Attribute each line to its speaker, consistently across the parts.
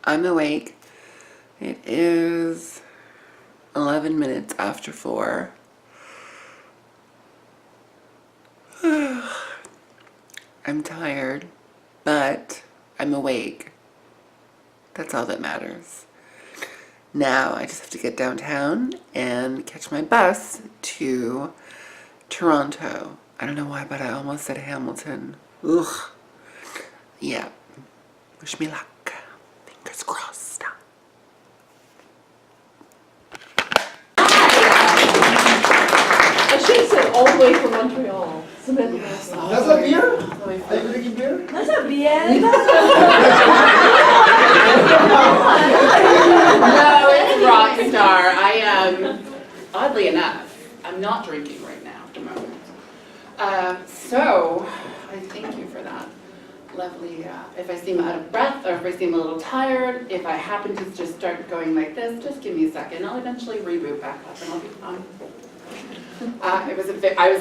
Speaker 1: I'm awake. It is 11 minutes after 4. I'm tired, but I'm awake. That's all that matters. Now I just have to get downtown and catch my bus to Toronto. I don't know why, but I almost said Hamilton. Ugh. Yeah. Wish me luck. Fingers crossed.
Speaker 2: I should have said all the way from Montreal.
Speaker 3: That's a beer? Are you drinking beer?
Speaker 2: That's a beer.
Speaker 4: No, it's Rockstar. I am, oddly enough, I'm not drinking right now at the moment. So, I thank you for that. Lovely, if I seem out of breath or if I seem a little tired, if I happen to just start going like this, just give me a second. I'll eventually reboot back up and I'll be fine. I was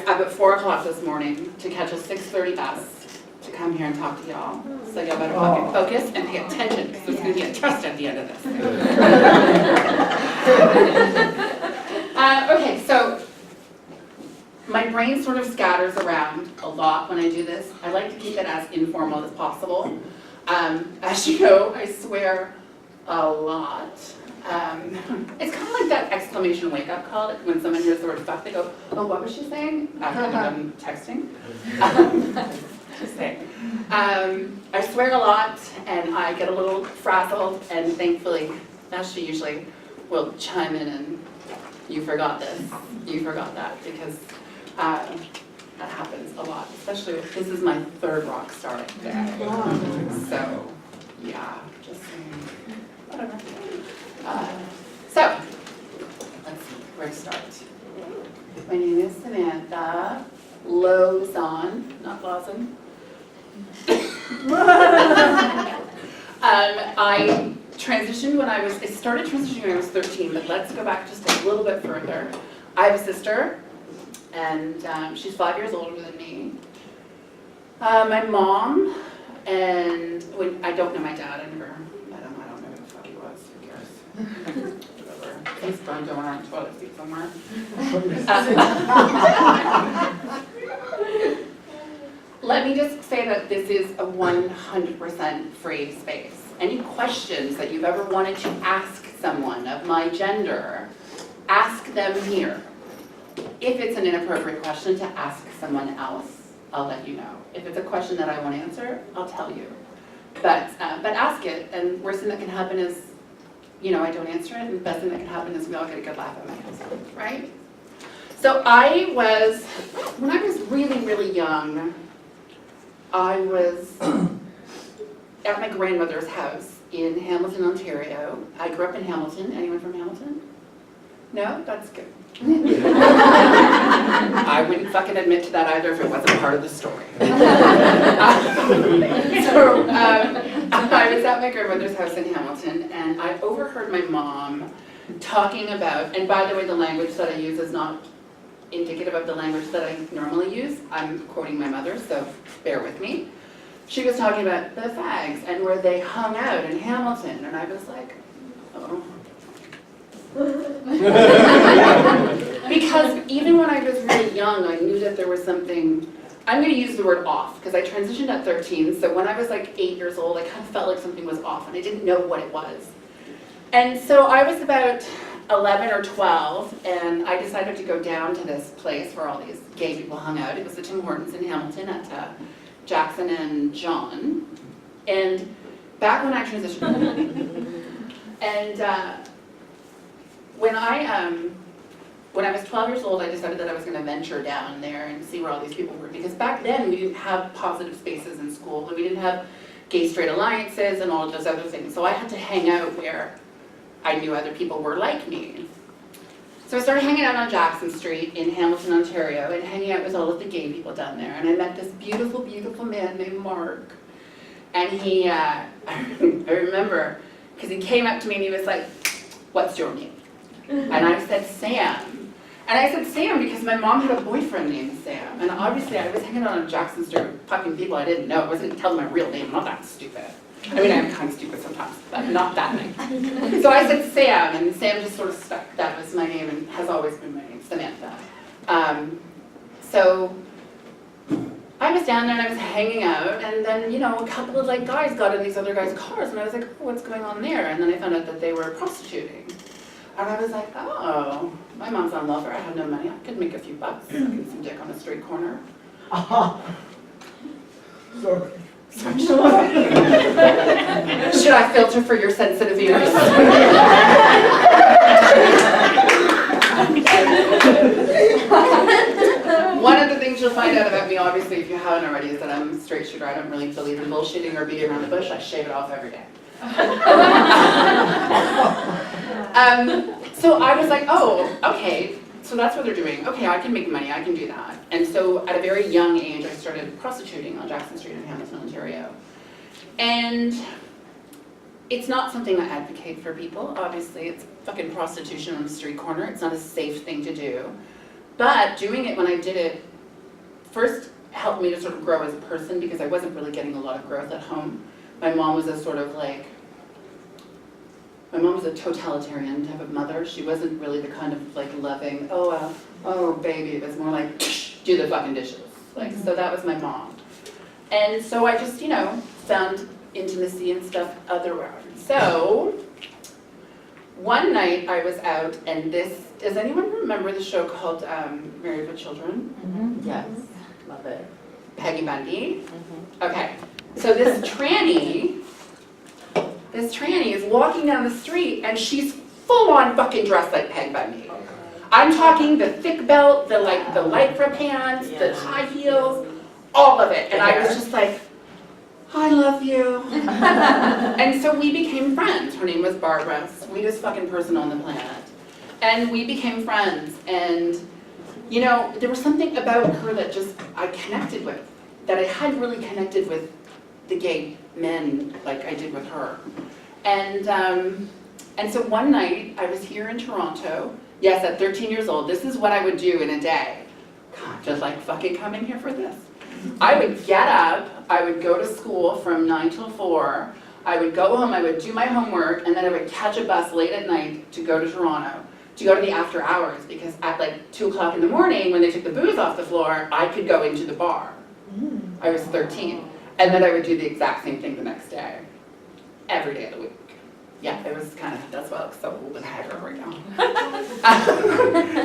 Speaker 4: up at 4 o'clock this morning to catch a 6:30 bus to come here and talk to y'all. So y'all better fucking focus and pay attention because there's going to be a test at the end of this. Okay, so my brain sort of scatters around a lot when I do this. I like to keep it as informal as possible. As you know, I swear a lot. It's kind of like that exclamation wake-up call, like when someone hears the word fuck, they go, oh, what was she saying? After they're done texting. Just saying. I swear a lot, and I get a little frazzled, and thankfully, Vashti usually will chime in and, you forgot this, you forgot that, because that happens a lot, especially if this is my 3rd rock star day. So, yeah, just saying, whatever. So, let's see, where to start. My name is Samantha Lozon, not Lawson. I transitioned when I started transitioning when I was 13, but let's go back just a little bit further. I have a sister, and she's 5 years older than me. My mom, and I don't know my dad, I don't know who the fuck he was, who cares? Whatever, he's going to on a toilet seat somewhere. Let me just say that this is a 100% free space. Any questions that you've ever wanted to ask someone of my gender, ask them here. If it's an inappropriate question to ask someone else, I'll let you know. If it's a question that I won't answer, I'll tell you. But ask it, and worst thing that can happen is, I don't answer it, and the best thing that can happen is we all get a good laugh at my answer, right? So when I was really, really young, I was at my grandmother's house in Hamilton, Ontario. I grew up in Hamilton. Anyone from Hamilton? No? That's good. I wouldn't fucking admit to that either if it wasn't part of the story. I was at my grandmother's house in Hamilton, and I overheard my mom talking about, and by the way, the language that I use is not indicative of the language that I normally use. I'm quoting my mother, so bear with me. She was talking about the fags and where they hung out in Hamilton, and I was like, oh. Because even when I was really young, I knew that there was something, I'm going to use the word off, because I transitioned at 13, so when I was like 8 years old, I kind of felt like something was off, and I didn't know what it was. And so I was about 11 or 12, and I decided to go down to this place where all these gay people hung out. It was the Tim Hortons in Hamilton at Jackson and John. And back when I transitioned, and when I was 12 years old, I decided that I was going to venture down there and see where all these people were, because back then we didn't have positive spaces in school, and we didn't have gay-straight alliances and all of those other things. So I had to hang out where I knew other people were like me. So I started hanging out on Jackson Street in Hamilton, Ontario, and hanging out with all of the gay people down there. And I met this beautiful, beautiful man named Mark. And he, I remember, because he came up to me and he was like, "What's your name?" And I said, "Sam." And I said Sam because my mom had a boyfriend named Sam. And obviously I was hanging out on Jackson Street with fucking people I didn't know. I wasn't telling my real name, I'm not that stupid. I mean, I'm kind of stupid sometimes, but not that night. So I said Sam, and Sam just sort of stuck. That was my name and has always been my name, Samantha. So I was down there and I was hanging out, and then, you know, a couple of like guys got in these other guys' cars, and I was like, oh, what's going on there? And then I found out that they were prostituting. And I was like, oh, my mom's on welfare, I have no money, I could make a few bucks, sucking some dick on a street corner.
Speaker 3: So,
Speaker 4: Should I filter for your sensitive ears? One of the things you'll find out about me, obviously, if you haven't already, is that I'm a straight shooter. I don't really believe in bullshitting or beating around the bush. I shave it off every day. So I was like, oh, okay, so that's what they're doing. Okay, I can make money, I can do that. And so at a very young age, I started prostituting on Jackson Street in Hamilton, Ontario. And it's not something I advocate for people, obviously. It's fucking prostitution on the street corner. It's not a safe thing to do. But doing it when I did it, first helped me to sort of grow as a person because I wasn't really getting a lot of growth at home. My mom was a sort of like, my mom was a totalitarian type of mother. She wasn't really the kind of like loving, oh baby. It was more like, do the fucking dishes. Like, so that was my mom. And so I just, you know, found intimacy and stuff otherwise. So one night I was out, and does anyone remember the show called Married with Children?
Speaker 2: Mm-hmm. Yes, love it.
Speaker 4: Peggy Bundy? Mm-hmm. Okay, so this tranny is walking down the street, and she's full on fucking dressed like Peg Bundy. I'm talking the thick belt, the lycra pants, the high heels, all of it. And I was just like, I love you. And so we became friends. Her name was Barbara, sweetest fucking person on the planet. And we became friends. And, you know, there was something about her that just I connected with, that I hadn't really connected with the gay men like I did with her. And so one night I was here in Toronto. Yes, at 13 years old, this is what I would do in a day. God, just like fucking coming here for this. I would get up, I would go to school from 9 till 4, I would go home, I would do my homework, and then I would catch a bus late at night to go to Toronto, to go to the after hours, because at like 2 o'clock in the morning, when they took the booze off the floor, I could go into the bar. I was 13. And then I would do the exact same thing the next day, every day of the week. Yeah, it was kind of, that's why I look so old and haggard right now.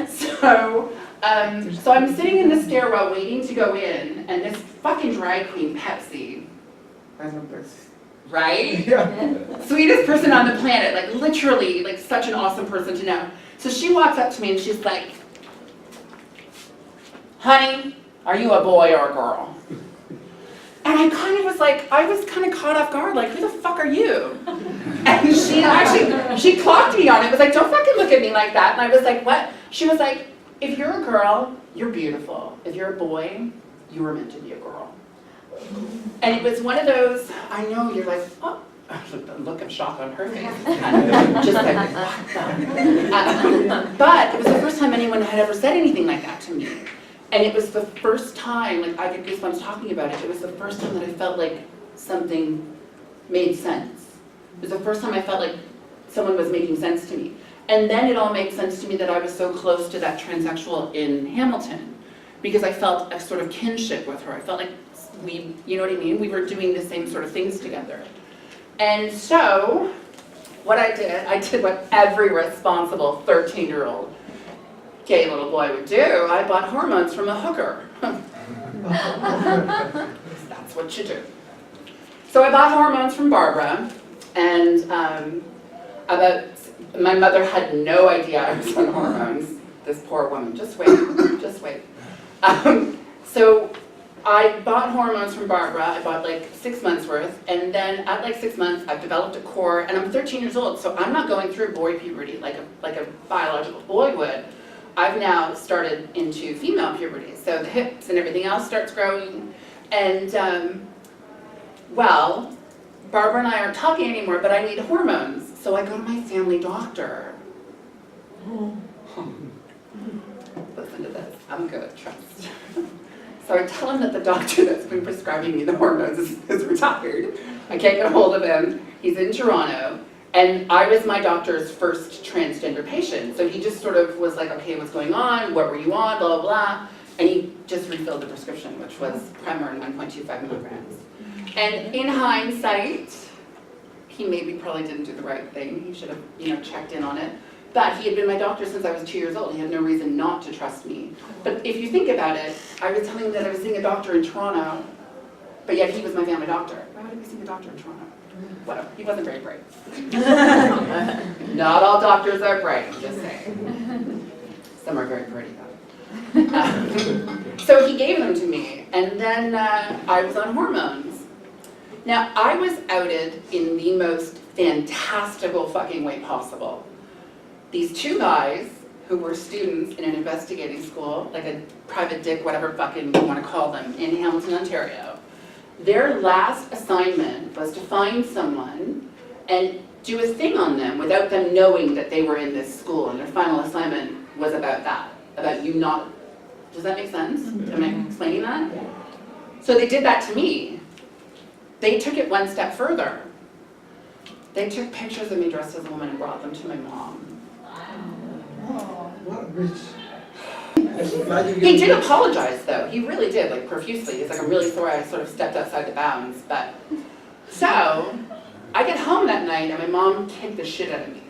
Speaker 4: So I'm sitting in the stairwell waiting to go in, and this fucking drag queen, Pepsi, right?
Speaker 3: yeah.
Speaker 4: Sweetest person on the planet, like literally, like such an awesome person to know. So she walks up to me and she's like, honey, are you a boy or a girl? And I kind of was like, I was kind of caught off guard, like, who the fuck are you? And she clocked me on it, was like, don't fucking look at me like that. And I was like, what? She was like, if you're a girl, you're beautiful. If you're a boy, you were meant to be a girl. And it was one of those, I know, you're like, oh, the look of shock on her face. Just like, what the? But it was the first time anyone had ever said anything like that to me. And it was the first time, like I get goosebumps talking about it, it was the first time that I felt like something made sense. It was the first time I felt like someone was making sense to me. And then it all made sense to me that I was so close to that transsexual in Hamilton, because I felt a sort of kinship with her. I felt like we, you know what I mean? We were doing the same sort of things together. And so, what I did what every responsible 13-year-old gay little boy would do. I bought hormones from a hooker. That's what you do. So I bought hormones from Barbara, and my mother had no idea I was on hormones. This poor woman, just wait, just wait. So I bought hormones from Barbara. I bought like 6 months worth, and then at like 6 months, I've developed a core, and I'm 13 years old, so I'm not going through boy puberty like a biological boy would. I've now started into female puberty, so the hips and everything else starts growing, and well, Barbara and I aren't talking anymore, but I need hormones, so I go to my family doctor. Listen to this, I'm good, trust. So I tell him that the doctor that's been prescribing me the hormones is retired. I can't get a hold of him. He's in Toronto. And I was my doctor's first transgender patient. So he just sort of was like, okay, what's going on? What were you on? Blah, blah, blah. And he just refilled the prescription, which was Premarin 1.25 milligrams. And in hindsight, he maybe probably didn't do the right thing. He should have, checked in on it. But he had been my doctor since I was 2 years old. He had no reason not to trust me. But if you think about it, I was telling him that I was seeing a doctor in Toronto, but yet he was my family doctor. Why would I be seeing a doctor in Toronto? Whatever. He wasn't very bright. Not all doctors are bright, I'm just saying. Some are very pretty, though. So he gave them to me, and then I was on hormones. Now, I was outed in the most fantastical fucking way possible. These two guys who were students in an investigating school, like a private dick, whatever fucking you want to call them, in Hamilton, Ontario, their last assignment was to find someone and do a thing on them without them knowing that they were in this school, and their final assignment was about that, about you not, does that make sense? Am I explaining that? Yeah. So they did that to me. They took it one step further. They took pictures of me dressed as a woman and brought them to my mom.
Speaker 3: What a bitch.
Speaker 4: He did apologize, though. He really did, like, profusely. He's like, I'm really sorry I sort of stepped outside the bounds. But so I get home that night, and my mom kicked the shit out of me.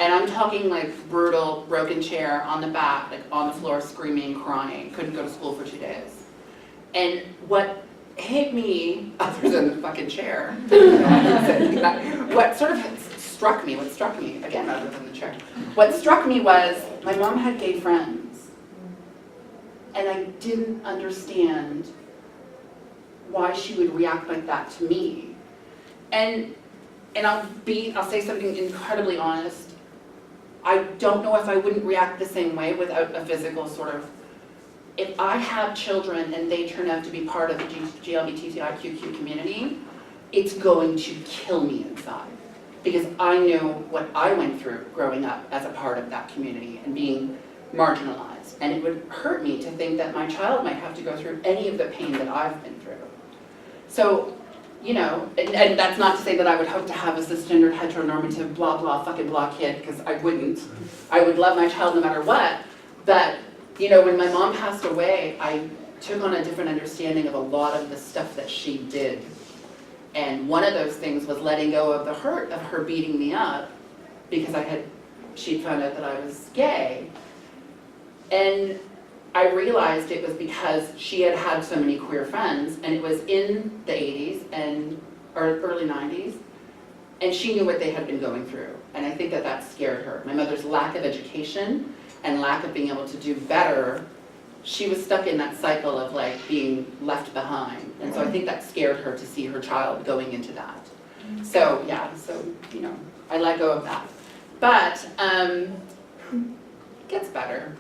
Speaker 4: And I'm talking, like, brutal, broken chair on the back, like, on the floor, screaming, crying. Couldn't go to school for 2 days. And what hit me, other than the fucking chair, what struck me, again, other than the chair, what struck me was my mom had gay friends. And I didn't understand why she would react like that to me. And I'll say something incredibly honest. I don't know if I wouldn't react the same way without a physical sort of, if I have children and they turn out to be part of the GLBTTIQQ community, it's going to kill me inside. Because I know what I went through growing up as a part of that community and being marginalized. And it would hurt me to think that my child might have to go through any of the pain that I've been through. So, and that's not to say that I would hope to have a cisgendered, heteronormative, blah, blah, fucking blah kid, because I wouldn't. I would love my child no matter what. But, when my mom passed away, I took on a different understanding of a lot of the stuff that she did. And one of those things was letting go of the hurt of her beating me up because she'd found out that I was gay. And I realized it was because she had had so many queer friends, and it was in the 80s or early 90s, and she knew what they had been going through. And I think that scared her. My mother's lack of education and lack of being able to do better, she was stuck in that cycle of like being left behind. And so I think that scared her to see her child going into that. So yeah, I let go of that. But it gets better.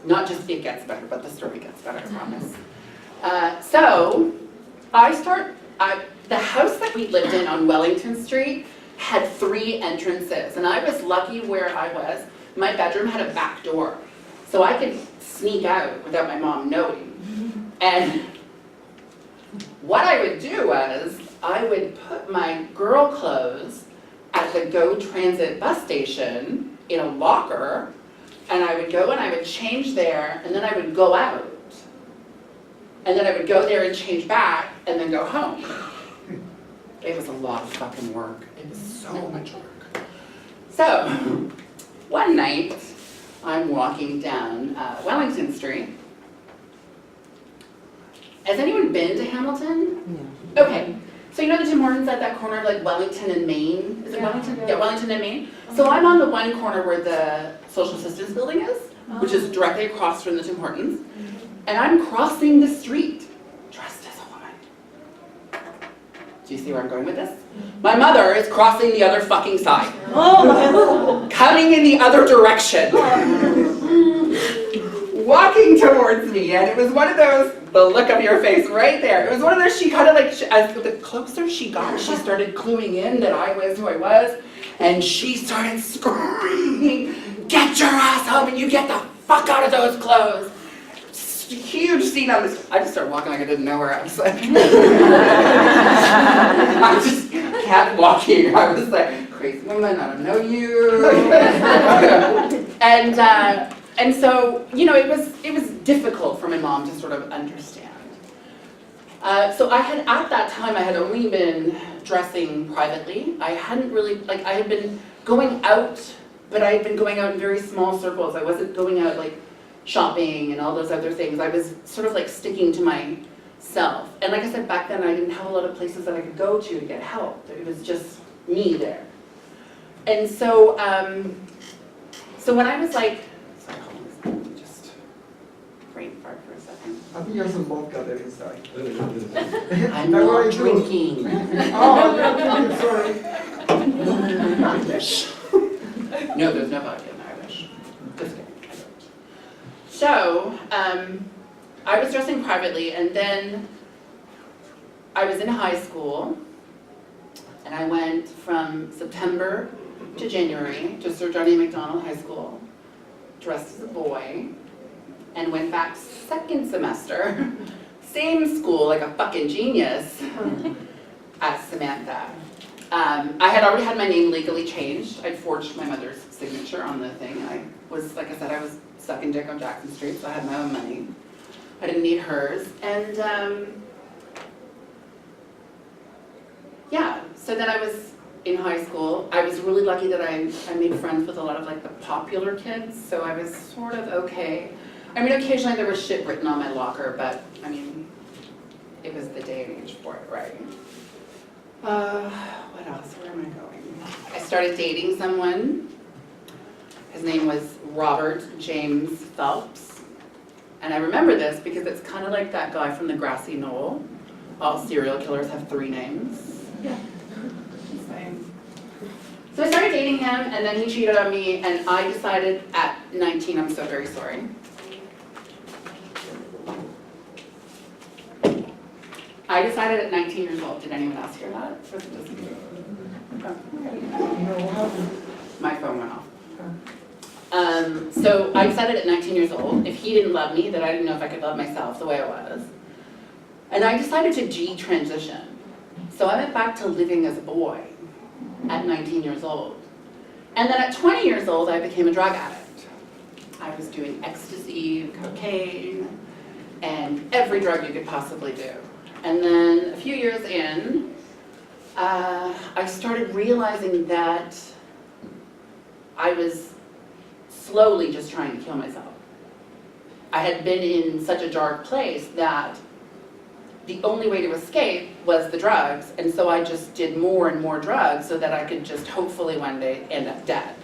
Speaker 4: Not just it gets better, but the story gets better, I promise. So the house that we lived in on Wellington Street had 3 entrances, and I was lucky where I was. My bedroom had a back door, so I could sneak out without my mom knowing. And what I would do was, I would put my girl clothes at the GO Transit bus station in a locker, and I would go and I would change there, and then I would go out. And then I would go there and change back, and then go home. It was a lot of fucking work. It was so much work. So, one night, I'm walking down Wellington Street. Has anyone been to Hamilton? No. Okay. So the Tim Hortons at that corner of like Wellington and Maine? Is it Wellington? Yeah, Wellington and Maine. So I'm on the one corner where the social assistance building is, which is directly across from the Tim Hortons. And I'm crossing the street, dressed as a woman. Do you see where I'm going with this? My mother is crossing the other fucking side. Coming in the other direction. Walking towards me, and it was one of those, the look of your face right there. It was one of those, she kind of like, as the closer she got, she started cluing in that I was who I was, and she started screaming, "Get your ass home and you get the fuck out of those clothes." huge scene on this. I just started walking like I didn't know her. I was like, I just kept walking. I was like, crazy woman, I don't know you. And so, you know, it was difficult for my mom to sort of understand. So at that time, I had only been dressing privately. I hadn't really, like, I had been going out, but I had been going out in very small circles. I wasn't going out, like, shopping and all those other things. I was sort of, like, sticking to myself. And like I said, back then, I didn't have a lot of places that I could go to get help. It was just me there. And so, so when I was, like, sorry, hold on a second, just brain fart for a second.
Speaker 3: I think you have some vodka there inside.
Speaker 4: I'm not drinking.
Speaker 3: Oh, yeah, sorry.
Speaker 4: Irish. No, there's no vodka in Irish. Just kidding. So, I was dressing privately, and then I was in high school, and I went from September to January to Sir Johnny Macdonald High School, dressed as a boy, and went back second semester, same school, like a fucking genius, as Samantha. I had already had my name legally changed. I'd forged my mother's signature on the thing. I was, like I said, I was sucking dick on Jackson Street, so I had my own money. I didn't need hers. And yeah, so then I was in high school. I was really lucky that I made friends with a lot of like the popular kids, so I was sort of okay. I mean, occasionally there was shit written on my locker, but I mean, it was the day and age for it, right? What else? Where am I going? I started dating someone. His name was Robert James Phelps. And I remember this because it's kind of like that guy from the grassy knoll. All serial killers have 3 names. Yeah. Same. So I started dating him, and then he cheated on me, and I decided at 19, I'm so very sorry. I decided at 19 years old, did anyone else hear that? Or was it just me? My phone went off. So I decided at 19 years old, if he didn't love me, that I didn't know if I could love myself the way I was. And I decided to G-transition. So I went back to living as a boy at 19 years old. And then at 20 years old, I became a drug addict. I was doing ecstasy and cocaine and every drug you could possibly do. And then a few years in, I started realizing that I was slowly just trying to kill myself. I had been in such a dark place that the only way to escape was the drugs, and so I just did more and more drugs so that I could just hopefully one day end up dead.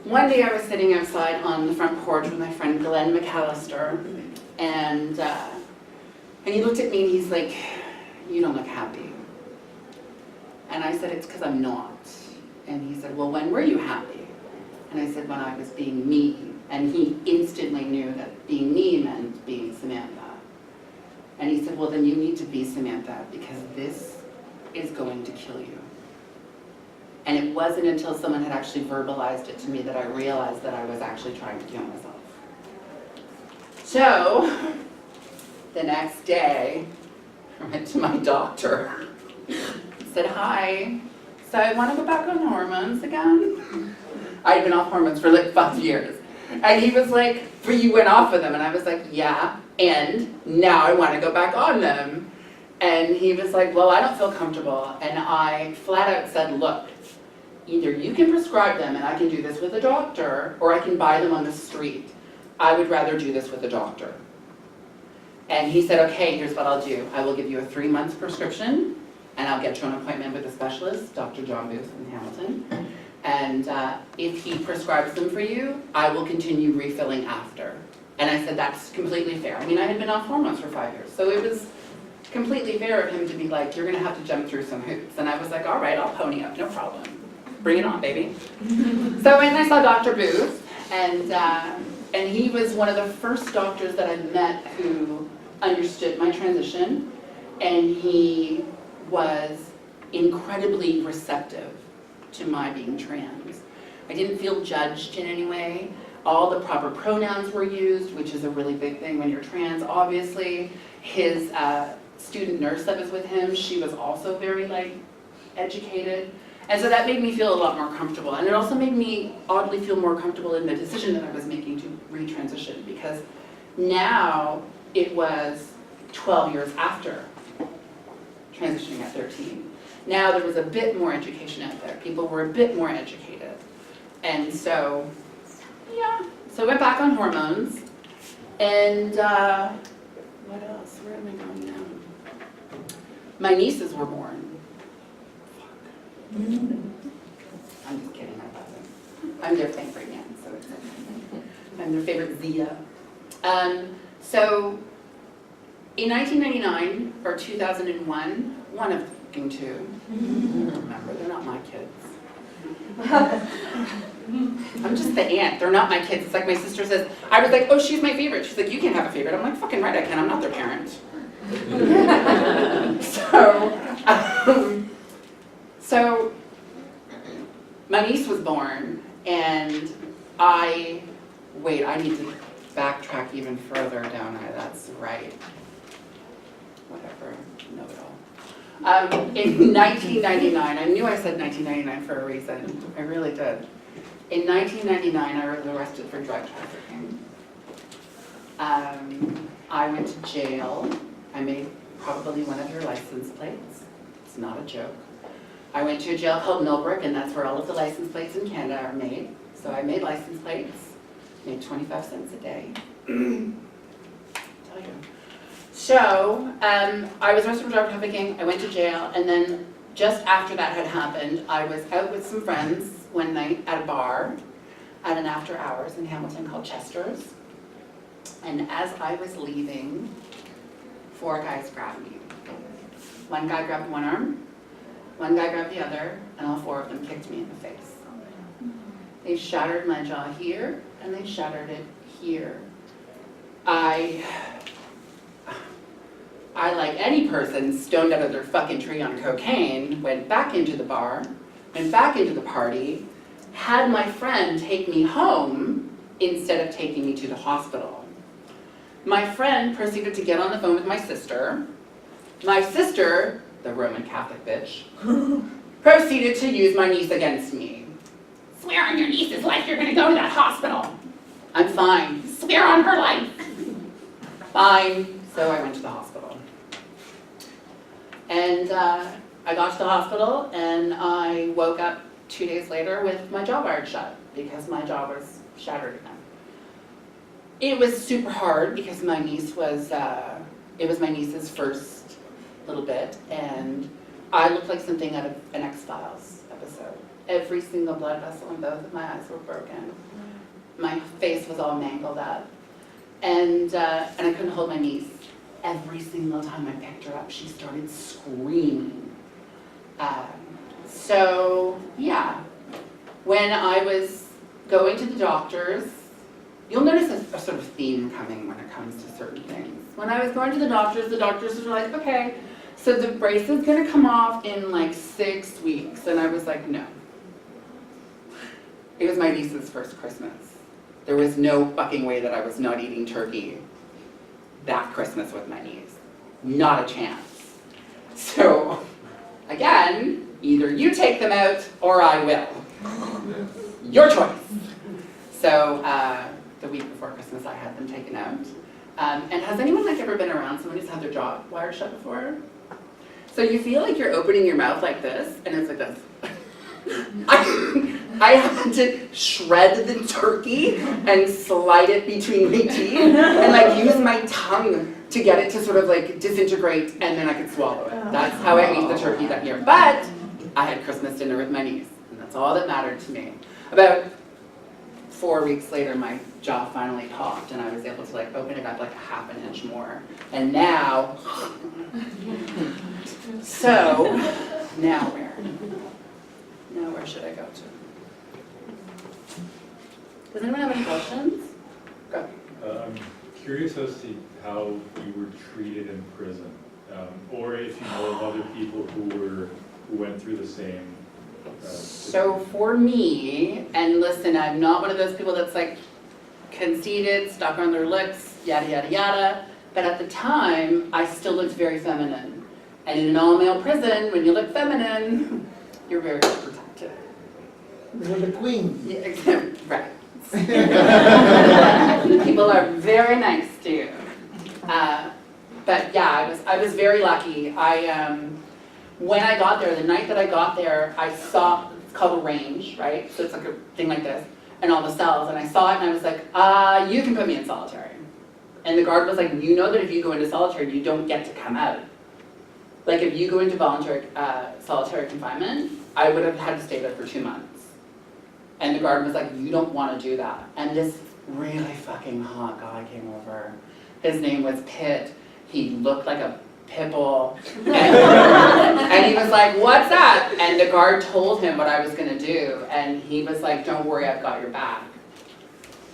Speaker 4: One day I was sitting outside on the front porch with my friend Glenn McAllister, and he looked at me and he's like, "You don't look happy." And I said, "It's because I'm not." And he said, "Well, when were you happy?" And I said, "When I was being me." And he instantly knew that being me meant being Samantha. And he said, "Well, then you need to be Samantha because this is going to kill you." And it wasn't until someone had actually verbalized it to me that I realized that I was actually trying to kill myself. So, the next day, I went to my doctor, said, "Hi, so I want to go back on hormones again." I'd been off hormones for like 5 years. And he was like, "But you went off of them." And I was like, "Yeah, and now I want to go back on them." And he was like, "Well, I don't feel comfortable." And I flat out said, "Look, either you can prescribe them and I can do this with a doctor, or I can buy them on the street. I would rather do this with a doctor." And he said, "Okay, here's what I'll do. I will give you a 3-month prescription, and I'll get you an appointment with a specialist, Dr. John Booth in Hamilton. And if he prescribes them for you, I will continue refilling after." And I said, "That's completely fair." I mean, I had been off hormones for 5 years, so it was completely fair of him to be like, "You're going to have to jump through some hoops." And I was like, "All right, I'll pony up, no problem. Bring it on, baby." So when I saw Dr. Booth, and he was one of the first doctors that I met who understood my transition, and he was incredibly receptive to my being trans. I didn't feel judged in any way. All the proper pronouns were used, which is a really big thing when you're trans, obviously. His student nurse that was with him, she was also very educated. And so that made me feel a lot more comfortable. And it also made me oddly feel more comfortable in the decision that I was making to retransition, because now it was 12 years after transitioning at 13. Now there was a bit more education out there. People were a bit more educated. And so, yeah. So I went back on hormones. And what else? Where am I going now? My nieces were born. I'm just kidding, I love them. I'm their favorite man, so it's okay. I'm their favorite Zia. So in 1999 or 2001, one of the fucking two, remember, they're not my kids. I'm just the aunt, they're not my kids. It's like my sister says, I was like, oh, she's my favorite. She's like, you can't have a favorite. I'm like, fucking right I can, I'm not their parent. So my niece was born, and I need to backtrack even further, don't I? That's right. Whatever, know it all. In 1999, I knew I said 1999 for a reason. I really did. In 1999, I was arrested for drug trafficking. I went to jail. I made probably one of your license plates. It's not a joke. I went to a jail called Millbrook, and that's where all of the license plates in Canada are made. So I made license plates, made 25 cents a day. Tell you. So I was arrested for drug trafficking, I went to jail, and then just after that had happened, I was out with some friends one night at a bar at an after hours in Hamilton called Chester's. And as I was leaving, 4 guys grabbed me. One guy grabbed one arm, one guy grabbed the other, and all 4 of them kicked me in the face. They shattered my jaw here, and they shattered it here. I, like any person stoned out of their fucking tree on cocaine, went back into the bar, went back into the party, had my friend take me home instead of taking me to the hospital. My friend proceeded to get on the phone with my sister. My sister, the Roman Catholic bitch, proceeded to use my niece against me. Swear on your niece's life you're gonna go to that hospital. I'm fine. Swear on her life. Fine. So I went to the hospital. And I got to the hospital, and I woke up 2 days later with my jaw wired shut because my jaw was shattered again. It was super hard because my niece was, it was my niece's first little bit, and I looked like something out of an X-Files episode. Every single blood vessel in both of my eyes were broken. My face was all mangled up, and I couldn't hold my niece. Every single time I picked her up, she started screaming. So, yeah, when I was going to the doctors, you'll notice a sort of theme coming when it comes to certain things. When I was going to the doctors were like, okay, so the brace is gonna come off in like 6 weeks. And I was like, no. It was my niece's first Christmas. There was no fucking way that I was not eating turkey that Christmas with my niece. Not a chance. So, again, either you take them out or I will. Your choice. So, the week before Christmas I had them taken out. And has anyone ever been around someone who's had their jaw wired shut before? So you feel like you're opening your mouth like this, and it's like this. I had to shred the turkey and slide it between my teeth and use my tongue to get it to sort of disintegrate, and then I could swallow it. That's how I ate the turkey that year. But I had Christmas dinner with my niece, and that's all that mattered to me. About 4 weeks later, my jaw finally popped, and I was able to open it up ½ an inch more. And now, so now where? Now where should I go to? Does anyone have any questions? Go.
Speaker 5: I'm curious as to how you were treated in prison, or if you know of other people who went through the same.
Speaker 4: So for me, and listen, I'm not one of those people that's conceited, stuck on their licks, yada, yada, yada. But at the time, I still looked very feminine. And in an all-male prison, when you look feminine, you're very protected.
Speaker 3: You're the queen.
Speaker 4: Yeah, right. People are very nice to you. But yeah, I was very lucky. When I got there, the night that I got there, I saw, it's called a range, right? So it's like a thing like this, and all the cells, and I saw it and I was like, you can put me in solitary. And the guard was like, you know that if you go into solitary, you don't get to come out. Like if you go into voluntary solitary confinement, I would have had to stay there for 2 months. And the guard was like, you don't want to do that. And this really fucking hot guy came over. His name was Pitt. He looked like a pit bull. And he was like, what's that? And the guard told him what I was going to do. And he was like, don't worry, I've got your back.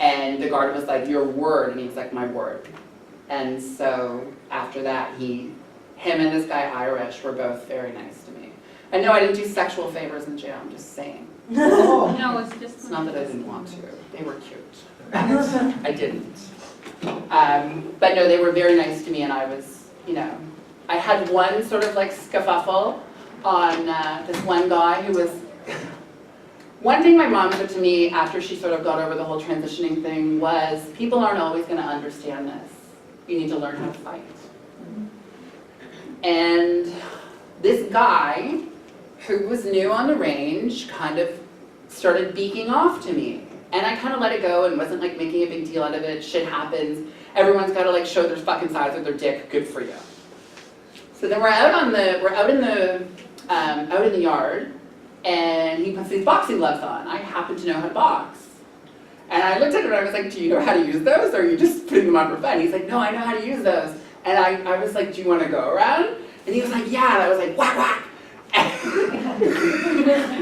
Speaker 4: And the guard was like, your word. And he was like, my word. And so after that, him and this guy Irish were both very nice to me. And no, I didn't do sexual favors in jail, I'm just saying.
Speaker 3: Oh.
Speaker 2: No, it's just.
Speaker 4: It's not that I didn't want to. They were cute. I didn't. But no, they were very nice to me, and I was, I had one sort of like scuffle on this one guy who was. One thing my mom said to me after she sort of got over the whole transitioning thing was, people aren't always going to understand this. You need to learn how to fight. And this guy, who was new on the range, kind of started beaking off to me. And I kind of let it go and wasn't like making a big deal out of it. Shit happens. Everyone's got to like show their fucking size with their dick. Good for you. So then we're out in the yard, and he puts these boxing gloves on. I happen to know how to box. And I looked at him and I was like, do you know how to use those, or are you just putting them on for fun? He's like, no, I know how to use those. And I was like, do you want to go around? And he was like, yeah. And I was like, whack, whack.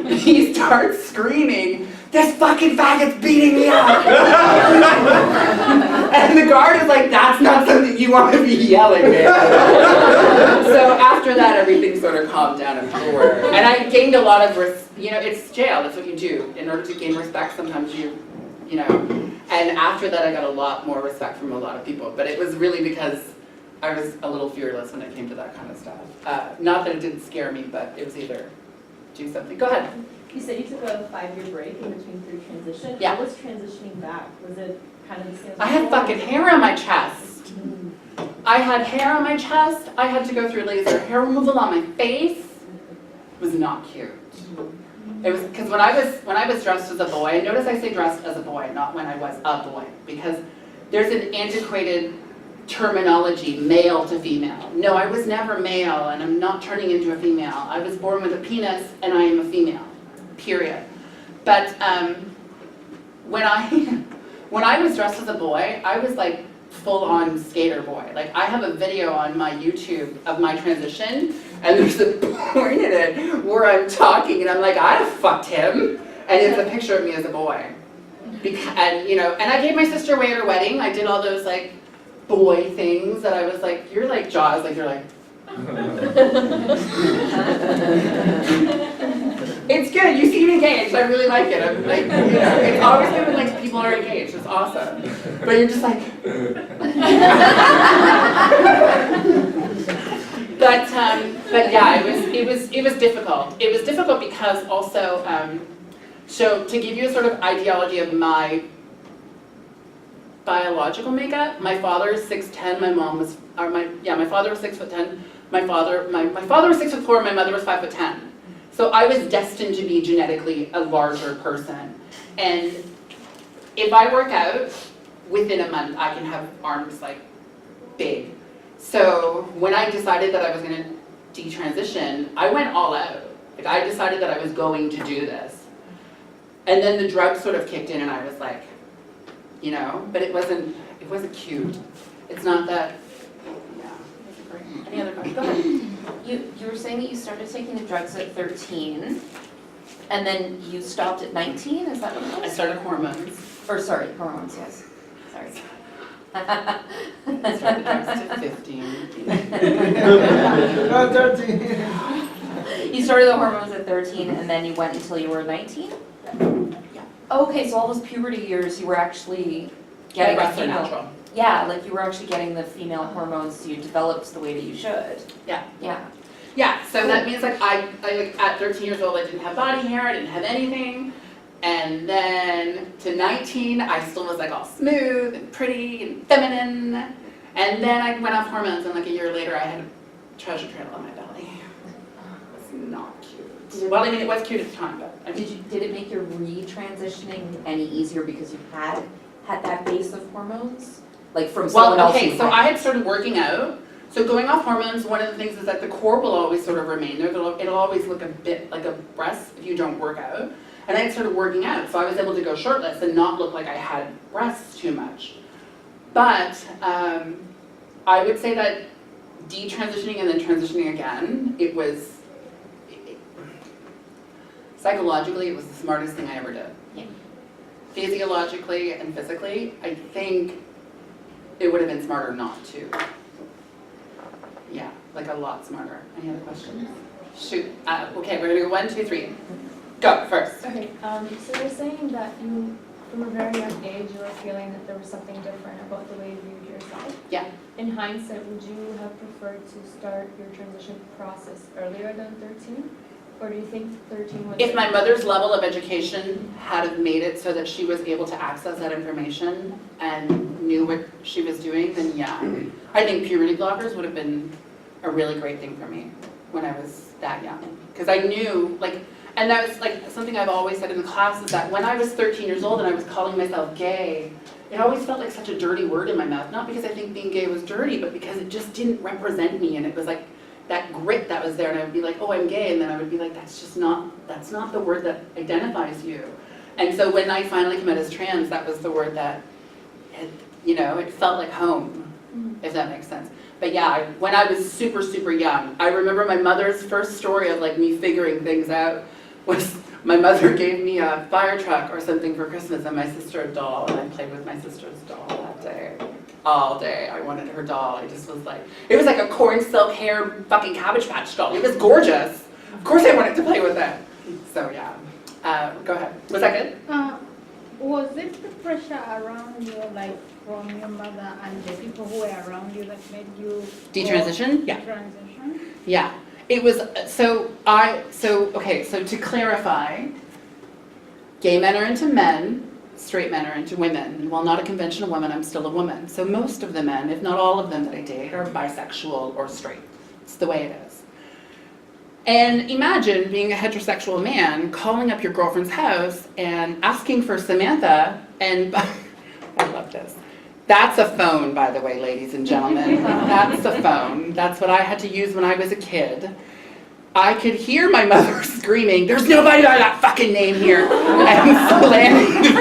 Speaker 4: And he starts screaming, this fucking faggot's beating me up. And the guard is like, that's not something you want to be yelling at. So after that, everything sort of calmed down and flew. And I gained a lot of, it's jail, that's what you do. In order to gain respect, sometimes you know. And after that, I got a lot more respect from a lot of people. But it was really because I was a little fearless when it came to that kind of stuff. Not that it didn't scare me, but it was either do something. Go ahead.
Speaker 6: You said you took a 5-year break in between through transition.
Speaker 4: Yeah.
Speaker 6: How was transitioning back? Was it kind of the same?
Speaker 4: I had fucking hair on my chest. I had hair on my chest. I had to go through laser hair removal on my face. It was not cute. It was because when I was dressed as a boy, and notice I say dressed as a boy, not when I was a boy, because there's an antiquated terminology, male to female. No, I was never male, and I'm not turning into a female. I was born with a penis, and I am a female, period. But when I was dressed as a boy, I was like full-on skater boy. Like I have a video on my YouTube of my transition, and there's a point in it where I'm talking, and I'm like, I fucked him, and it's a picture of me as a boy. And I gave my sister away at her wedding. I did all those like boy things that I was like, you're like Jaws, like you're like. It's good, you seem engaged, I really like it. I'm like, it's always good when like people are engaged, it's awesome. But you're just like. But yeah, it was difficult. It was difficult because also, so to give you a sort of ideology of my biological makeup, my father is 6'10", my father was 6'10", my father was 6'4", my mother was 5'10". So I was destined to be genetically a larger person. And if I work out, within a month I can have arms like big. So when I decided that I was going to detransition, I went all out. Like I decided that I was going to do this. And then the drugs sort of kicked in and I was like, but it wasn't cute. It's not that, yeah, it wasn't great. Any other questions? Go ahead.
Speaker 7: You were saying that you started taking the drugs at 13, and then you stopped at 19, is that what it
Speaker 4: I
Speaker 7: was?
Speaker 4: started hormones.
Speaker 7: Hormones, yes. Sorry.
Speaker 4: I started drugs at 15.
Speaker 3: No, 13.
Speaker 7: You started the hormones at 13, and then you went until you were 19?
Speaker 4: Yeah.
Speaker 7: Okay, so all those puberty years, you were actually getting the
Speaker 4: breasts are
Speaker 7: female.
Speaker 4: natural.
Speaker 7: Yeah, like you were actually getting the female hormones, so you developed the way that you should.
Speaker 4: Yeah.
Speaker 7: Yeah.
Speaker 4: Yeah, so that means like I like at 13 years old I didn't have body hair, I didn't have anything. And then to 19 I still was like all smooth and pretty and feminine. And then I went off hormones and like a year later I had a treasure trail on my belly. It's not cute. Well, I mean it was cute at the time, but I mean,
Speaker 7: Did it make your re-transitioning any easier because you had that base of hormones? Like from someone
Speaker 4: well,
Speaker 7: else
Speaker 4: okay,
Speaker 7: who
Speaker 4: so
Speaker 7: had-
Speaker 4: I had started working out. So going off hormones, one of the things is that the core will always sort of remain there. It'll always look a bit like a breast if you don't work out. And I had started working out, so I was able to go shirtless and not look like I had breasts too much. But I would say that detransitioning and then transitioning again, psychologically, it was the smartest thing I ever did.
Speaker 7: Yeah.
Speaker 4: Physiologically and physically, I think it would have been smarter not to. Yeah, like a lot smarter. Any other questions? Shoot. Okay, we're gonna go 1, 2, 3. Go first.
Speaker 8: Okay, so you're saying that you, from a very young age, you were feeling that there was something different about the way you viewed yourself.
Speaker 4: Yeah.
Speaker 8: In hindsight, would you have preferred to start your transition process earlier than 13? Or do you think 13 was...
Speaker 4: If my mother's level of education had have made it so that she was able to access that information and knew what she was doing, then yeah. I think puberty blockers would have been a really great thing for me when I was that young. Because I knew, like, and that was like something I've always said in the class is that when I was 13 years old and I was calling myself gay, it always felt like such a dirty word in my mouth. Not because I think being gay was dirty, but because it just didn't represent me, and it was like that grit that was there, and I would be like, oh, I'm gay, and then I would be like, that's not the word that identifies you. And so when I finally came out as trans, that was the word that, it felt like home, if that makes sense. But yeah, when I was super, super young, I remember my mother's first story of like me figuring things out was my mother gave me a fire truck or something for Christmas and my sister a doll, and I played with my sister's doll that day. All day, I wanted her doll. I just was like, it was like a corn silk hair fucking Cabbage Patch doll. It was gorgeous. Of course I wanted to play with it. So yeah, go ahead. Was that good?
Speaker 9: Was it the pressure around you, like from your mother and the people who were around you that made you
Speaker 4: Detransition? Yeah.
Speaker 9: Transition?
Speaker 4: Yeah. It was, so to clarify, gay men are into men, straight men are into women. While not a conventional woman, I'm still a woman. So most of the men, if not all of them that I date, are bisexual or straight. It's the way it is. And imagine being a heterosexual man, calling up your girlfriend's house and asking for Samantha, and I love this. That's a phone, by the way, ladies and gentlemen. That's a phone. That's what I had to use when I was a kid. I could hear my mother screaming, "There's nobody by that fucking name here," and slamming the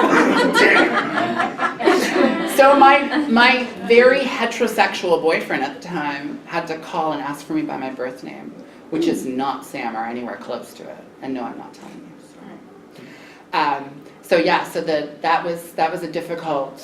Speaker 4: phone. So my very heterosexual boyfriend at the time had to call and ask for me by my birth name, which is not Sam or anywhere close to it. And no, I'm not telling you. Sorry. So that was a difficult.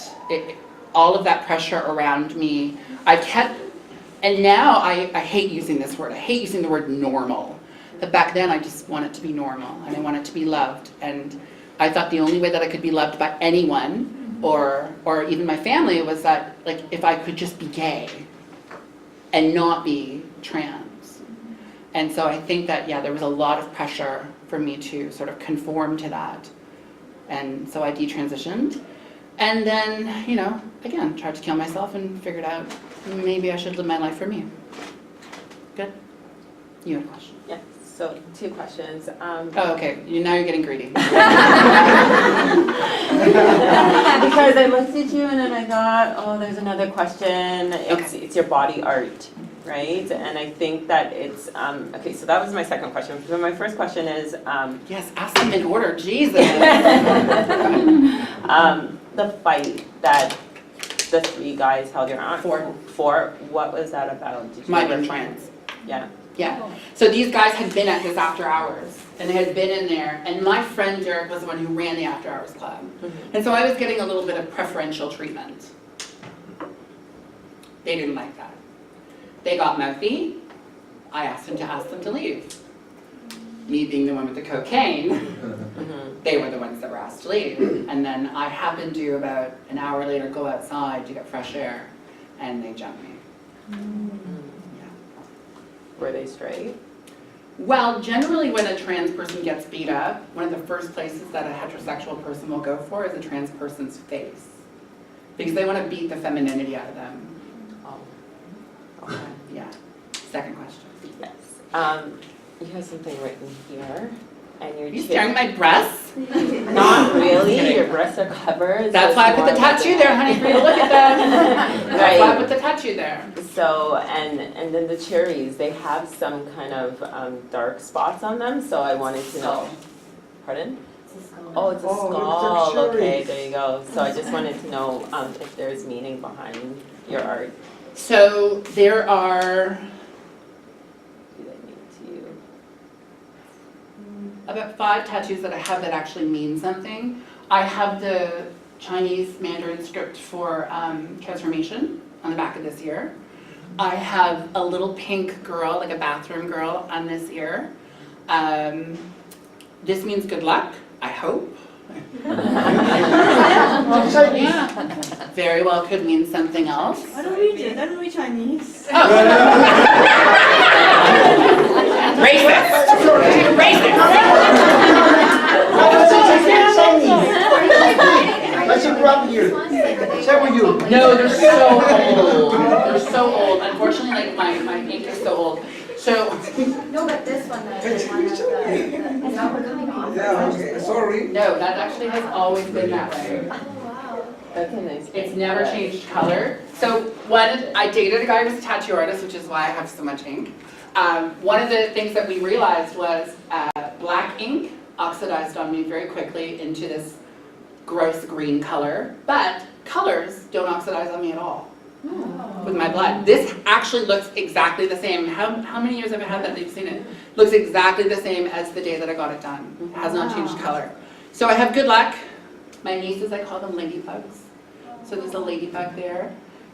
Speaker 4: All of that pressure around me, and now I hate using this word. I hate using the word normal. But back then I just wanted to be normal and I wanted to be loved. And I thought the only way that I could be loved by anyone or even my family was that, like, if I could just be gay and not be trans. And so I think that, yeah, there was a lot of pressure for me to sort of conform to that. And so I detransitioned. And then, again, tried to kill myself and figured out maybe I should live my life for me. Good? You had a question?
Speaker 10: Yes, so 2 questions.
Speaker 4: Oh, okay. Now you're getting greedy.
Speaker 10: Because I looked at you and then I thought, oh, there's another question. It's your body art, right? And I think that it's, okay, so that was my second question. So my first question is...
Speaker 4: yes, ask them in order, Jesus.
Speaker 10: The fight that the 3 guys held your arm for, what was that about? Did you
Speaker 4: My
Speaker 10: ever-
Speaker 4: trans.
Speaker 10: Yeah.
Speaker 4: Yeah. So these guys had been at this after hours, and they had been in there, and my friend Derek was the one who ran the after hours club. And so I was getting a little bit of preferential treatment. They didn't like that. They got mouthy. I asked them to leave. Me being the one with the cocaine. they were the ones that were asked to leave. And then I happened to, about an hour later, go outside to get fresh air, and they jumped me. Yeah.
Speaker 10: Were they straight?
Speaker 4: Well, generally when a trans person gets beat up, one of the first places that a heterosexual person will go for is a trans person's face. Because they want to beat the femininity out of them.
Speaker 10: Oh. Okay.
Speaker 4: Yeah. Second question.
Speaker 10: Yes. You have something written here, and your
Speaker 4: Are you staring at my breasts?
Speaker 10: Not really. Your breasts are covered.
Speaker 4: That's
Speaker 10: so
Speaker 4: why I
Speaker 10: it's
Speaker 4: put the
Speaker 10: more
Speaker 4: tattoo
Speaker 10: like
Speaker 4: there, honey, for you to look at them. That's why I
Speaker 10: Right.
Speaker 4: put the tattoo there.
Speaker 10: So, and then the cherries, they have some kind of dark spots on them, so I wanted to know. Pardon? Oh, it's a
Speaker 3: Oh,
Speaker 10: skull.
Speaker 3: it's a cherry.
Speaker 10: Okay, there you go. So I just wanted to know if there's meaning behind your art.
Speaker 4: So there are
Speaker 10: Do they mean to you?
Speaker 4: about 5 tattoos that I have that actually mean something. I have the Chinese Mandarin script for transformation on the back of this ear. I have a little pink girl, like a bathroom girl, on this ear. This means good luck, I hope. Yeah. Very well could mean something else.
Speaker 2: I don't read it, I don't read Chinese.
Speaker 4: Racist! Racist!
Speaker 3: I should grab here. Check with you.
Speaker 4: No, they're so old. They're so old. Unfortunately, like my ink is so old. So
Speaker 8: No, but this one, the one that, is that what coming off?
Speaker 3: Yeah, okay, sorry.
Speaker 4: no, that actually has always been that way.
Speaker 8: Oh, wow.
Speaker 10: That's a nice.
Speaker 4: It's never changed color. So I dated a guy who was a tattoo artist, which is why I have so much ink. One of the things that we realized was black ink oxidized on me very quickly into this gross green color, but colors don't oxidize on me at all with my blood. This actually looks exactly the same. How many years have I had that you've seen it? Looks exactly the same as the day that I got it done. It has not changed color. So I have good luck. My nieces, I call them ladybugs. So there's a ladybug there.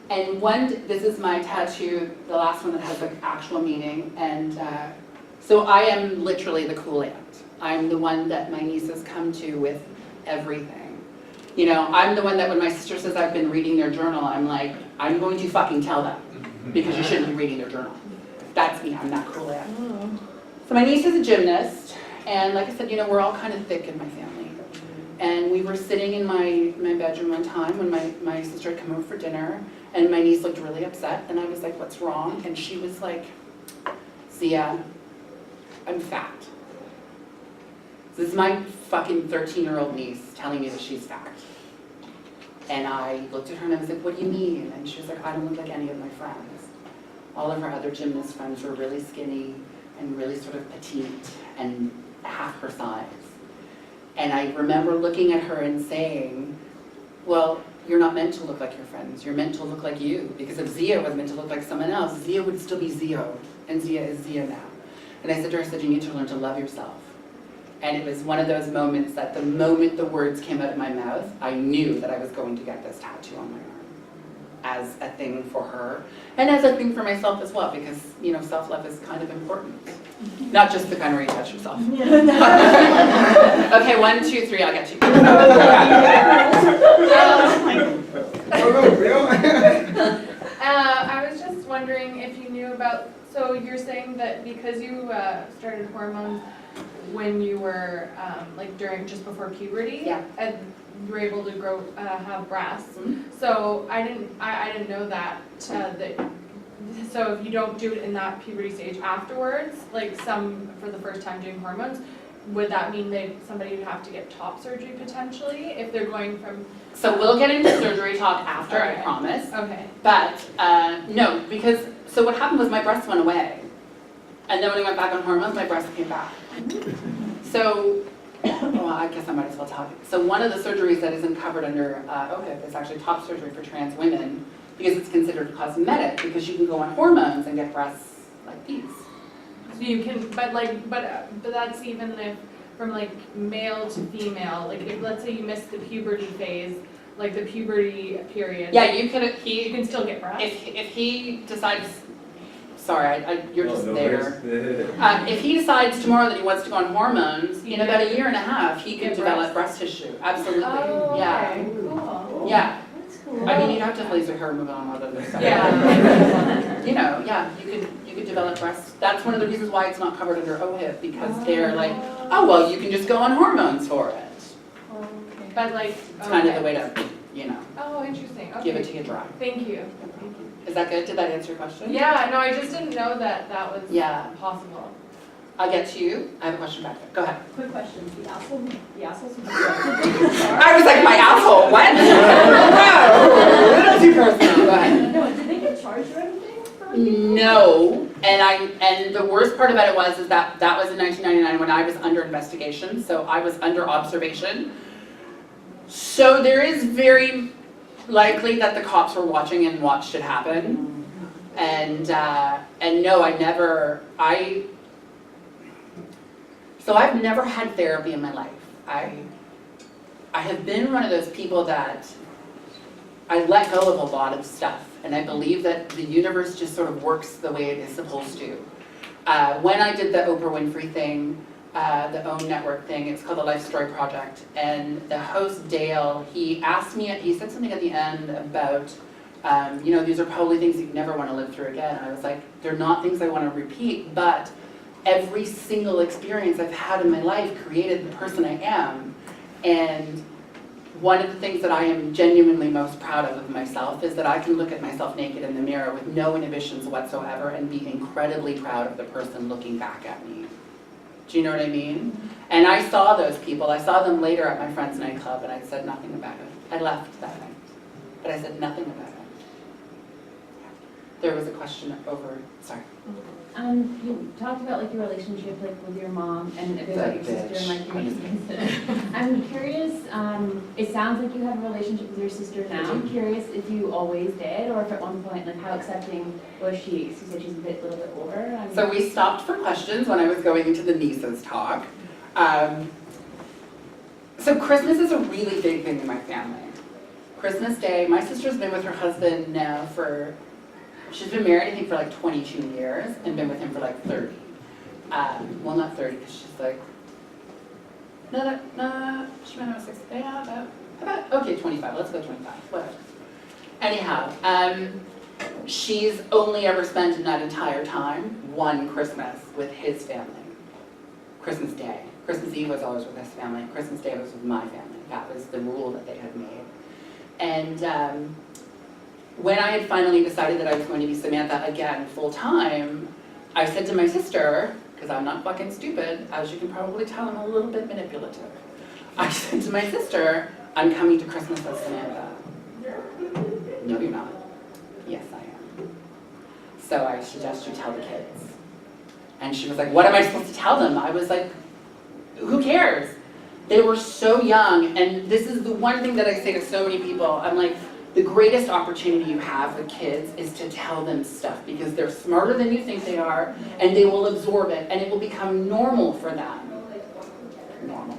Speaker 4: And this is my tattoo, the last one that has like actual meaning. And so I am literally the cool aunt. I'm the one that my nieces come to with everything. You know, I'm the one that when my sister says I've been reading their journal, I'm like, I'm going to fucking tell them because you shouldn't be reading their journal. That's me, I'm that cool aunt. So my niece is a gymnast, and like I said, you know, we're all kind of thick in my family. And we were sitting in my bedroom one time when my sister had come over for dinner, and my niece looked really upset, and I was like, what's wrong? And she was like, Zia, I'm fat. This is my fucking 13-year-old niece telling me that she's fat. And I looked at her and I was like, what do you mean? And she was like, I don't look like any of my friends. All of her other gymnast friends were really skinny and really sort of petite and half her size. And I remember looking at her and saying, well, you're not meant to look like your friends. You're meant to look like you. Because if Zia was meant to look like someone else, Zia would still be Zio. And Zia is Zia now. And I said to her, I said, you need to learn to love yourself. And it was one of those moments that the moment the words came out of my mouth, I knew that I was going to get this tattoo on my arm as a thing for her and as a thing for myself as well, because, you know, self-love is kind of important. Not just the kind where you touch yourself. Okay, 1, 2, 3, I'll get you.
Speaker 8: I was just wondering if you knew about, so you're saying that because you started hormones when you were like just before puberty,
Speaker 4: Yeah.
Speaker 8: and you were able to grow have breasts.
Speaker 4: Mhm.
Speaker 8: So I didn't know that so if you don't do it in that puberty stage afterwards, like some for the first time doing hormones, would that mean somebody would have to get top surgery potentially if they're going from?
Speaker 4: So we'll get into surgery talk after, I
Speaker 8: Okay.
Speaker 4: promise.
Speaker 8: Okay.
Speaker 4: But no, because, so what happened was my breasts went away. And then when I went back on hormones, my breasts came back. So, well, I guess I might as well talk. So one of the surgeries that isn't covered under OHIP is actually top surgery for trans women because it's considered cosmetic because you can go on hormones and get breasts like these.
Speaker 8: So you can, but that's even if from like male to female, like if let's say you missed the puberty phase, like the puberty period.
Speaker 4: Yeah, you could,
Speaker 8: You can still get breasts.
Speaker 4: if he decides, sorry, you're
Speaker 5: No,
Speaker 4: just
Speaker 5: no
Speaker 4: there.
Speaker 5: worries.
Speaker 4: If he decides tomorrow that he wants to go on hormones, in about a year and a half, he can
Speaker 8: Get
Speaker 4: develop breast tissue, absolutely,
Speaker 8: Oh,
Speaker 4: yeah.
Speaker 8: okay, cool.
Speaker 4: Yeah,
Speaker 6: That's cool.
Speaker 4: I mean, you'd have to have laser hair removal and all that other stuff.
Speaker 8: Yeah.
Speaker 4: You know, yeah, you could develop breast, that's one of the reasons why it's not covered under OHIP, because they're like, oh, well, you can just go on hormones for it.
Speaker 8: Okay. But like,
Speaker 4: It's kind of the way to, you know,
Speaker 8: Oh, interesting, okay.
Speaker 4: give it to you dry.
Speaker 8: Thank you.
Speaker 4: Is that good? Did that answer your question?
Speaker 8: Yeah, no, I just didn't know that that was
Speaker 4: Yeah.
Speaker 8: possible.
Speaker 4: I'll get to you. I have a question back there. Go ahead.
Speaker 6: Quick question, the assholes who
Speaker 4: I was like, my asshole, what? No, a little too personal. Go ahead.
Speaker 6: No, did they get charged or anything for what they did?
Speaker 4: No, and the worst part about it was that was in 1999 when I was under investigation, so I was under observation. So there is very likely that the cops were watching and watched it happen. And no, so I've never had therapy in my life. I have been one of those people that I let go of a lot of stuff, and I believe that the universe just sort of works the way it is supposed to. When I did the Oprah Winfrey thing, the OWN network thing, it's called the Life Story Project, and the host Dale, he asked me, he said something at the end about, you know, these are probably things you never want to live through again. And I was like, they're not things I want to repeat, but every single experience I've had in my life created the person I am. And one of the things that I am genuinely most proud of myself is that I can look at myself naked in the mirror with no inhibitions whatsoever and be incredibly proud of the person looking back at me. Do you know what I mean? And I saw those people. I saw them later at my friend's nightclub, and I said nothing about it. I left that night, but I said nothing about it. There was a question over, sorry.
Speaker 6: You talked about like your relationship like with your mom and a bit about your sister and like your sister. I'm curious, it sounds like you have a relationship with your sister now. I'm curious if you always did or if at one point, like how accepting was she? You said she's a little bit older.
Speaker 4: So we stopped for questions when I was going into the nieces talk. So Christmas is a really big thing in my family. Christmas Day, my sister's been with her husband now for, she's been married I think for like 22 years and been with him for like 30. Well, not 30 because she's like, no, she might have 6, yeah, about, okay, 25, let's go 25, whatever. Anyhow, she's only ever spent in that entire time one Christmas with his family. Christmas Day. Christmas Eve was always with his family. Christmas Day was with my family. That was the rule that they had made. And when I had finally decided that I was going to be Samantha again full-time, I said to my sister, because I'm not fucking stupid, as you can probably tell, I'm a little bit manipulative. I said to my sister, I'm coming to Christmas as Samantha. No, you're not. Yes, I am. So I suggest you tell the kids. And she was like, what am I supposed to tell them? I was like, who cares? They were so young, and this is the one thing that I say to so many people. I'm like, the greatest opportunity you have with kids is to tell them stuff because they're smarter than you think they are, and they will absorb it, and it will become normal for them. Normal.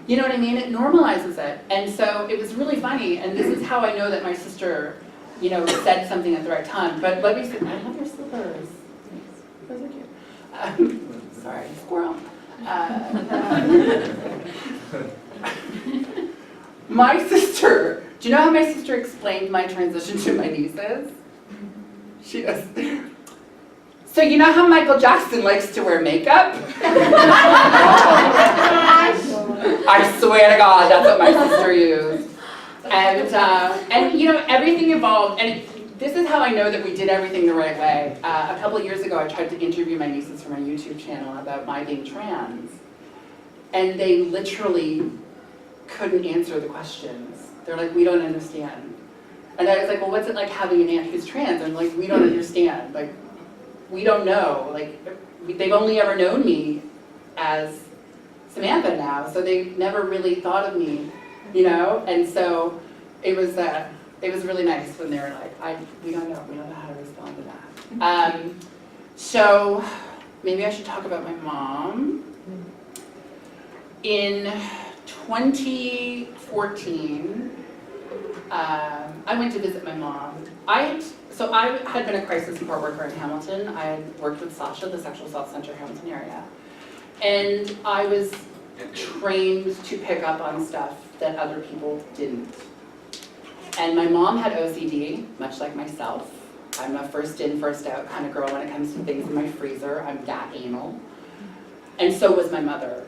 Speaker 4: You know what I mean? It normalizes it. And so it was really funny, and this is how I know that my sister, you know, said something at the right time. But let me say, I love your slippers. Those are cute. Sorry, squirrel. My sister, do you know how my sister explained my transition to my nieces? She goes, so you know how Michael Jackson likes to wear makeup? I swear to God, that's what my sister used. And you know, everything evolved, and this is how I know that we did everything the right way. A couple of years ago, I tried to interview my nieces for my YouTube channel about my being trans, and they literally couldn't answer the questions. They're like, we don't understand. And I was like, well, what's it like having an aunt who's trans? And like, we don't understand. Like, we don't know. Like, they've only ever known me as Samantha now, so they never really thought of me, you know? And so it was really nice when they were like, we don't know how to respond to that. So maybe I should talk about my mom. In 2014, I went to visit my mom. So I had been a crisis support worker in Hamilton. I had worked with Sasha, the Sexual Assault Center, Hamilton area. And I was trained to pick up on stuff that other people didn't. And my mom had OCD, much like myself. I'm a first in, first out kind of girl when it comes to things in my freezer. I'm that anal. And so was my mother.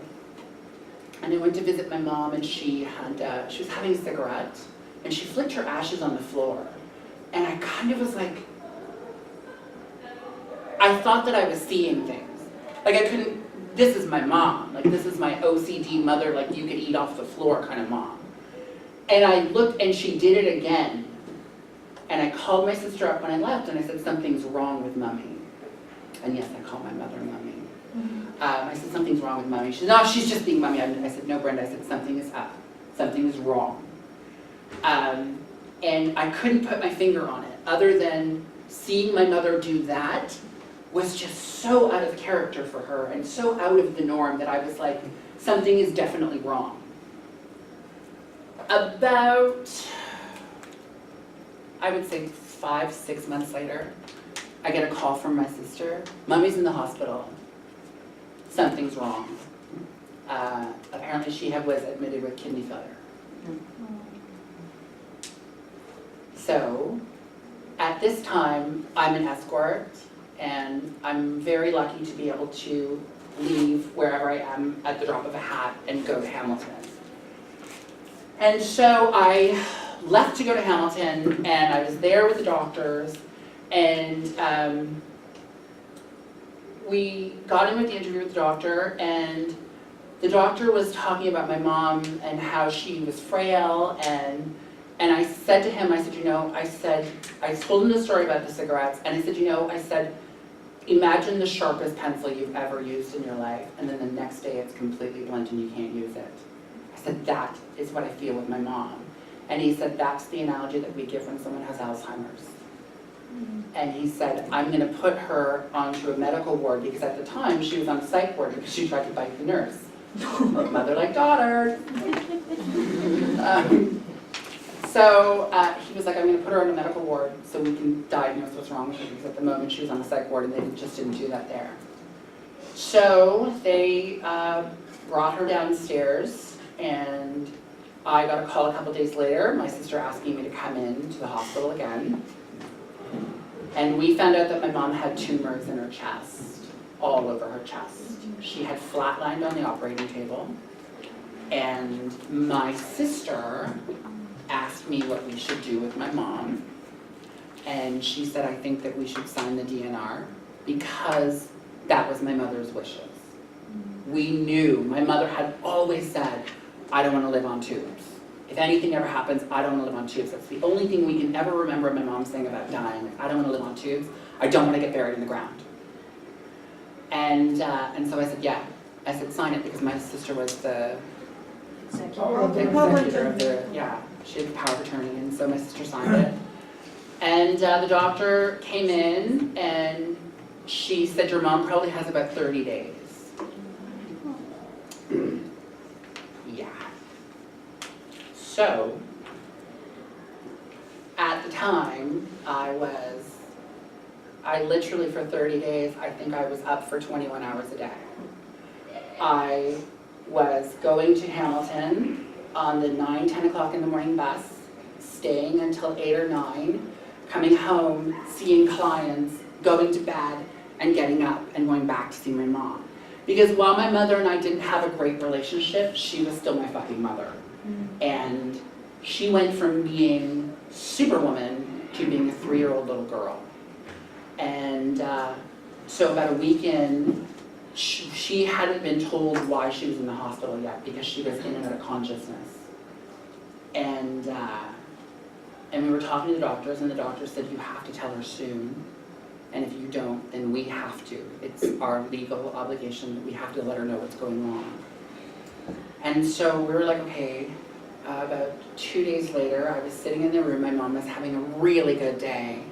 Speaker 4: And I went to visit my mom, and she was having a cigarette, and she flicked her ashes on the floor. And I kind of was like, I thought that I was seeing things. Like I couldn't, this is my mom. Like this is my OCD mother, like you could eat off the floor kind of mom. And I looked, and she did it again. And I called my sister up when I left, and I said, something's wrong with Mummy. And yes, I called my mother Mummy. I said, something's wrong with Mummy. She said, no, she's just being Mummy. I said, no, Brenda, I said, something is up. Something is wrong. And I couldn't put my finger on it, other than seeing my mother do that was just so out of character for her and so out of the norm that I was like, something is definitely wrong. About, I would say 5-6 months later, I get a call from my sister. Mummy's in the hospital. Something's wrong. Apparently she was admitted with kidney failure. So, at this time, I'm an escort, and I'm very lucky to be able to leave wherever I am at the drop of a hat and go to Hamilton. And so I left to go to Hamilton, and I was there with the doctors, and we got in with the interview with the doctor, and the doctor was talking about my mom and how she was frail, and I said to him, I said, I told him the story about the cigarettes, and I said, imagine the sharpest pencil you've ever used in your life, and then the next day it's completely blunt and you can't use it. I said, that is what I feel with my mom. And he said, that's the analogy that we give when someone has Alzheimer's. And he said, I'm going to put her onto a medical ward, because at the time she was on a psych ward because she tried to bite the nurse. Like mother, like daughter. So he was like, I'm going to put her on a medical ward so we can diagnose what's wrong with her, because at the moment she was on a psych ward and they just didn't do that there. So they brought her downstairs, and I got a call a couple days later, my sister asking me to come in to the hospital again. And we found out that my mom had tumors in her chest, all over her chest. She had flatlined on the operating table, and my sister asked me what we should do with my mom, and she said, I think that we should sign the DNR, because that was my mother's wishes. We knew, my mother had always said, I don't want to live on tubes. If anything ever happens, I don't want to live on tubes. That's the only thing we can ever remember my mom saying about dying. Like, I don't want to live on tubes. I don't want to get buried in the ground. And so I said, yeah. I said, sign it, because my sister was the executor of the, yeah, she had the power of attorney, and so my sister signed it. And the doctor came in, and she said, your mom probably has about 30 days. Yeah. So, at the time, I literally for 30 days, I think I was up for 21 hours a day. I was going to Hamilton on the 9-10 o'clock in the morning bus, staying until 8 or 9, coming home, seeing clients, going to bed, and getting up and going back to see my mom. Because while my mother and I didn't have a great relationship, she was still my fucking mother. And she went from being Superwoman to being a 3-year-old little girl. And so about a week in, she hadn't been told why she was in the hospital yet, because she was in and out of consciousness. And we were talking to the doctors, and the doctor said, you have to tell her soon. And if you don't, then we have to. It's our legal obligation that we have to let her know what's going on. And so we were like, okay. About 2 days later, I was sitting in the room. My mom was having a really good day.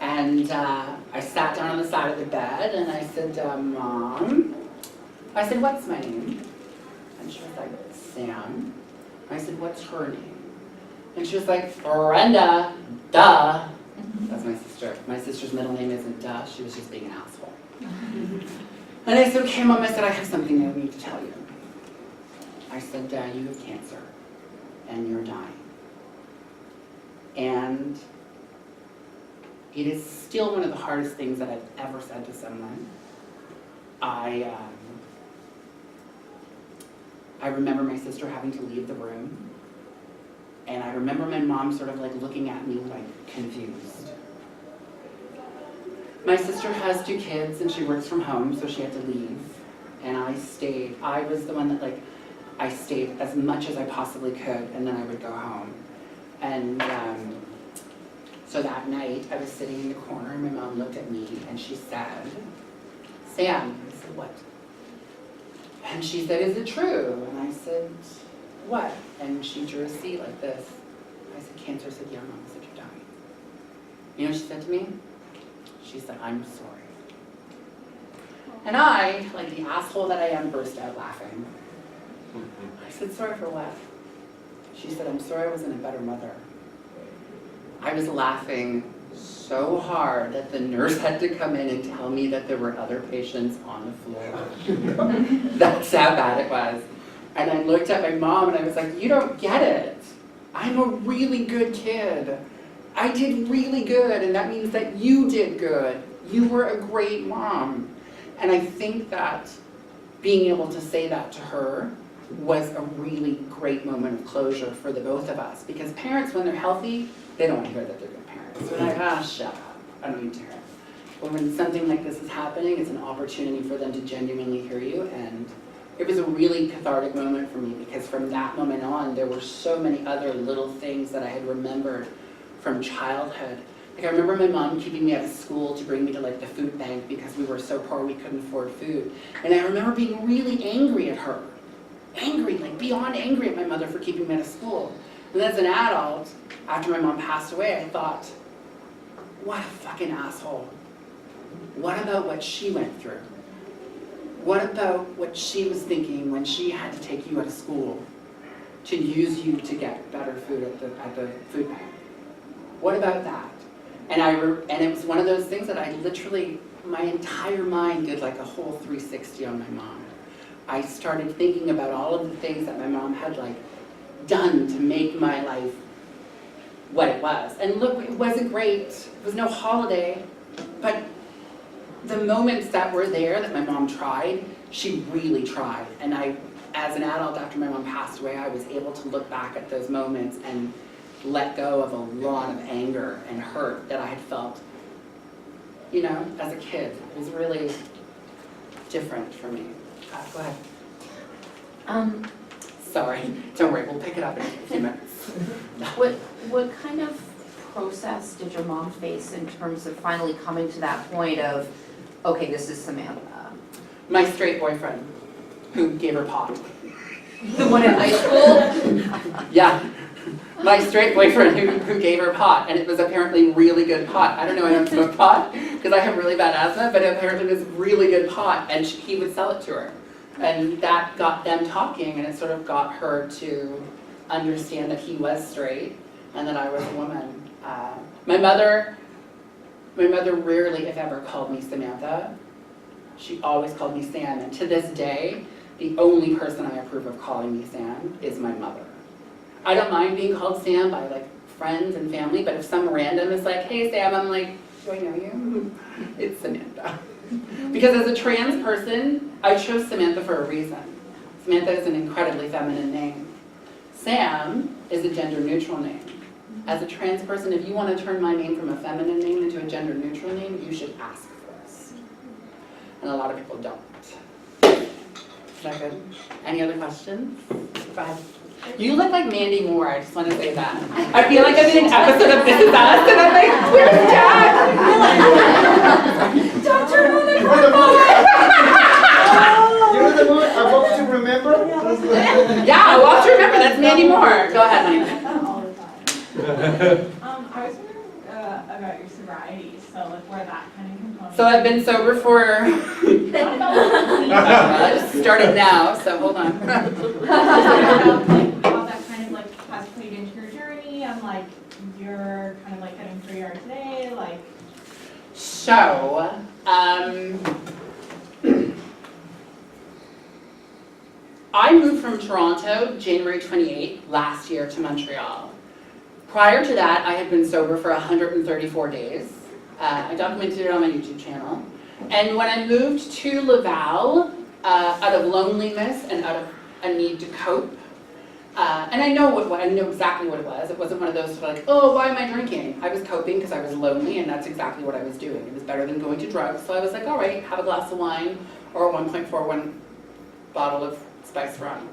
Speaker 4: And I sat down on the side of the bed, and I said, Mom, I said, what's my name? And she was like, Sam. I said, what's her name? And she was like, Brenda, duh. That's my sister. My sister's middle name isn't Duh, she was just being an asshole. And I said, okay, Mom, I said, I have something I need to tell you. I said, you have cancer, and you're dying. And it is still one of the hardest things that I've ever said to someone. I remember my sister having to leave the room, and I remember my mom sort of like looking at me like confused. My sister has 2 kids and she works from home, so she had to leave, and I stayed. I was the one that I stayed as much as I possibly could, and then I would go home. And so that night I was sitting in the corner and my mom looked at me and she said, Sam. I said, what? And she said, is it true? And I said, what? And she drew a C like this. I said, cancer. I said, yeah, Mom. I said, you're dying. You know what she said to me? She said, I'm sorry. And I, like the asshole that I am, burst out laughing. I said, sorry for what? She said, I'm sorry I wasn't a better mother. I was laughing so hard that the nurse had to come in and tell me that there were other patients on the floor. That's how bad it was. And I looked at my mom and I was like, you don't get it. I'm a really good kid. I did really good, and that means that you did good. You were a great mom. And I think that being able to say that to her was a really great moment of closure for the both of us. Because parents, when they're healthy, they don't want to hear that they're good parents. They're like, shut up, I don't need to hear it. But when something like this is happening, it's an opportunity for them to genuinely hear you. And it was a really cathartic moment for me, because from that moment on, there were so many other little things that I had remembered from childhood. Like I remember my mom keeping me out of school to bring me to like the food bank because we were so poor we couldn't afford food. And I remember being really angry at her. Angry, like beyond angry at my mother for keeping me out of school. And as an adult, after my mom passed away, I thought, what a fucking asshole. What about what she went through? What about what she was thinking when she had to take you out of school to use you to get better food at the food bank? What about that? And it was one of those things that I literally, my entire mind did like a whole 360 on my mom. I started thinking about all of the things that my mom had like done to make my life what it was. And look, it wasn't great. It was no holiday, but the moments that were there that my mom tried, she really tried. And as an adult, after my mom passed away, I was able to look back at those moments and let go of a lot of anger and hurt that I had felt, you know, as a kid. It was really different for me. Go ahead. Sorry, don't worry, we'll pick it up in a few minutes.
Speaker 7: What kind of process did your mom face in terms of finally coming to that point of, okay, this is Samantha?
Speaker 4: My straight boyfriend, who gave her pot. The one in high school? Yeah. My straight boyfriend who gave her pot, and it was apparently really good pot. I don't know, I don't smoke pot because I have really bad asthma, but apparently it was really good pot, and he would sell it to her. And that got them talking, and it sort of got her to understand that he was straight and that I was a woman. My mother rarely, if ever, called me Samantha. She always called me Sam, and to this day, the only person I approve of calling me Sam is my mother. I don't mind being called Sam by like friends and family, but if some random is like, hey Sam, I'm like, do I know you? It's Samantha. Because as a trans person, I chose Samantha for a reason. Samantha is an incredibly feminine name. Sam is a gender neutral name. As a trans person, if you want to turn my name from a feminine name into a gender neutral name, you should ask first. And a lot of people don't. Is that good? Any other questions? Go ahead. You look like Mandy Moore, I just want to say that. I feel like I'm in an episode of This Is Us, and I'm like, where's Jack? Don't turn on the
Speaker 3: You're the one I want to remember?
Speaker 4: Yeah, I want to remember, that's Mandy Moore. Go ahead, honey.
Speaker 8: I was wondering about your sobriety, so like where that kind of component.
Speaker 4: So I've been sober for, just started now, so hold on.
Speaker 8: How that kind of like has played into your journey and like you're kind of like getting through your today,
Speaker 4: So, I moved from Toronto January 28 last year to Montreal. Prior to that, I had been sober for 134 days. I documented it on my YouTube channel. And when I moved to Laval, out of loneliness and out of a need to cope, and I know exactly what it was. It wasn't one of those like, oh, why am I drinking? I was coping because I was lonely, and that's exactly what I was doing. It was better than going to drugs. So I was like, all right, have a glass of wine or a 1.41 bottle of spiced rum.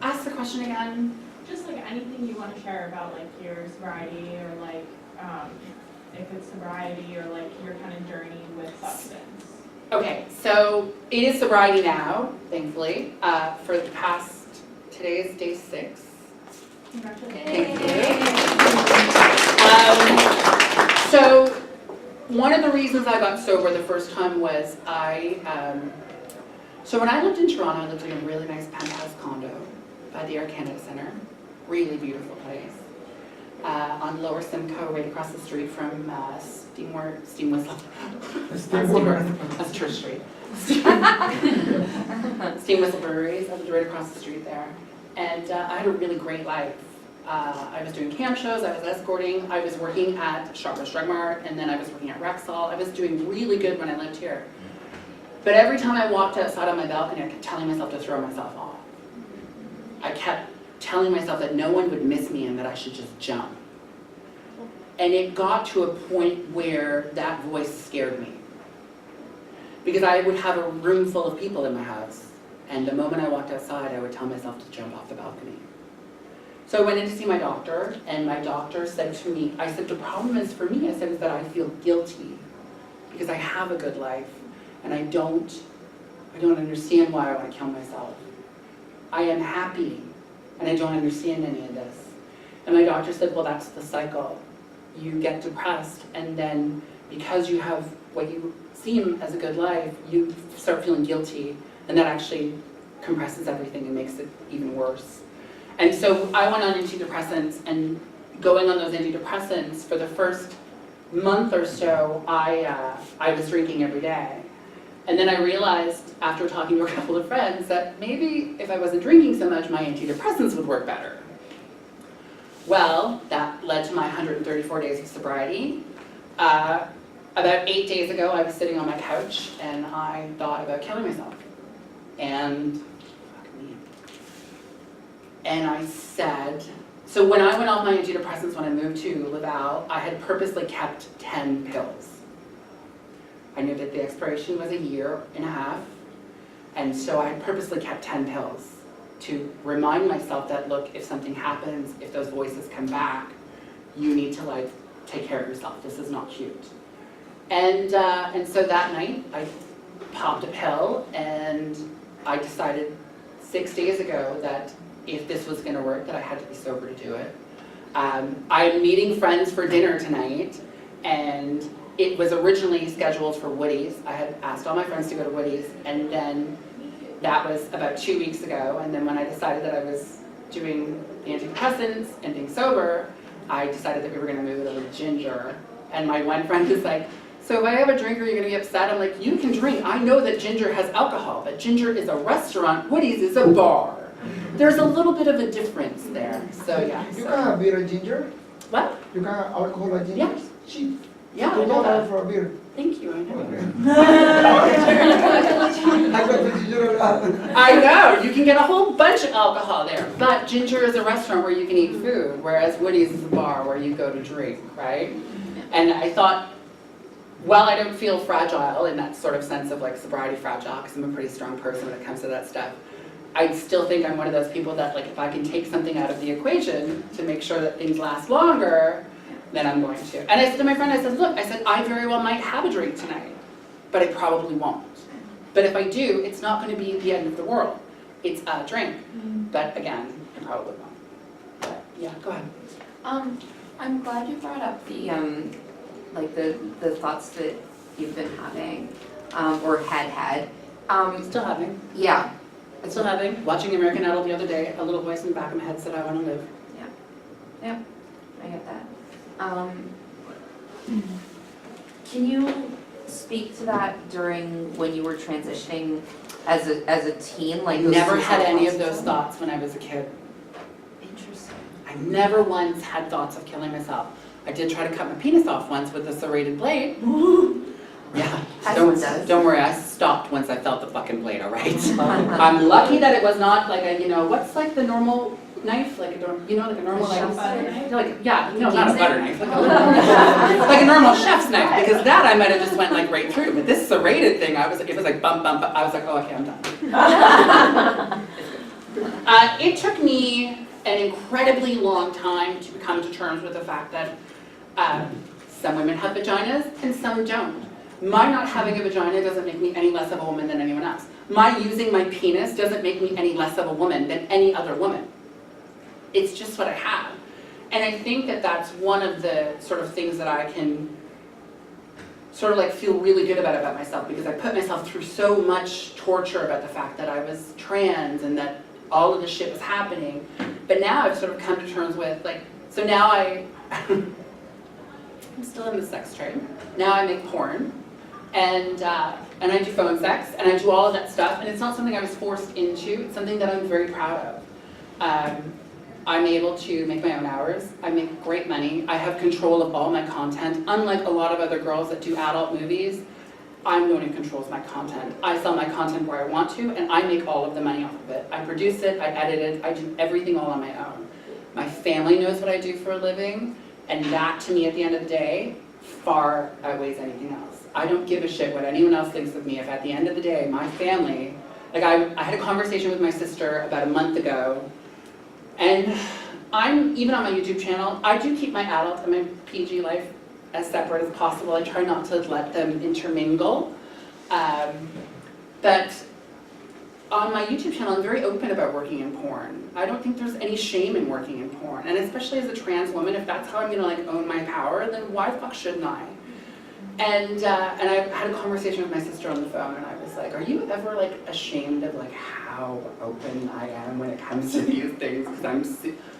Speaker 4: Ask the question again.
Speaker 8: Just like anything you want to share about like your sobriety or like if it's sobriety or like your kind of journey with substance.
Speaker 4: Okay, so it is sobriety now, thankfully, for the past, today is day 6.
Speaker 8: Congratulations.
Speaker 4: Thank you. So one of the reasons I got sober the first time was so when I lived in Toronto, I lived in a really nice penthouse condo by the Air Canada Centre, really beautiful place, on Lower Simcoe, right across the street from Steam Whistle. That's Church Street. Steam Whistle Breweries, I lived right across the street there. And I had a really great life. I was doing camp shows, I was escorting, I was working at Shoppers Drug Mart, and then I was working at Rexall. I was doing really good when I lived here. But every time I walked outside on my balcony, I kept telling myself to throw myself off. I kept telling myself that no one would miss me and that I should just jump. And it got to a point where that voice scared me. Because I would have a room full of people in my house, and the moment I walked outside, I would tell myself to jump off the balcony. So I went in to see my doctor, and my doctor said to me, I said, the problem is for me, I said, is that I feel guilty because I have a good life, and I don't understand why I want to kill myself. I am happy, and I don't understand any of this. And my doctor said, well, that's the cycle. You get depressed, and then because you have what you seem as a good life, you start feeling guilty, and that actually compresses everything and makes it even worse. And so I went on antidepressants, and going on those antidepressants for the first month or so, I was drinking every day. And then I realized, after talking to a couple of friends, that maybe if I wasn't drinking so much, my antidepressants would work better. Well, that led to my 134 days of sobriety. About 8 days ago, I was sitting on my couch, and I thought about killing myself. And I said, so when I went off my antidepressants when I moved to Laval, I had purposely kept 10 pills. I knew that the expiration was 1.5 years, and so I had purposely kept 10 pills to remind myself that, look, if something happens, if those voices come back, you need to like take care of yourself. This is not cute. And so that night, I popped a pill, and I decided 6 days ago that if this was going to work, that I had to be sober to do it. I'm meeting friends for dinner tonight, and it was originally scheduled for Woody's. I had asked all my friends to go to Woody's, and then that was about 2 weeks ago, and then when I decided that I was doing the antidepressants and being sober, I decided that we were going to move it over to Ginger. And my one friend was like, so if I have a drink, are you going to be upset? I'm like, you can drink. I know that Ginger has alcohol, but Ginger is a restaurant, Woody's is a bar. There's a little bit of a difference there. So yeah.
Speaker 3: You can have beer at Ginger?
Speaker 4: What?
Speaker 3: You can have alcohol at Ginger?
Speaker 4: Yeah.
Speaker 3: Cheap.
Speaker 4: Yeah, I know
Speaker 3: $2
Speaker 4: that.
Speaker 3: for a beer.
Speaker 4: Thank you, I know.
Speaker 3: I go to Ginger a lot.
Speaker 4: I know, you can get a whole bunch of alcohol there, but Ginger is a restaurant where you can eat food, whereas Woody's is a bar where you go to drink, right? And I thought, well, I don't feel fragile in that sort of sense of like sobriety fragile, because I'm a pretty strong person when it comes to that stuff. I still think I'm one of those people that like if I can take something out of the equation to make sure that things last longer, then I'm going to. And I said to my friend, I said, look, I said, I very well might have a drink tonight, but I probably won't. But if I do, it's not going to be the end of the world. It's a drink. But again, I probably won't. But yeah, go ahead.
Speaker 7: I'm glad you brought up the like the thoughts that you've been having or had.
Speaker 4: Still having.
Speaker 7: Yeah.
Speaker 4: Still having. Watching American Idol the other day, a little voice in the back of my head said, I want to live.
Speaker 7: Yeah. Can you speak to that during when you were transitioning as a teen, like those
Speaker 4: Never had
Speaker 7: suicidal
Speaker 4: any of those
Speaker 7: processes?
Speaker 4: thoughts when I was a kid.
Speaker 7: Interesting.
Speaker 4: I never once had thoughts of killing myself. I did try to cut my penis off once with a serrated blade. Yeah,
Speaker 7: Everyone does.
Speaker 4: don't worry, I stopped once I felt the fucking blade, all right? I'm lucky that it was not like a, what's like the normal knife, like a, like a normal, like, not a butter knife, like a, like a normal chef's knife, because that I might have just went like right through, but this serrated thing, it was like bump, bump, I was like, oh, okay, I'm done. It took me an incredibly long time to come to terms with the fact that some women have vaginas and some don't. My not having a vagina doesn't make me any less of a woman than anyone else. My using my penis doesn't make me any less of a woman than any other woman. It's just what I have. And I think that that's one of the sort of things that I can sort of like feel really good about myself, because I put myself through so much torture about the fact that I was trans and that all of this shit was happening. But now I've sort of come to terms with, like, so now I'm still in the sex trade. Now I make porn, and I do phone sex, and I do all of that stuff, and it's not something I was forced into. It's something that I'm very proud of. I'm able to make my own hours. I make great money. I have control of all my content. Unlike a lot of other girls that do adult movies, I'm the one who controls my content. I sell my content where I want to, and I make all of the money off of it. I produce it, I edit it, I do everything all on my own. My family knows what I do for a living, and that, to me, at the end of the day, far outweighs anything else. I don't give a shit what anyone else thinks of me if at the end of the day, my family, like I had a conversation with my sister about a month ago, and even on my YouTube channel, I do keep my adult and my PG life as separate as possible. I try not to let them intermingle. But on my YouTube channel, I'm very open about working in porn. I don't think there's any shame in working in porn. And especially as a trans woman, if that's how I'm gonna like own my power, then why the fuck shouldn't I? And I had a conversation with my sister on the phone, and I was like, are you ever like ashamed of like how open I am when it comes to these things? Because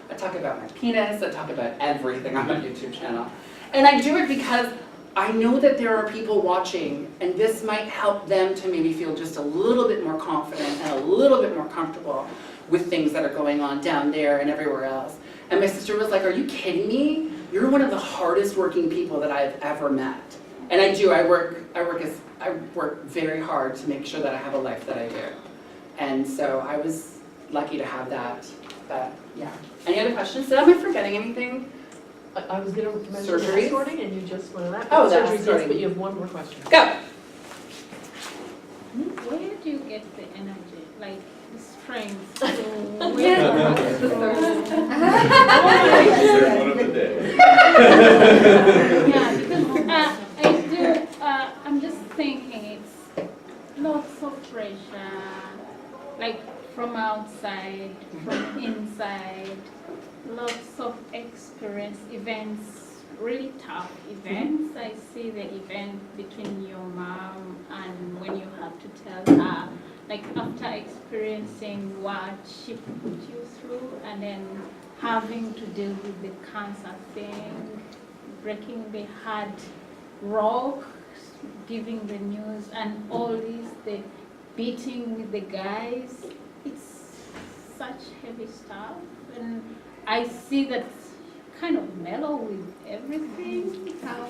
Speaker 4: I talk about my penis, I talk about everything on my YouTube channel. And I do it because I know that there are people watching, and this might help them to maybe feel just a little bit more confident and a little bit more comfortable with things that are going on down there and everywhere else. And my sister was like, are you kidding me? You're one of the hardest working people that I've ever met. And I do, I work very hard to make sure that I have a life that I do. And so I was lucky to have that, but yeah. Any other questions? Am I forgetting anything?
Speaker 2: I was gonna mention
Speaker 4: Surgeries?
Speaker 2: ass sorting, and you just went on that.
Speaker 4: Oh, the ass
Speaker 2: Surgeries, yes,
Speaker 4: sorting.
Speaker 2: but you have one more question.
Speaker 4: Go.
Speaker 9: Where do you get the energy, like the strength to
Speaker 5: There's one of the day.
Speaker 9: Yeah, because I do, I'm just thinking it's lots of pressure, like from outside, from inside, lots of experience, events, really tough events. I see the event between your mom and when you have to tell her, like after experiencing what she put you through and then having to deal with the cancer thing, breaking the hard rock, giving the news and all this, the beating with the guys. It's such heavy stuff, and I see that kind of mellow with everything. How,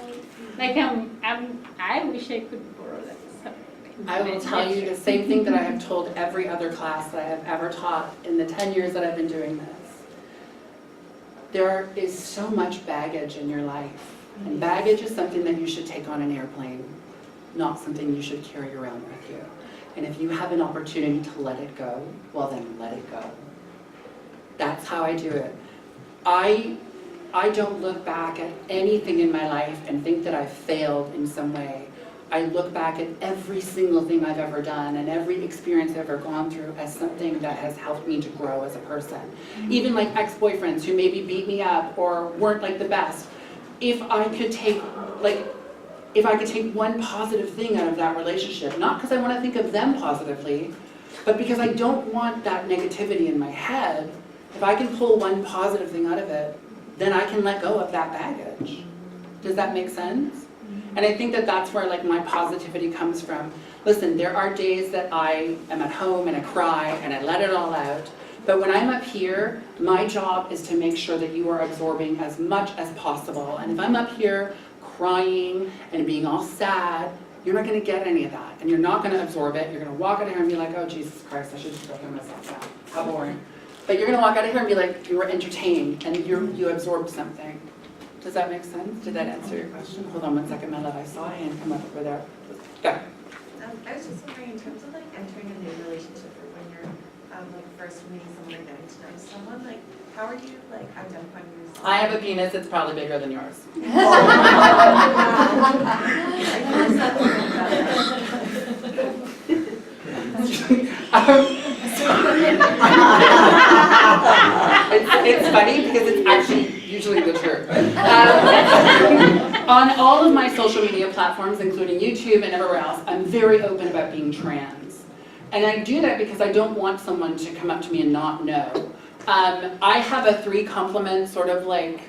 Speaker 9: like I wish I could borrow that.
Speaker 4: I will tell you the same thing that I have told every other class that I have ever taught in the 10 years that I've been doing this. There is so much baggage in your life, and baggage is something that you should take on an airplane, not something you should carry around with you. And if you have an opportunity to let it go, well then let it go. That's how I do it. I don't look back at anything in my life and think that I've failed in some way. I look back at every single thing I've ever done and every experience I've ever gone through as something that has helped me to grow as a person. Even like ex-boyfriends who maybe beat me up or weren't like the best. If I could take one positive thing out of that relationship, not because I want to think of them positively, but because I don't want that negativity in my head, if I can pull one positive thing out of it, then I can let go of that baggage. Does that make sense? And I think that that's where like my positivity comes from. Listen, there are days that I am at home and I cry and I let it all out. But when I'm up here, my job is to make sure that you are absorbing as much as possible. And if I'm up here crying and being all sad, you're not going to get any of that. And you're not going to absorb it. You're going to walk out of here and be like, oh, Jesus Christ, I should just go hear myself now. How boring. But you're going to walk out of here and be like, you were entertained and you absorbed something. Does that make sense? Did that answer your question? Hold on one second, my love. I saw a hand come up over there. Go.
Speaker 11: I was just wondering, in terms of like entering a new relationship or when you're like first meeting someone or getting to know someone, like how are you like identifying yourself?
Speaker 4: I have a penis that's probably bigger than yours. It's funny because it's actually usually the truth. On all of my social media platforms, including YouTube and everywhere else, I'm very open about being trans. And I do that because I don't want someone to come up to me and not know. I have a 3 compliment sort of like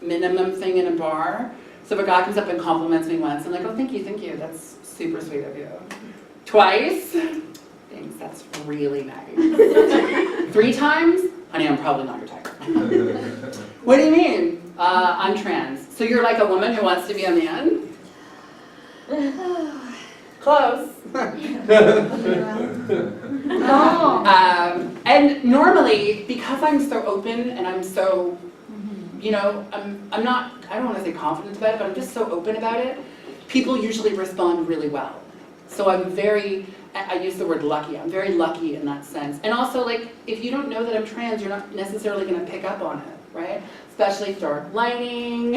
Speaker 4: minimum thing in a bar. So if a guy comes up and compliments me once, I'm like, oh, thank you, that's super sweet of you. Twice, thanks, that's really nice. 3 times, honey, I'm probably not your type. What do you mean? I'm trans. So you're like a woman who wants to be a man? Close. And normally, because I'm so open and I'm so, you know, I'm not, I don't want to say confident about it, but I'm just so open about it, people usually respond really well. So I'm very, I use the word lucky, I'm very lucky in that sense. And also, like, if you don't know that I'm trans, you're not necessarily going to pick up on it, right? Especially dark lighting,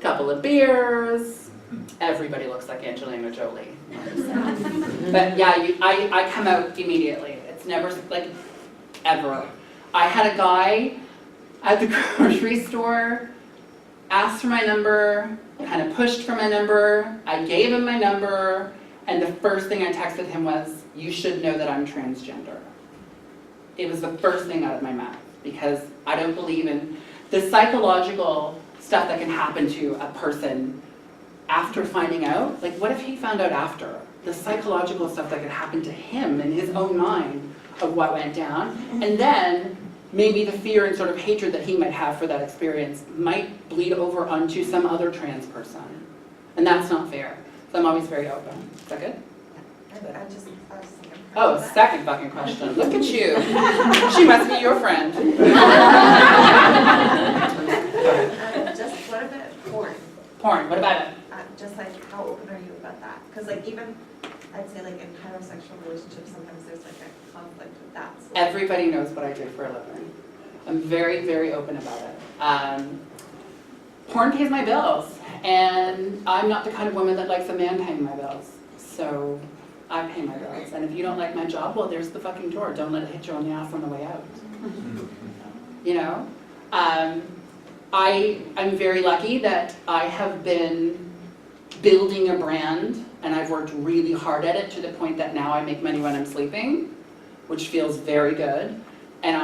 Speaker 4: couple of beers, everybody looks like Angelina Jolie. But yeah, I come out immediately. It's never, like, ever. I had a guy at the grocery store asked for my number, kind of pushed for my number, I gave him my number, and the first thing I texted him was, you should know that I'm transgender. It was the first thing out of my mouth, because I don't believe in the psychological stuff that can happen to a person after finding out. Like, what if he found out after? The psychological stuff that could happen to him in his own mind of what went down, and then maybe the fear and sort of hatred that he might have for that experience might bleed over onto some other trans person. And that's not fair. So I'm always very open. Is that good?
Speaker 11: I was thinking.
Speaker 4: Oh, second fucking question. Look at you. She must be your friend.
Speaker 11: Just what about porn?
Speaker 4: Porn, what about it?
Speaker 11: Just like, how open are you about that? Because like even, I'd say like in heterosexual relationships, sometimes there's like a conflict with that. So
Speaker 4: Everybody knows what I do for a living. I'm very, very open about it. Porn pays my bills, and I'm not the kind of woman that likes a man paying my bills. So I pay my bills, and if you don't like my job, well, there's the fucking door. Don't let it hit you on the ass on the way out. You know? I'm very lucky that I have been building a brand, and I've worked really hard at it to the point that now I make money when I'm sleeping, which feels very good. And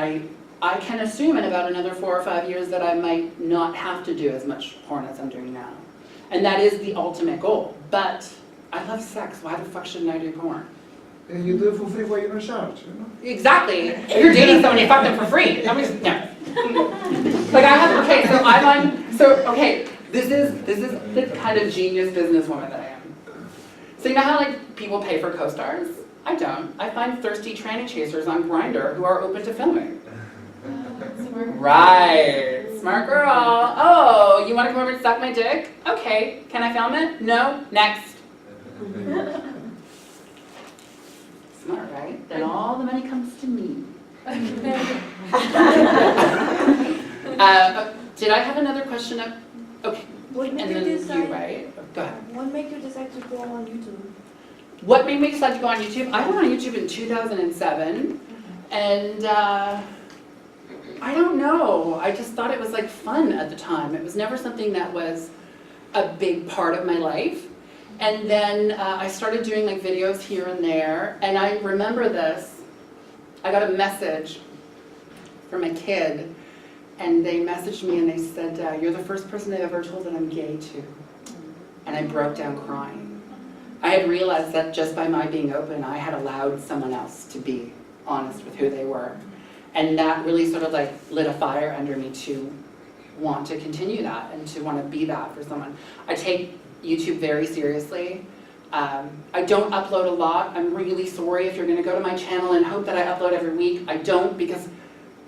Speaker 4: I can assume in about another 4 or 5 years that I might not have to do as much porn as I'm doing now. And that is the ultimate goal. But I love sex. Why the fuck shouldn't I do porn?
Speaker 3: And you do it for free while you don't charge, you know?
Speaker 4: Exactly. If you're dating someone, you fuck them for free. No. Like I have, okay, so I'm on, so, okay, this is the kind of genius businesswoman that I am. So you know how like people pay for co-stars? I don't. I find thirsty tranny chasers on Grindr who are open to filming. Right, smart girl. Oh, you want to come over and suck my dick? Okay, can I film it? No, next. Smart, right? Then all the money comes to me. Did I have another question up? Okay, and then you, right? Go ahead.
Speaker 11: what made you decide to go on YouTube?
Speaker 4: What made me decide to go on YouTube? I went on YouTube in 2007, and I don't know. I just thought it was like fun at the time. It was never something that was a big part of my life. And then I started doing like videos here and there, and I remember this. I got a message from a kid And they messaged me and they said, you're the first person I've ever told that I'm gay to. And I broke down crying. I had realized that just by my being open, I had allowed someone else to be honest with who they were. And that really sort of like lit a fire under me to want to continue that and to want to be that for someone. I take YouTube very seriously. I don't upload a lot. I'm really sorry if you're going to go to my channel and hope that I upload every week. I don't, because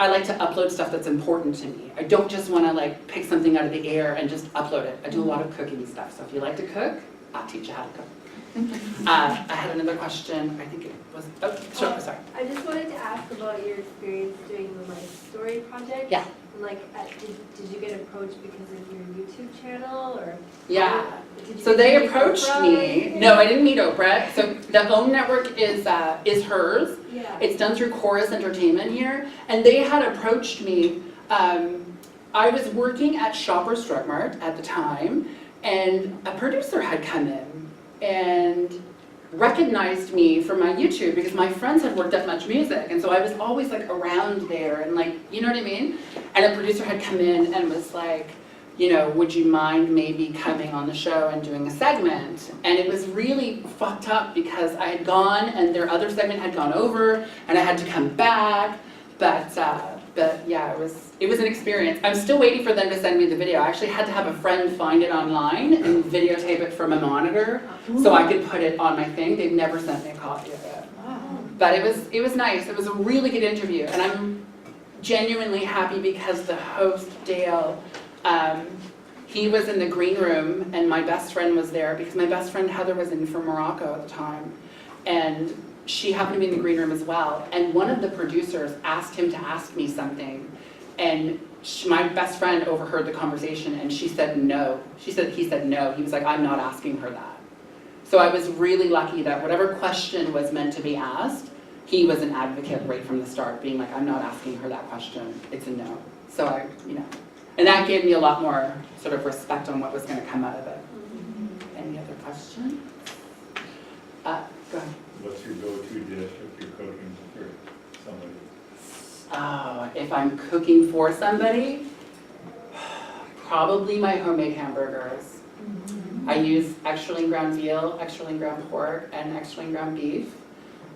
Speaker 4: I like to upload stuff that's important to me. I don't just want to like pick something out of the air and just upload it. I do a lot of cooking stuff. So if you like to cook, I'll teach you how to cook. I had another question. I think it was, sorry.
Speaker 12: I just wanted to ask about your experience doing the Life Story project.
Speaker 4: Yeah.
Speaker 12: And like, did you get approached because of your YouTube channel, or?
Speaker 4: Yeah.
Speaker 12: Did you
Speaker 4: So they
Speaker 12: meet
Speaker 4: approached
Speaker 12: Oprah or
Speaker 4: me.
Speaker 12: anything?
Speaker 4: No, I didn't meet Oprah. So the OWN network is hers.
Speaker 12: Yeah.
Speaker 4: It's done through Chorus Entertainment here, and they had approached me. I was working at Shoppers Drug Mart at the time, and a producer had come in and recognized me from my YouTube because my friends had worked at Much Music, and so I was always like around there and like, you know what I mean? And a producer had come in and was like, you know, would you mind maybe coming on the show and doing a segment? And it was really fucked up because I had gone and their other segment had gone over and I had to come back, but yeah, it was an experience. I'm still waiting for them to send me the video. I actually had to have a friend find it online and videotape it from a monitor so I could put it on my thing. They've never sent me a copy of it.
Speaker 12: Wow.
Speaker 4: But it was nice. It was a really good interview, and I'm genuinely happy because the host, Dale, he was in the green room and my best friend was there because my best friend Heather was in from Morocco at the time, and she happened to be in the green room as well. And one of the producers asked him to ask me something, and my best friend overheard the conversation and she said no. He said no. He was like, I'm not asking her that. So I was really lucky that whatever question was meant to be asked, he was an advocate right from the start, being like, I'm not asking her that question. It's a no. So I, you know, and that gave me a lot more sort of respect on what was going to come out of it. Any other questions? Go ahead.
Speaker 5: What's your go-to dish if you're cooking for somebody?
Speaker 4: Oh, if I'm cooking for somebody, probably my homemade hamburgers. I use extra lean ground veal, extra lean ground pork, and extra lean ground beef,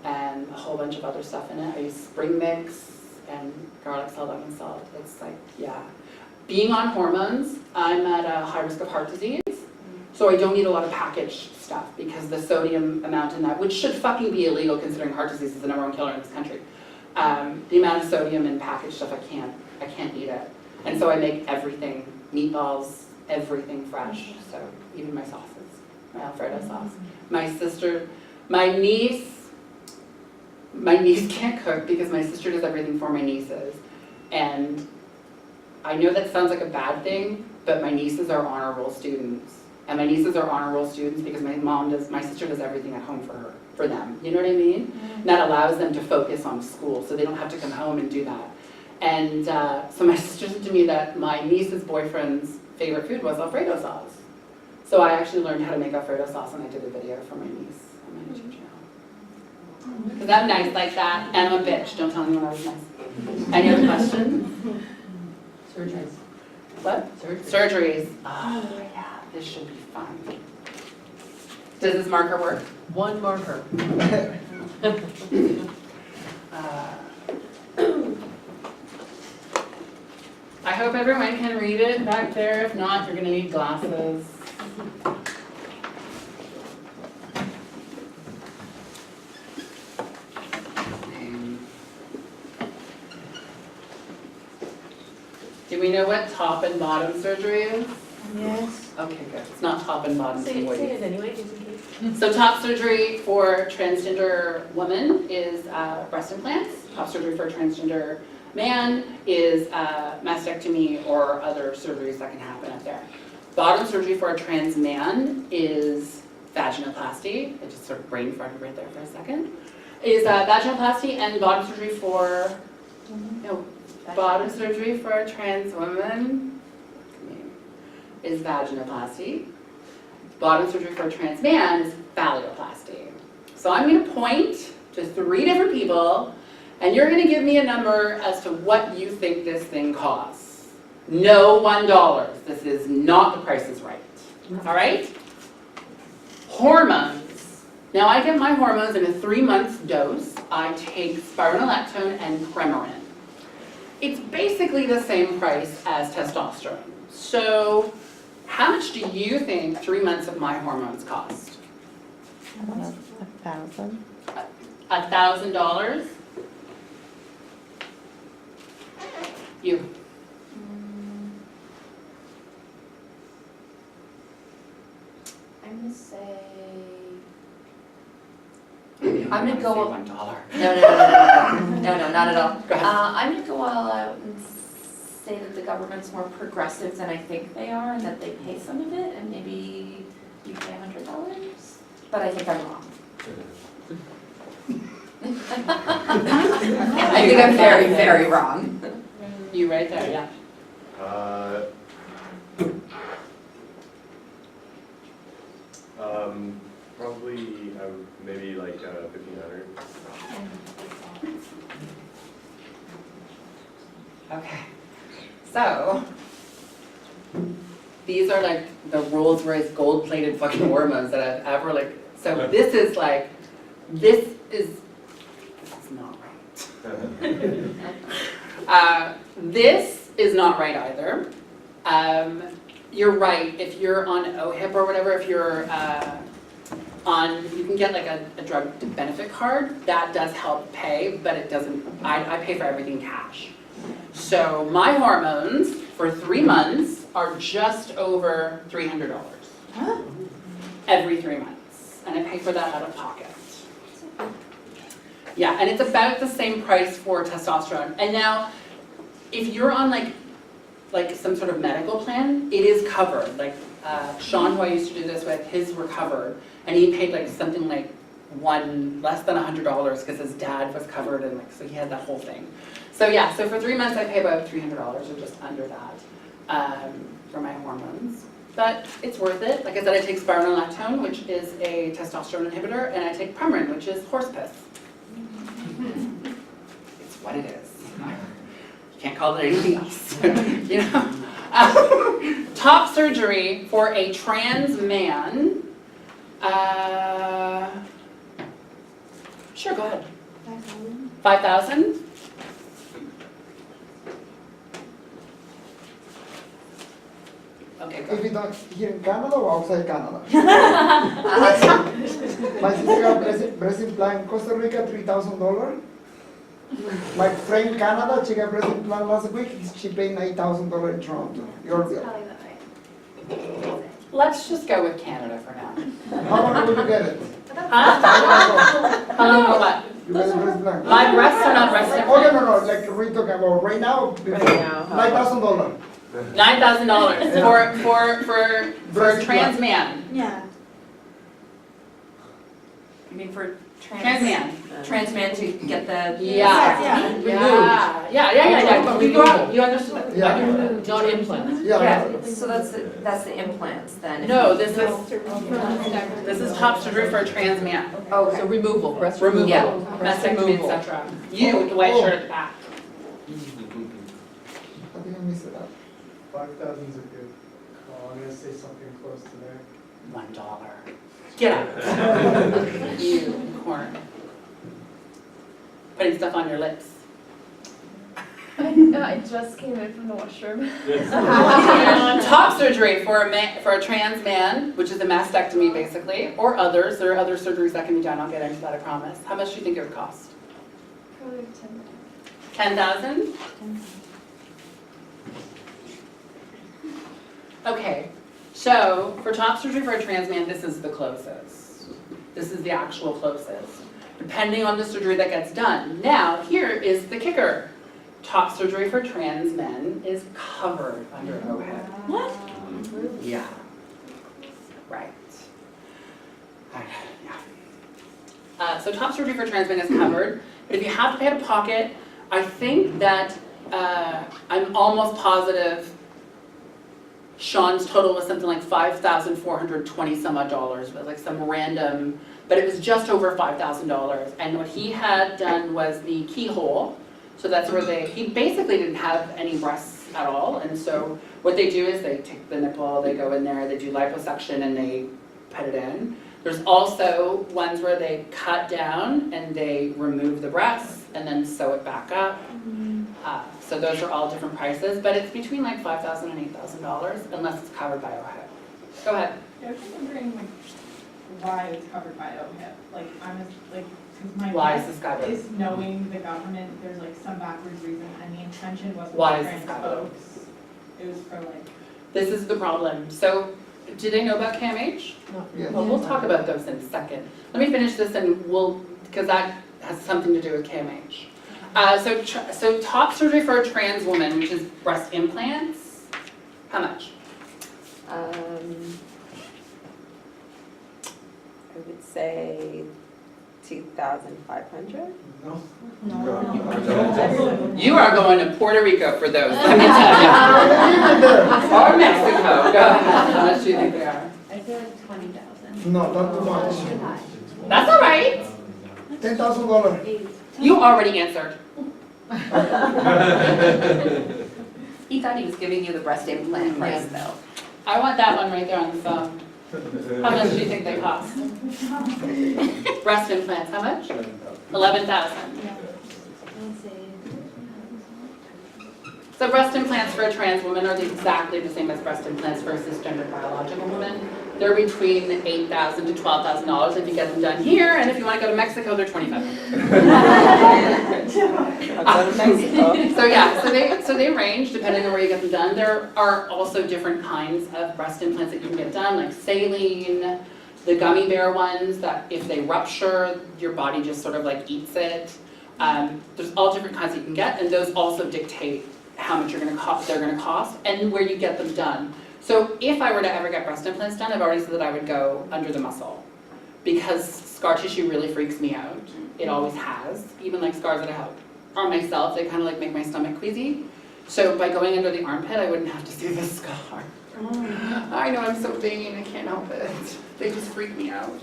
Speaker 4: and a whole bunch of other stuff in it. I use spring mix and garlic salt, onion salt. It's like, yeah. Being on hormones, I'm at a high risk of heart disease, so I don't eat a lot of packaged stuff because the sodium amount in that, which should fucking be illegal considering heart disease is the #1 killer in this country. The amount of sodium in packaged stuff, I can't eat it. And so I make everything, meatballs, everything fresh. So even my sauces, my Alfredo sauce. My niece can't cook because my sister does everything for my nieces. And I know that sounds like a bad thing, but my nieces are honor roll students. And my nieces are honor roll students because my sister does everything at home for them. You know what I mean? And that allows them to focus on school so they don't have to come home and do that. And so my sister said to me that my niece's boyfriend's favorite food was Alfredo sauce. So I actually learned how to make Alfredo sauce and I did a video for my niece on my YouTube channel. Because I'm nice like that, and I'm a bitch. Don't tell anyone I was nice. Any other questions?
Speaker 2: Surgeries.
Speaker 4: What? Surgeries. Oh, yeah, this should be fun. Does this marker work?
Speaker 2: One marker.
Speaker 4: I hope everyone can read it back there. If not, you're going to need glasses. Do we know what top and bottom surgery is?
Speaker 11: Yes.
Speaker 4: Okay, good. It's not top and bottom.
Speaker 11: Say it anyway, just in case.
Speaker 4: So top surgery for transgender woman is breast implants. Top surgery for a transgender man is mastectomy or other surgeries that can happen up there. Bottom surgery for a trans man is vaginoplasty. I just sort of brain farted right there for a second. Is vaginoplasty, and bottom surgery for bottom surgery for a trans woman is vaginoplasty. Bottom surgery for a trans man is phalloplasty. So I'm going to point to 3 different people, and you're going to give me a number as to what you think this thing costs. No $1. This is not The Price is Right. All right? Hormones. Now I get my hormones in a 3-month dose. I take spironolactone and Premarin. It's basically the same price as testosterone. So how much do you think 3 months of my hormones cost?
Speaker 10: $1,000.
Speaker 4: $1,000? You.
Speaker 7: I'm gonna say,
Speaker 4: I'm
Speaker 7: gonna go-
Speaker 4: $1.
Speaker 7: no, not at all.
Speaker 4: Go ahead.
Speaker 7: I'm gonna go all out and say that the government's more progressive than I think they are, and that they pay some of it, and maybe you pay $100, but I think I'm wrong. I think I'm very, very wrong.
Speaker 4: You right there, yeah.
Speaker 13: Probably maybe like 1,500.
Speaker 4: Okay. So, these are like the Rolls-Royce gold-plated fucking hormones that I've ever like, so this is not right. This is not right either. You're right, if you're on OHIP or whatever, if you're you can get like a drug benefit card, that does help pay, but it doesn't, I pay for everything cash. So my hormones for 3 months are just over $300 every 3 months, and I pay for that out of pocket. Yeah, and it's about the same price for testosterone. And now, if you're on like some sort of medical plan, it is covered. Like Sean, who I used to do this with, his were covered, and he paid like something like less than $100 because his dad was covered, and like so he had that whole thing. So yeah, so for 3 months I pay about $300 or just under that for my hormones. But it's worth it. Like I said, I take spironolactone, which is a testosterone inhibitor, and I take Premarin, which is horse piss. It's what it is. You can't call it anything else. You know? Top surgery for a trans man. Sure, go ahead. 5,000? Okay, go.
Speaker 3: If you don't, here in Canada or outside Canada? My sister got breast implant in Costa Rica, $3,000. My friend Canada, she got breast implant last week, she paid $9,000 in Toronto. Your bill.
Speaker 12: Probably that right.
Speaker 4: Let's just go with Canada for now.
Speaker 3: How much will you get it?
Speaker 4: Huh? How long or what?
Speaker 3: You get a breast implant.
Speaker 4: My breasts are not breast
Speaker 3: Okay,
Speaker 4: implants.
Speaker 3: no, like we're talking about right now, $9,000.
Speaker 4: $9,000 for a trans man.
Speaker 11: Yeah.
Speaker 7: You mean for
Speaker 4: Trans man.
Speaker 7: trans man to get the?
Speaker 4: Yeah. You go out. You understood.
Speaker 3: Yeah.
Speaker 2: Not implants.
Speaker 3: Yeah.
Speaker 7: So that's the implants then?
Speaker 4: No, this is top surgery for a trans man.
Speaker 7: Okay.
Speaker 2: So removal, breast removal.
Speaker 7: Yeah.
Speaker 4: Mastectomy, etc. You with the white shirt at the back.
Speaker 3: I think I missed it out.
Speaker 14: 5,000 is a good call. I'm gonna say something close to there.
Speaker 4: $1. Get out. You corn. Putting stuff on your lips.
Speaker 6: I just came in from the washroom.
Speaker 4: Top surgery for a trans man, which is a mastectomy basically, or others. There are other surgeries that can be done. I'll get into that, I promise. How much do you think it would cost?
Speaker 6: Probably 10.
Speaker 4: 10,000? Okay, so for top surgery for a trans man, this is the closest. This is the actual closest, depending on the surgery that gets done. Now, here is the kicker. Top surgery for trans men is covered under OHIP.
Speaker 7: What?
Speaker 4: Yeah. Right. So top surgery for trans men is covered, but if you have to pay out of pocket, I think that I'm almost positive Sean's total was something like $5,420 some odd dollars, but like some random, but it was just over $5,000. And what he had done was the keyhole. So that's where he basically didn't have any breasts at all. And so what they do is they take the nipple, they go in there, they do liposuction and they put it in. There's also ones where they cut down and they remove the breasts and then sew it back up. So those are all different prices, but it's between like $5,000 and $8,000 unless it's covered by OHIP. Go ahead.
Speaker 8: Yeah, I was just wondering like why it's covered by OHIP. Like I'm just like, because my
Speaker 4: Why is
Speaker 8: guess
Speaker 4: this covered?
Speaker 8: is knowing the government, there's like some backwards reason, and the intention wasn't
Speaker 4: Why
Speaker 8: for
Speaker 4: is this
Speaker 8: trans
Speaker 4: covered?
Speaker 8: folks. It was for like.
Speaker 4: This is the problem. So do they know about CAMH?
Speaker 3: Yeah.
Speaker 4: Well, we'll talk about those in a second. Let me finish this and because that has something to do with CAMH. So top surgery for a trans woman, which is breast implants, how much?
Speaker 10: I would say 2,500.
Speaker 3: No.
Speaker 4: You are going to Puerto Rico for those, let me tell you. Or Mexico, go ahead. How much do you think they are?
Speaker 12: I feel like 20,000.
Speaker 3: No, not too much.
Speaker 4: That's all right.
Speaker 3: $10,000.
Speaker 4: You already answered.
Speaker 7: He thought he was giving you the breast implant price though.
Speaker 4: I want that one right there on the phone. How much do you think they cost? Breast implants, how much? 11,000. So breast implants for a trans woman are exactly the same as breast implants for a cisgender biological woman. They're between $8,000 to $12,000 if you get them done here, and if you want to go to Mexico, they're $2,500. So yeah, so they range depending on where you get them done. There are also different kinds of breast implants that you can get done, like saline, the gummy bear ones that if they rupture, your body just sort of like eats it. There's all different kinds that you can get, and those also dictate how much they're going to cost, and where you get them done. So if I were to ever get breast implants done, I've already said that I would go under the muscle, because scar tissue really freaks me out. It always has, even like scars that I have on myself, they kind of like make my stomach queasy. So by going under the armpit, I wouldn't have to see the scar. I know I'm so vain, I can't help it. They just freak me out.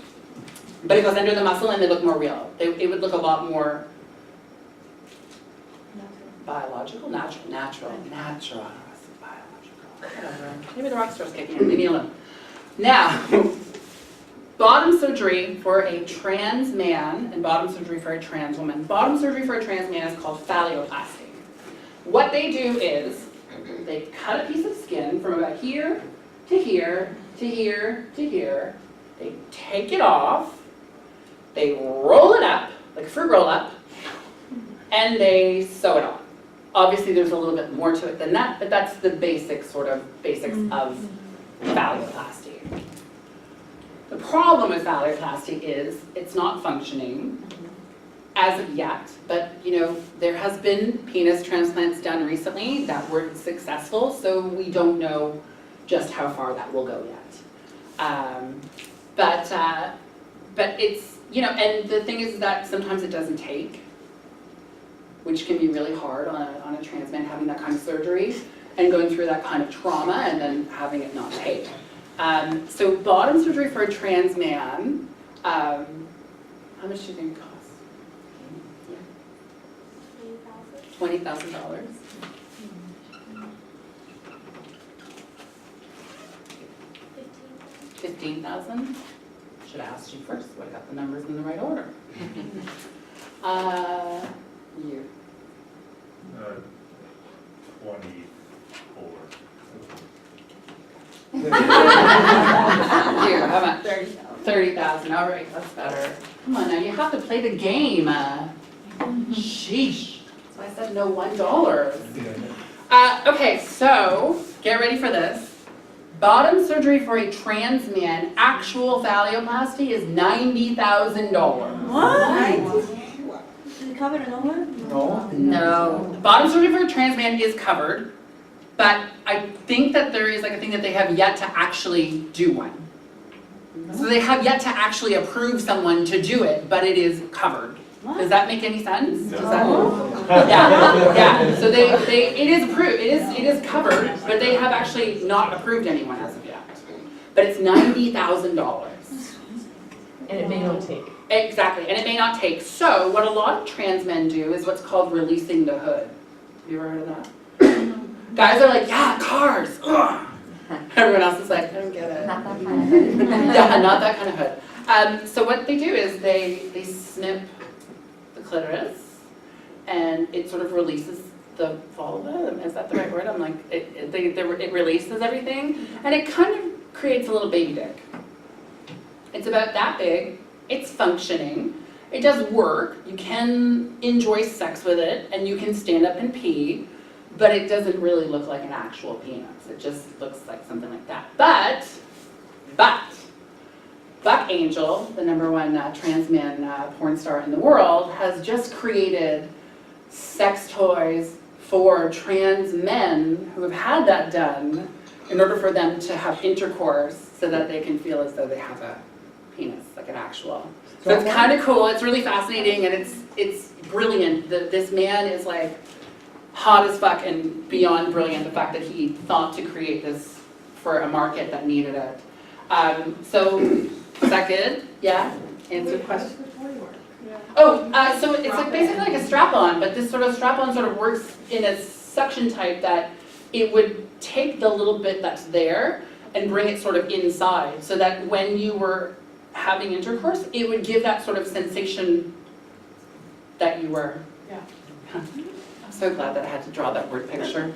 Speaker 4: But it goes under the muscle and they look more real. It would look a lot more biological, natural. Biological. Whatever. Maybe the rock star's kicking in. Leave me alone. Now, bottom surgery for a trans man and bottom surgery for a trans woman. Bottom surgery for a trans man is called phalloplasty. What they do is they cut a piece of skin from about here to here to here to here. They take it off. They roll it up like a fruit roll up, and they sew it on. Obviously, there's a little bit more to it than that, but that's the basics of phalloplasty. The problem with phalloplasty is it's not functioning as of yet, but there has been penis transplants done recently that were successful, so we don't know just how far that will go yet. But it's and the thing is that sometimes it doesn't take, which can be really hard on a trans man having that kind of surgery and going through that kind of trauma and then having it not take. So bottom surgery for a trans man, how much do you think it costs? $20,000. $15,000. Should have asked you first, so I got the numbers in the right order. You.
Speaker 5: 24.
Speaker 4: You, how much? 30,000, all right, that's better. Come on now, you have to play the game. Sheesh. So I said no $1. Okay, so get ready for this. Bottom surgery for a trans man, actual phalloplasty is $90,000.
Speaker 12: What? Is it covered or nowhere?
Speaker 4: No. Bottom surgery for a trans man is covered, but I think that there is like a thing that they have yet to actually do one. So they have yet to actually approve someone to do it, but it is covered. Does that make any sense? Does that, yeah. So it is approved. It is covered, but they have actually not approved anyone as of yet. But it's $90,000.
Speaker 2: And it may not take.
Speaker 4: Exactly, and it may not take. So what a lot of trans men do is what's called releasing the hood. Have you ever heard of that? Guys are like, yeah, cars, ugh. Everyone else is like, I don't get it.
Speaker 7: Not that kind of hood.
Speaker 4: Yeah, not that kind of hood. So what they do is they snip the clitoris, and it sort of releases the vulva. Is that the right word? I'm like, it releases everything, and it kind of creates a little baby dick. It's about that big. It's functioning. It does work. You can enjoy sex with it, and you can stand up and pee, but it doesn't really look like an actual penis. It just looks like something like that. But, Buck Angel, the #1 trans man porn star in the world, has just created sex toys for trans men who have had that done in order for them to have intercourse so that they can feel as though they have a penis, like an actual. So it's kind of cool, it's really fascinating, and it's brilliant. This man is like hot as fuck and beyond brilliant, the fact that he thought to create this for a market that needed it. So, is that good? Yeah? Answer the question? Oh, so it's like basically like a strap-on, but this sort of strap-on sort of works in a suction type that it would take the little bit that's there and bring it sort of inside, so that when you were having intercourse, it would give that sort of sensation that you were.
Speaker 8: Yeah.
Speaker 4: I'm so glad that I had to draw that word picture.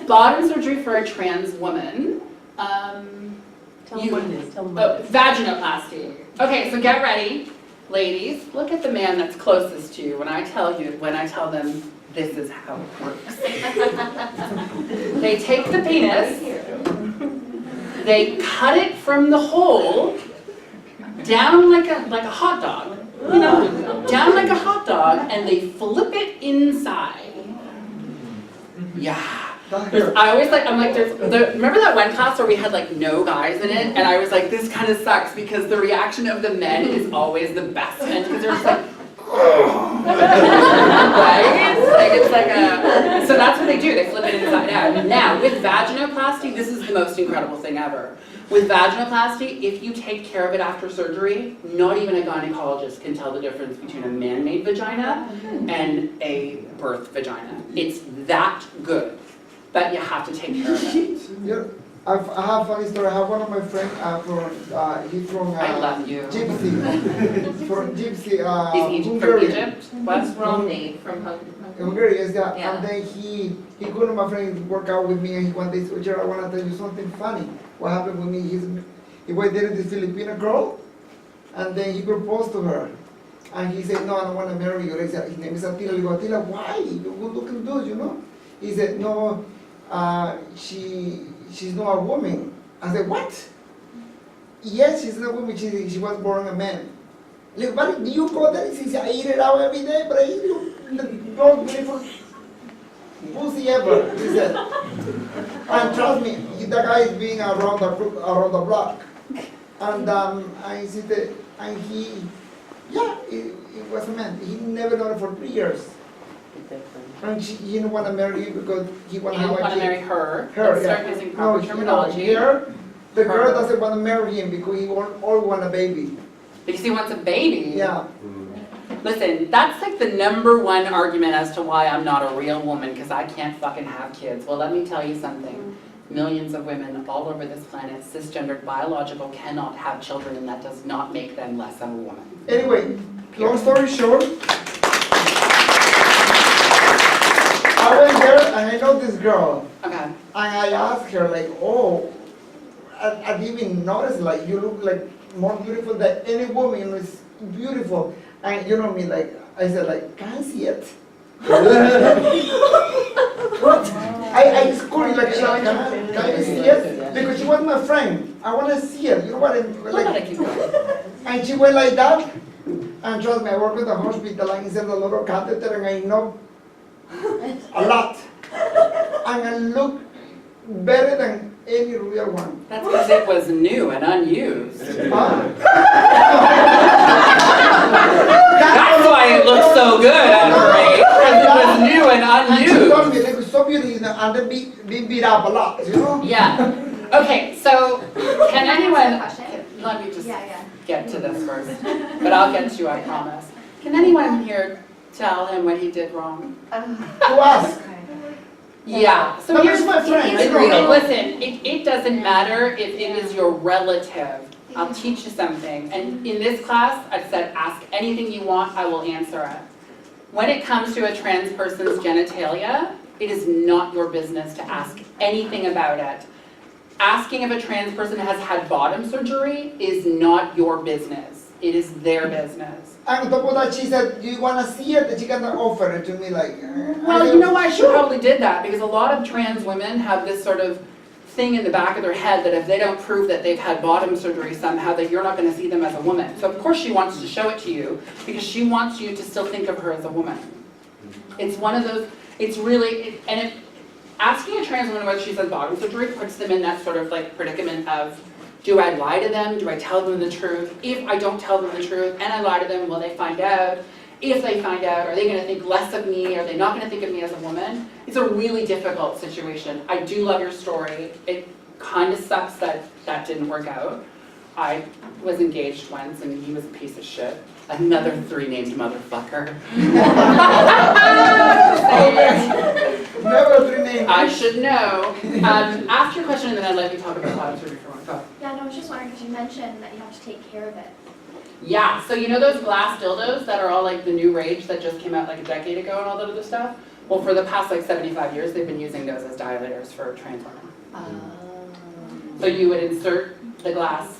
Speaker 4: Bottom surgery for a trans woman.
Speaker 2: Tell them what it is, tell them what it is.
Speaker 4: Vaginoplasty. Okay, so get ready. Ladies, look at the man that's closest to you when I tell them this is how it works. They take the penis, they cut it from the hole down like a hot dog, you know, down like a hot dog, and they flip it inside. Yeah. I always like, I'm like, remember that one class where we had like no guys in it? And I was like, this kind of sucks because the reaction of the men is always the best. And because they're just like, right? Like it's like a, so that's what they do, they flip it inside out. Now, with vaginoplasty, this is the most incredible thing ever. With vaginoplasty, if you take care of it after surgery, not even a gynecologist can tell the difference between a man-made vagina and a birth vagina. It's that good. But you have to take care of it.
Speaker 3: Yeah, I have a funny story. I have one of my friends he's from
Speaker 4: I love you.
Speaker 3: Gypsy. From Gypsy,
Speaker 4: Is Egypt from
Speaker 3: Hungary.
Speaker 4: Egypt?
Speaker 12: What's Romney from
Speaker 3: Hungary, yes, yeah.
Speaker 12: Yeah.
Speaker 3: And then he go to my friend work out with me, and he one day said, Gerald, I want to tell you something funny. What happened with me, he was dating this Filipino girl, and then he proposed to her. And he said, no, I don't want to marry you. His name is Attila. I go, Attila, why? You're good looking dude, you know? He said, no, she's not a woman. I said, what? Yes, she's not a woman. She was born a man. Like, but you go there? He says, I eat it out every day, but I eat the most beautiful pussy ever, he said. And trust me, the guy is being around the block. And I said, and he, yeah, it was a man. He never known her for 3 years. And he didn't want to marry him because he wanted to have a kid.
Speaker 4: You don't want to marry her.
Speaker 3: Her,
Speaker 4: Let's start
Speaker 3: yeah.
Speaker 4: using proper terminology.
Speaker 3: Here, the girl
Speaker 4: Her.
Speaker 3: doesn't want to marry him because he always want a baby.
Speaker 4: Because he wants a baby.
Speaker 3: Yeah.
Speaker 4: Listen, that's like the #1 argument as to why I'm not a real woman, because I can't fucking have kids. Well, let me tell you something. Millions of women all over this planet, cisgendered, biological, cannot have children, and that does not make them less of a woman.
Speaker 3: Anyway, long story short, I went there and I know this girl.
Speaker 4: Okay.
Speaker 3: And I asked her like, oh, I didn't even notice, like, you look like more beautiful than any woman, you know, it's beautiful. And you know me, like, I said, like, can I see it? What? I scored like, can I see it? Because she was my friend. I want to see it. You know what I mean? Like, and she went like that. And trust me, I work at the hospital and it's a little catheter and I know a lot. And I look better than any real one.
Speaker 4: That's because it was new and unused. That's why it looks so good at her age, because it was new and
Speaker 3: And she told
Speaker 4: unused.
Speaker 3: me, like, so beautiful, and they being beat up a lot, you know?
Speaker 4: Yeah. Okay, so can anyone,
Speaker 12: Question?
Speaker 4: let me just
Speaker 12: Yeah.
Speaker 4: get to this first, but I'll get to you, I promise. Can anyone here tell him what he did wrong.
Speaker 3: To ask.
Speaker 4: Yeah, so
Speaker 3: No,
Speaker 4: here's
Speaker 3: he's my friend, I
Speaker 4: it-
Speaker 3: know.
Speaker 4: listen, it doesn't matter if it is your relative. I'll teach you something. And in this class, I've said, ask anything you want, I will answer it. When it comes to a trans person's genitalia, it is not your business to ask anything about it. Asking if a trans person has had bottom surgery is not your business. It is their business.
Speaker 3: And on top of that, she said, do you want to see it? And she kind of offered it to me like,
Speaker 4: Well, you know why she probably did that? Because a lot of trans women have this sort of thing in the back of their head that if they don't prove that they've had bottom surgery somehow, that you're not going to see them as a woman. So of course she wants to show it to you because she wants you to still think of her as a woman. It's one of those, it's really, and if asking a trans woman whether she's had bottom surgery puts them in that sort of like predicament of, do I lie to them? Do I tell them the truth? If I don't tell them the truth and I lie to them, will they find out? If they find out, are they going to think less of me? Are they not going to think of me as a woman? It's a really difficult situation. I do love your story. It kind of sucks that that didn't work out. I was engaged once and he was a piece of shit. Another 3-named motherfucker.
Speaker 3: never 3 names.
Speaker 4: I should know. Ask your question and then I'd like to talk about bottom surgery for one. Go.
Speaker 15: Yeah, no, I was just wondering, because you mentioned that you have to take care of it.
Speaker 4: Yeah, so you know those glass dildos that are all like the new rage that just came out like a decade ago and all that other stuff? Well, for the past like 75 years, they've been using those as dilators for trans women. So you would insert the glass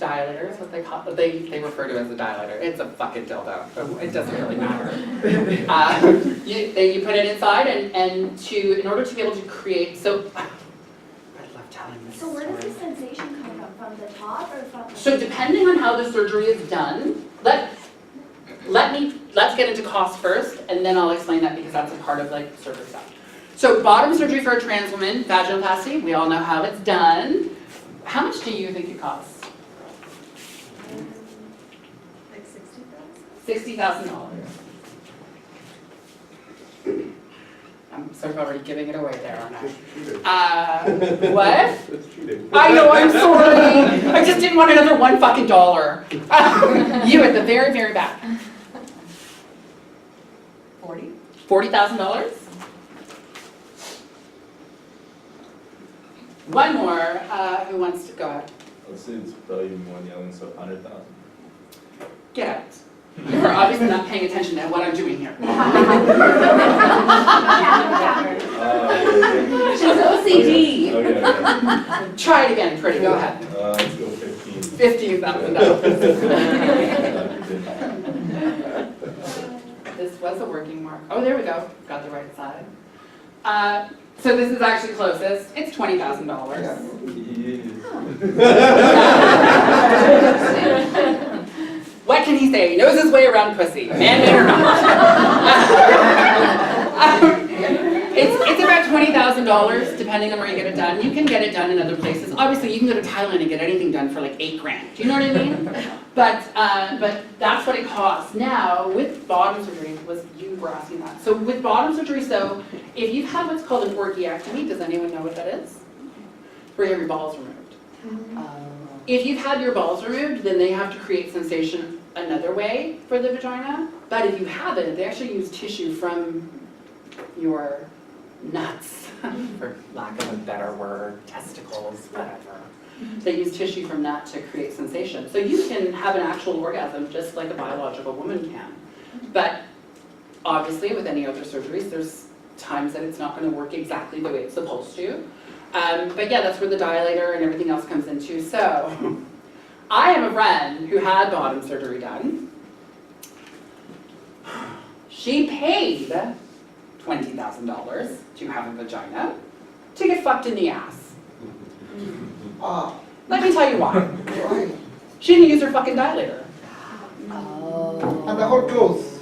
Speaker 4: dilators, what they call they refer to as a dilator. It's a fucking dildo, so it doesn't really matter. You put it inside and in order to be able to create, so I love telling this
Speaker 15: So where does
Speaker 4: story.
Speaker 15: the sensation come from the top or from the...
Speaker 4: So depending on how the surgery is done, let's get into cost first, and then I'll explain that because that's a part of like surgery stuff. So bottom surgery for a trans woman, vaginoplasty, we all know how it's done. How much do you think it costs?
Speaker 11: Like $60,000?
Speaker 4: $60,000. I'm sort of already giving it away there, aren't I? What?
Speaker 13: That's cheating.
Speaker 4: I know, I'm sorry. I just didn't want another $1 fucking dollar. You at the very, very back.
Speaker 11: 40?
Speaker 4: $40,000? One more, who wants to go ahead?
Speaker 13: Let's say it's probably more yelling, so 100,000.
Speaker 4: Get out. You're obviously not paying attention to what I'm doing here.
Speaker 7: She's OCD.
Speaker 13: Okay.
Speaker 4: Try it again, pretty, go ahead.
Speaker 13: Let's go 15.
Speaker 4: $15,000. This was a working mark. Oh, there we go. Got the right side. So this is actually closest. It's $20,000. What can he say? He knows his way around pussy, man-made or not. It's about $20,000 depending on where you get it done. You can get it done in other places. Obviously, you can go to Thailand and get anything done for like $8,000. Do you know what I mean? But that's what it costs. Now, with bottom surgery, you were asking that. So with bottom surgery, so if you've had what's called an orchiectomy, does anyone know what that is? Where you have your balls removed. If you've had your balls removed, then they have to create sensation another way for the vagina. But if you haven't, they actually use tissue from your nuts, for lack of a better word, testicles, whatever. They use tissue from that to create sensation. So you can have an actual orgasm just like a biological woman can. But obviously with any other surgeries, there's times that it's not going to work exactly the way it's supposed to. But yeah, that's where the dilator and everything else comes into. So I have a friend who had bottom surgery done. She paid $20,000 to have a vagina to get fucked in the ass. Let me tell you why. She didn't use her fucking dilator.
Speaker 3: And the whole clothes.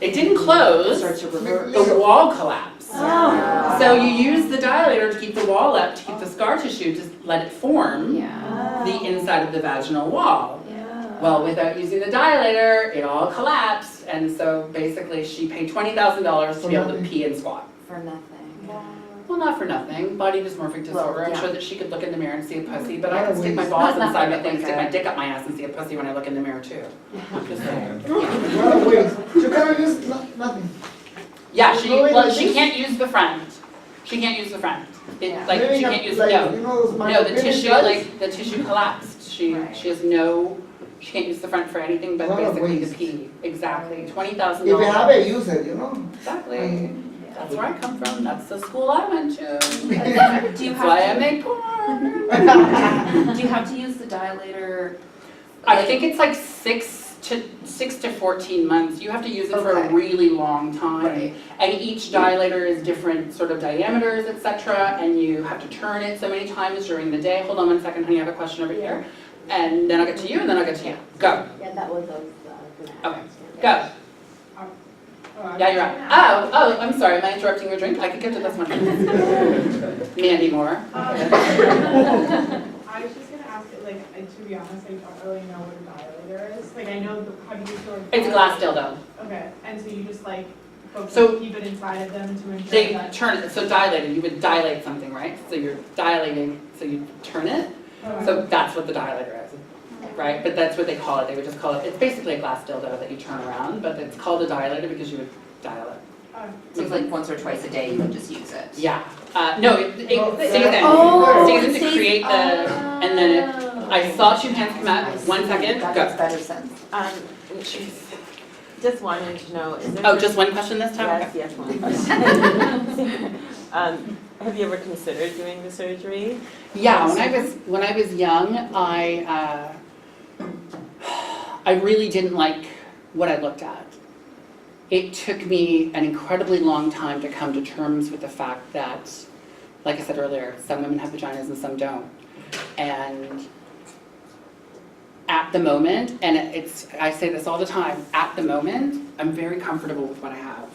Speaker 4: It didn't close, the wall collapsed. So you use the dilator to keep the wall up, to keep the scar tissue, to let it form the inside of the vaginal wall. Well, without using the dilator, it all collapsed, and so basically she paid $20,000 to be able to pee and squat.
Speaker 7: For nothing.
Speaker 4: Well, not for nothing, body dysmorphic disorder,
Speaker 7: Well,
Speaker 4: I'm
Speaker 7: yeah.
Speaker 4: sure that she could look in the mirror and see a pussy, but I can stick my balls
Speaker 7: Not
Speaker 4: inside my
Speaker 7: like
Speaker 4: thing, stick my
Speaker 7: that.
Speaker 4: dick up my ass and see a pussy when I look in the mirror too. I'm just saying.
Speaker 3: What a waste. You cannot use nothing.
Speaker 4: Yeah,
Speaker 3: There's
Speaker 4: she,
Speaker 3: no way
Speaker 4: well,
Speaker 3: like
Speaker 4: she
Speaker 3: this?
Speaker 4: can't use the front. She can't use the front.
Speaker 7: Yeah.
Speaker 4: Like,
Speaker 3: Maybe
Speaker 4: she
Speaker 3: not
Speaker 4: can't use,
Speaker 3: like,
Speaker 4: no.
Speaker 3: you know, those
Speaker 4: No, the
Speaker 3: micropenis
Speaker 4: tissue,
Speaker 3: guys?
Speaker 4: like, the tissue collapsed. She has no, she can't use the front for anything but
Speaker 3: What a
Speaker 4: basically
Speaker 3: waste.
Speaker 4: to pee. Exactly, $20,000.
Speaker 3: If you have it, use it, you know?
Speaker 4: Exactly. That's where I come from. That's the school I went to.
Speaker 7: Do you
Speaker 4: That's why I
Speaker 7: have
Speaker 4: make porn.
Speaker 7: to, do you have to use the dilator?
Speaker 4: I think it's like 6 to 14 months. You have to use it for a
Speaker 7: Okay.
Speaker 4: really long time.
Speaker 7: Right.
Speaker 4: And each dilator is different sort of diameters, etc. And you have to turn it so many times during the day. Hold on one second, honey, I have a question over here. And then I'll get to you, and then I'll get to you. Go.
Speaker 12: Yeah, that was gonna ask.
Speaker 4: Okay. Go. Yeah, you're on. Oh, I'm sorry, am I interrupting your drink? I could get to this one. Mandy Moore.
Speaker 8: I was just gonna ask it, like, to be honest, I don't really know what a dilator is. Like, I know, how do you store?
Speaker 4: It's a glass dildo.
Speaker 8: Okay, and so you just like, folks
Speaker 4: So-
Speaker 8: keep it inside of them to ensure
Speaker 4: They
Speaker 8: that.
Speaker 4: turn it, so dilated, you would dilate something, right? So you're dilating, so you turn it. So that's what the dilator is, right? But that's what they call it. They would just call it, it's basically a glass dildo that you turn around, but it's called a dilator because you would dial it.
Speaker 7: So it's like once or twice a day you would just use it?
Speaker 4: Yeah. No, it stays in.
Speaker 7: Oh,
Speaker 4: Stays in
Speaker 7: it
Speaker 4: to
Speaker 7: stays-
Speaker 4: create the, and then it, I saw two hands come out. 1 second,
Speaker 7: That
Speaker 4: go.
Speaker 7: makes better sense.
Speaker 10: Just wanted to know, is there?
Speaker 4: Oh, just one question this time?
Speaker 10: Yes, one question. Have you ever considered doing the surgery?
Speaker 4: Yeah, when I was young, I really didn't like what I looked at. It took me an incredibly long time to come to terms with the fact that, like I said earlier, some women have vaginas and some don't. And at the moment, and I say this all the time, at the moment, I'm very comfortable with what I have.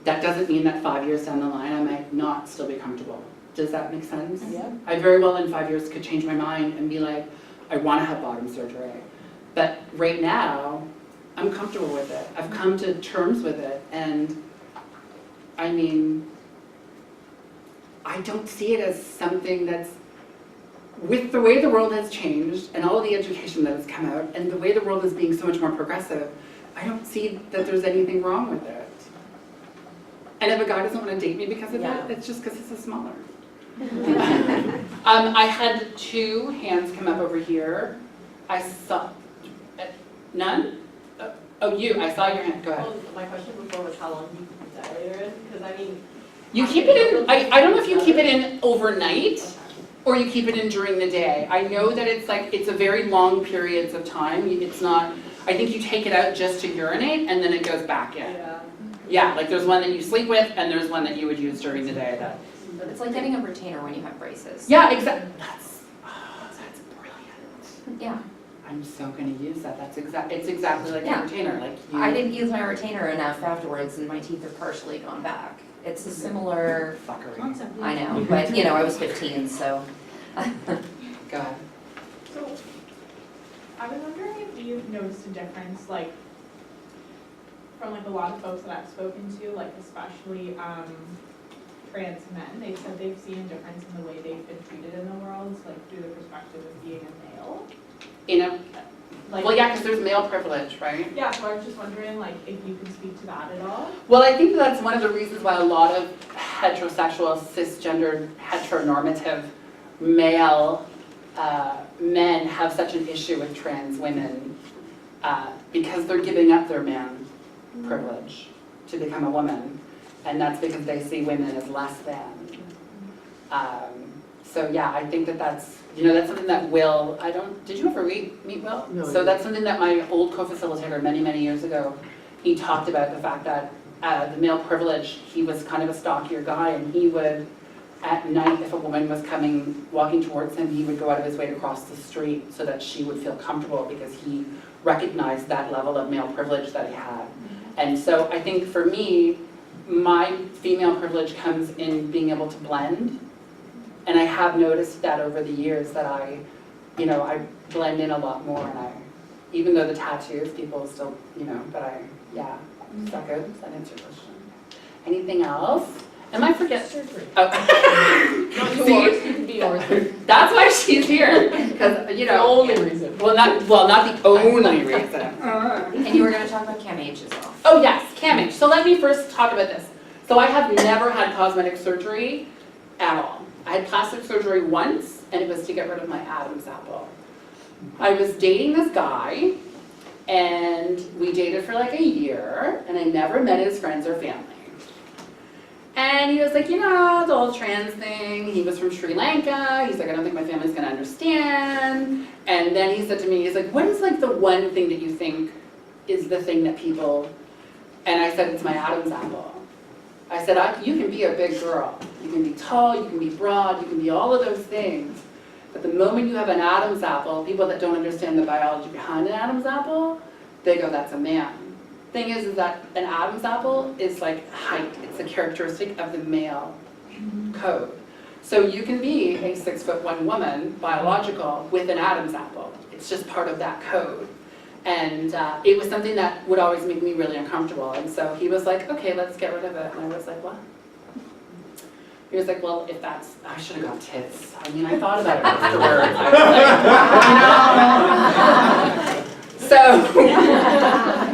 Speaker 4: That doesn't mean that 5 years down the line, I might not still be comfortable. Does that make sense?
Speaker 7: Yeah.
Speaker 4: I very well in 5 years could change my mind and be like, I want to have bottom surgery. But right now, I'm comfortable with it. I've come to terms with it, and I mean, I don't see it as something that's, with the way the world has changed and all the education that has come out and the way the world is being so much more progressive, I don't see that there's anything wrong with it. And if a guy doesn't want to date me because of
Speaker 7: Yeah.
Speaker 4: it, it's just because it's smaller. I had 2 hands come up over here. I saw, none? Oh, you, I saw your hand, go ahead.
Speaker 2: Well, my question before was how long do you keep the dilator in? Because I mean.
Speaker 4: You keep it in, I don't know if you keep it in overnight or you keep it in during the day. I know that it's a very long periods of time. It's not, I think you take it out just to urinate and then it goes back in.
Speaker 2: Yeah.
Speaker 4: Yeah, like there's one that you sleep with and there's one that you would use during the day that.
Speaker 7: It's like getting a retainer when you have braces.
Speaker 4: Yeah, exactly. That's brilliant.
Speaker 7: Yeah.
Speaker 4: I'm so gonna use that. It's exactly like
Speaker 7: Yeah.
Speaker 4: a retainer, like you.
Speaker 7: I didn't use my retainer enough afterwards and my teeth are partially gone back. It's a similar,
Speaker 4: Fuckery.
Speaker 7: I know, but you know, I was 15, so.
Speaker 4: Go ahead.
Speaker 8: So, I was wondering if you've noticed a difference, like, from like a lot of folks that I've spoken to, like especially trans men, they've said they've seen a difference in the way they've been treated in the world, like through the perspective of being a male.
Speaker 4: Well, yeah, because there's male privilege, right?
Speaker 8: Yeah, so I was just wondering, like, if you can speak to that at all?
Speaker 4: Well, I think that's one of the reasons why a lot of heterosexual, cisgendered, heteronormative male men have such an issue with trans women because they're giving up their man privilege to become a woman, and that's because they see women as less than. So yeah, I think that's something that Will, did you ever meet Will?
Speaker 14: No,
Speaker 4: So
Speaker 14: I
Speaker 4: that's something that my old co-facilitator many, many years ago, he talked about the fact that the male privilege, he was kind of a stockier guy, and he would, at night, if a woman was walking towards him, he would go out of his way to cross the street so that she would feel comfortable because he recognized that level of male privilege that he had. And so I think for me, my female privilege comes in being able to blend. And I have noticed that over the years that I blend in a lot more, and even though the tattoos, people still, yeah. Is that good? Does that answer your question? Anything else? Am I forget?
Speaker 2: Surgery.
Speaker 4: Oh.
Speaker 2: Not
Speaker 4: See?
Speaker 2: yours, you can be yours.
Speaker 4: That's why she's here, because, you
Speaker 2: The
Speaker 4: know.
Speaker 2: only reason.
Speaker 4: Well, not the only reason.
Speaker 7: And you were gonna talk about CAMH as well.
Speaker 4: Oh, yes, CAMH. So let me first talk about this. So I have never had cosmetic surgery at all. I had plastic surgery once, and it was to get rid of my Adam's apple. I was dating this guy, and we dated for like a year, and I never met his friends or family. And he was like, you know, the whole trans thing. He was from Sri Lanka. He's like, I don't think my family's gonna understand. And then he said to me, he's like, what is like the one thing that you think is the thing that people, and I said, it's my Adam's apple. I said, you can be a big girl. You can be tall, you can be broad, you can be all of those things. But the moment you have an Adam's apple, people that don't understand the biology behind an Adam's apple, they go, that's a man. Thing is that an Adam's apple is like height. It's a characteristic of the male code. So you can be a 6'1" woman, biological, with an Adam's apple. It's just part of that code. And it was something that would always make me really uncomfortable. And so he was like, okay, let's get rid of it. And I was like, what? He was like, well, if that's, I should have got tits. I mean, I thought about it afterwards. I was like, so,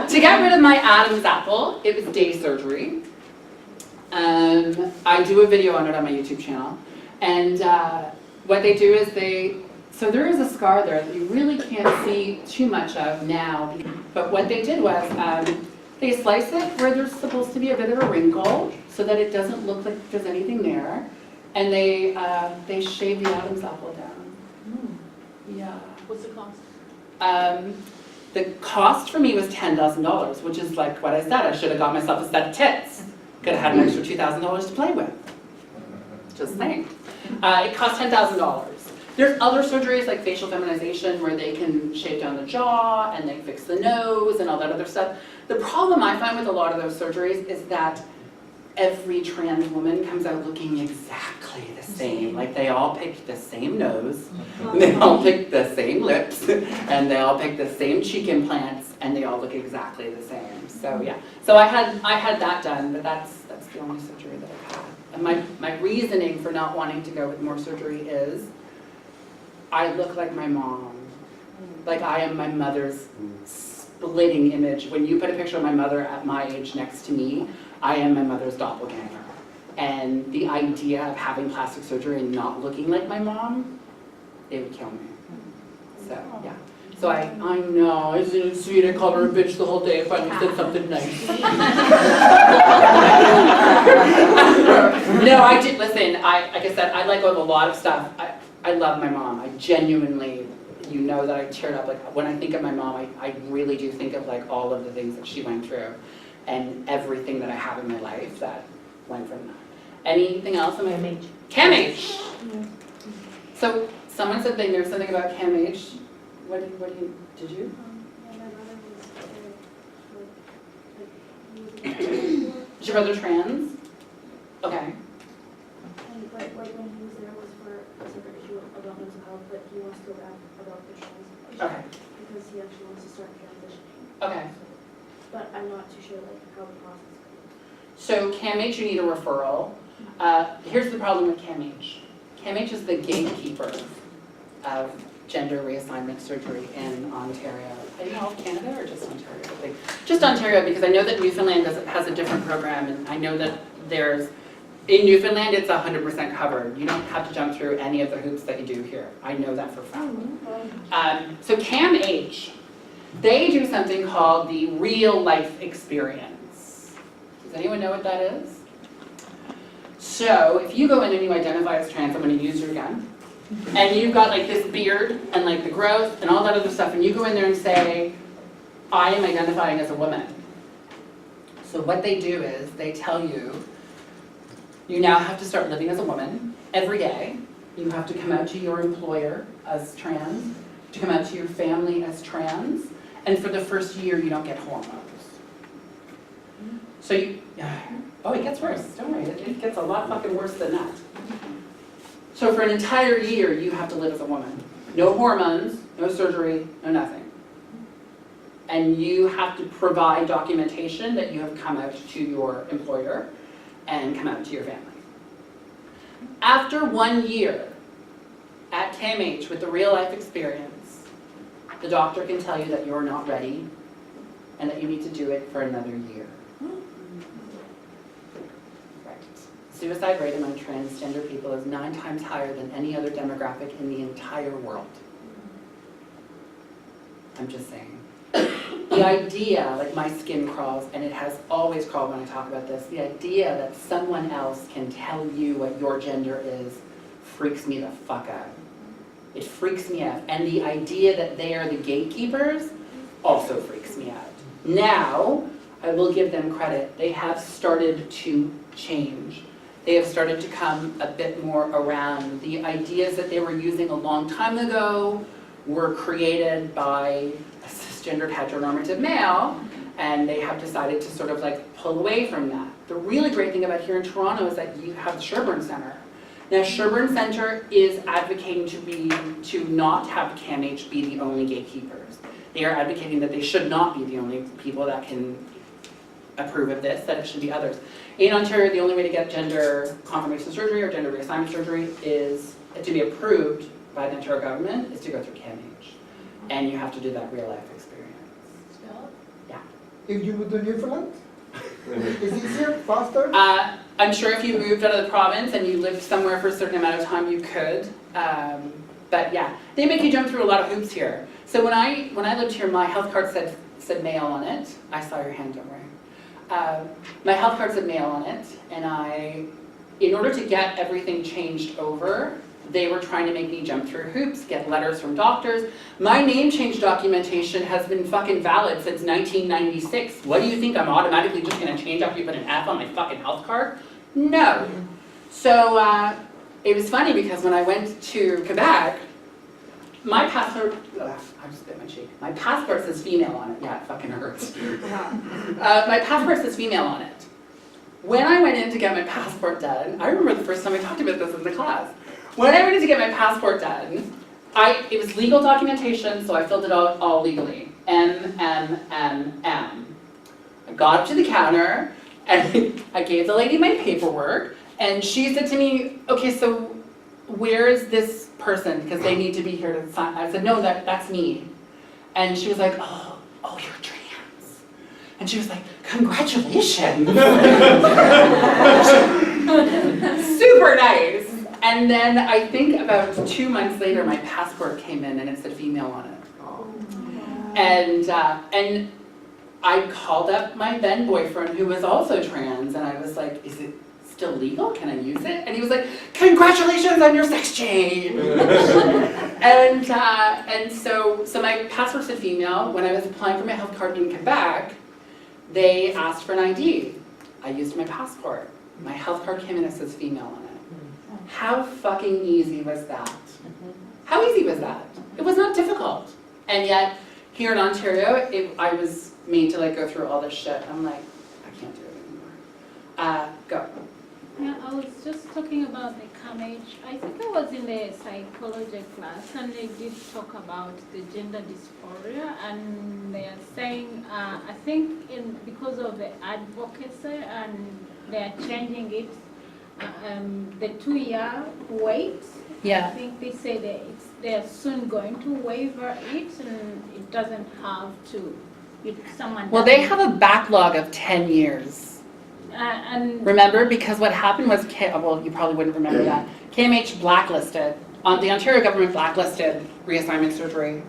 Speaker 4: to get rid of my Adam's apple, it was day surgery. I do a video on it on my YouTube channel. And what they do is so there is a scar there that you really can't see too much of now. But what they did was, they slice it where there's supposed to be a bit of a wrinkle so that it doesn't look like there's anything there. And they shave the Adam's apple down. Yeah.
Speaker 2: What's the cost?
Speaker 4: The cost for me was $10,000, which is like what I said, I should have got myself a set of tits. Could have had an extra $2,000 to play with. Just saying. It cost $10,000. There's other surgeries like facial feminization where they can shave down the jaw and they fix the nose and all that other stuff. The problem I find with a lot of those surgeries is that every trans woman comes out looking exactly the same. Like they all picked the same nose, and they all picked the same lips, and they all picked the same cheek implants, and they all look exactly the same. So yeah. So I had that done, but that's the only surgery that I've had. And my reasoning for not wanting to go with more surgery is I look like my mom. Like I am my mother's splitting image. When you put a picture of my mother at my age next to me, I am my mother's doppelganger. And the idea of having plastic surgery and not looking like my mom, it would kill me. So, yeah. So I know, I didn't sweet, I called her a bitch the whole day if I said something nice. No, I did, listen, like I said, I let go of a lot of stuff. I love my mom. I genuinely, you know that I teared up. Like when I think of my mom, I really do think of like all of the things that she went through and everything that I have in my life that went from that. Anything else? CAMH. CAMH. So someone said there's something about CAMH. What did you? Is your brother trans? Okay.
Speaker 15: And like when he was there was for a separate issue about mental health, but he wants to go back about the trans issue.
Speaker 4: Okay.
Speaker 15: Because he actually wants to start transitioning.
Speaker 4: Okay.
Speaker 15: But I'm not too sure like how the process goes.
Speaker 4: So CAMH, you need a referral. Here's the problem with CAMH. CAMH is the gatekeeper of gender reassignment surgery in Ontario. In all of Canada or just Ontario? Just Ontario, because I know that Newfoundland has a different program, and I know that in Newfoundland it's 100% covered. You don't have to jump through any of the hoops that you do here. I know that for a fact. So CAMH, they do something called the real life experience. Does anyone know what that is? So if you go in and you identify as trans, I'm going to use your gun, and you've got like this beard and like the growth and all that other stuff, and you go in there and say, I am identifying as a woman. So what they do is they tell you, you now have to start living as a woman every day. You have to come out to your employer as trans, to come out to your family as trans, and for the first year you don't get hormones. So it gets worse, don't worry, it gets a lot fucking worse than that. So for an entire year you have to live as a woman. No hormones, no surgery, no nothing. And you have to provide documentation that you have come out to your employer and come out to your family. After 1 year at CAMH with the real life experience, the doctor can tell you that you're not ready and that you need to do it for another year. Right. Suicide rate among transgender people is 9 times higher than any other demographic in the entire world. I'm just saying. The idea, like my skin crawls, and it has always crawled when I talk about this, the idea that someone else can tell you what your gender is freaks me the fuck out. It freaks me out. And the idea that they are the gatekeepers also freaks me out. Now, I will give them credit. They have started to change. They have started to come a bit more around. The ideas that they were using a long time ago were created by a cisgendered heteronormative male, and they have decided to sort of like pull away from that. The really great thing about here in Toronto is that you have the Sherburne Centre. Now, Sherburne Centre is advocating to not have CAMH be the only gatekeepers. They are advocating that they should not be the only people that can approve of this, that it should be others. In Ontario, the only way to get gender confirmation surgery or gender reassignment surgery is to be approved by the Ontario government is to go through CAMH. And you have to do that real life experience. Yeah.
Speaker 3: If you move to Newfoundland, is it easier, faster?
Speaker 4: I'm sure if you moved out of the province and you lived somewhere for a certain amount of time, you could. But yeah, they make you jump through a lot of hoops here. So when I lived here, my health card said male on it. I saw your hand, don't worry. My health card said male on it, and in order to get everything changed over, they were trying to make me jump through hoops, get letters from doctors. My name change documentation has been fucking valid since 1996. What do you think, I'm automatically just gonna change after you put an F on my fucking health card? No. So it was funny because when I went to Quebec, my passport, I just bit my cheek. My passport says female on it. Yeah, it fucking hurts. My passport says female on it. When I went in to get my passport done, I remember the first time I talked about this in the class. When I went in to get my passport done, it was legal documentation, so I filled it out all legally. M. I got up to the counter, and I gave the lady my paperwork, and she said to me, okay, so where is this person? Because they need to be here to sign. I said, no, that's me. And she was like, oh, you're trans. And she was like, congratulations. Super nice. And then I think about 2 months later, my passport came in and it said female on it. And I called up my then boyfriend who was also trans, and I was like, is it still legal? Can I use it? And he was like, congratulations on your sex change. and so my passport said female. When I was applying for my health card in Quebec, they asked for an ID. I used my passport. My health card came in and it says female on it. How fucking easy was that? How easy was that? It was not difficult. And yet, here in Ontario, I was made to like go through all this shit. I'm like, I can't do it anymore. Go.
Speaker 9: Yeah, I was just talking about the CAMH. I think I was in the psychology class and they did talk about the gender dysphoria, and they are saying, I think because of the advocacy and they are changing it, the 2-year wait.
Speaker 4: Yeah.
Speaker 9: I think they say they're soon going to waiver it, and it doesn't have to.
Speaker 4: Well, they have a backlog of 10 years.
Speaker 9: And
Speaker 4: remember, because what happened was, well, you probably wouldn't remember that. CAMH blacklisted, the Ontario government blacklisted reassignment surgery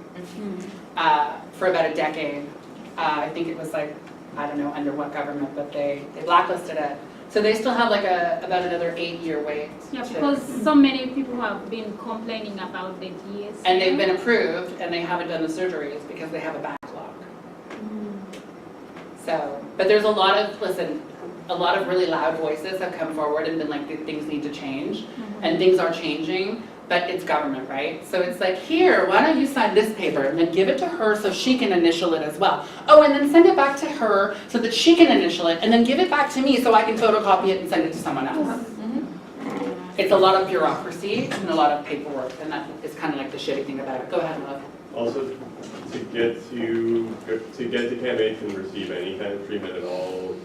Speaker 4: for about a decade. I think it was like, I don't know under what government, but they blacklisted it. So they still have like about another 8-year wait.
Speaker 9: Yeah, because so many people have been complaining about the DSA.
Speaker 4: And they've been approved, and they haven't done the surgeries because they have a backlog. So, but there's a lot of really loud voices have come forward and been like, things need to change, and things are changing, but it's government, right? So it's like, here, why don't you sign this paper, and then give it to her so she can initial it as well. Oh, and then send it back to her so that she can initial it, and then give it back to me so I can photocopy it and send it to someone else. It's a lot of bureaucracy and a lot of paperwork, and that is kind of like the shitty thing about it. Go ahead, love.
Speaker 13: Also, to get to CAMH and receive any kind of treatment at all,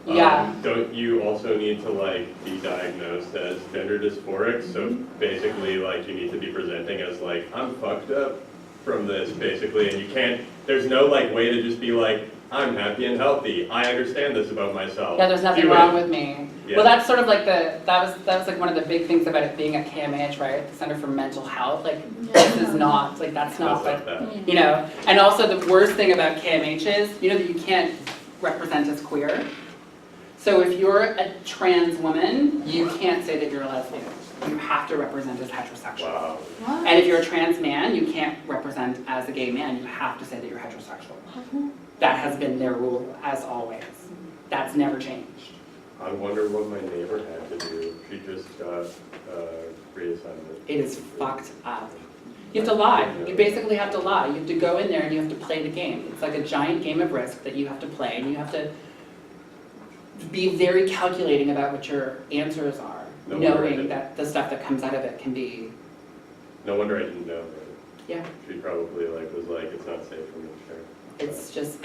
Speaker 4: Yeah.
Speaker 16: Don't you also need to like be diagnosed as gender dysphoric? So basically like you need to be presenting as like, I'm fucked up from this basically, and you can't, there's no like way to just be like, I'm happy and healthy, I understand this about myself.
Speaker 4: Yeah, there's nothing
Speaker 16: Do it.
Speaker 4: wrong with me.
Speaker 16: Yeah.
Speaker 4: Well, that's sort of like that was like one of the big things about it being at KMH, right? The Center for Mental Health, like this is not, like that's not
Speaker 16: That's
Speaker 4: what,
Speaker 16: not that.
Speaker 4: you know. And also the worst thing about KMH is, you know that you can't represent as queer. So if you're a trans woman, you can't say that you're a lesbian. You have to represent as heterosexual.
Speaker 16: Wow.
Speaker 4: And if you're a trans man, you can't represent as a gay man. You have to say that you're heterosexual. That has been their rule as always. That's never changed.
Speaker 16: I wonder what my neighbor had to do. She just got reassignment.
Speaker 4: It is fucked up. You have to lie. You basically have to lie. You have to go in there and you have to play the game. It's like a giant game of Risk that you have to play, and you have to be very calculating about what your answers are,
Speaker 16: No wonder I
Speaker 4: knowing
Speaker 16: didn't.
Speaker 4: that the stuff that comes out of it can be,
Speaker 16: No wonder I didn't know. Right?
Speaker 4: yeah,
Speaker 16: She probably like was like, it's not safe for me to share.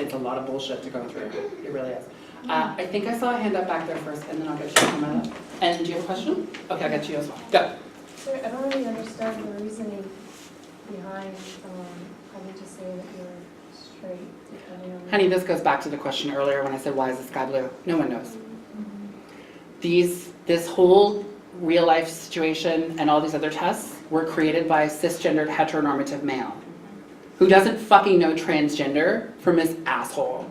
Speaker 4: it's a lot of bullshit to go through. It really is. I think I saw a hand up back there first, and then I'll get you to come up. And do you have a question? Okay, I'll get you as well. Go.
Speaker 15: So I don't really understand the reasoning behind having to say that you're straight, depending on.
Speaker 4: Honey, this goes back to the question earlier when I said, why is the sky blue? No one knows. This whole real life situation and all these other tests were created by a cisgendered heteronormative male who doesn't fucking know transgender from his asshole.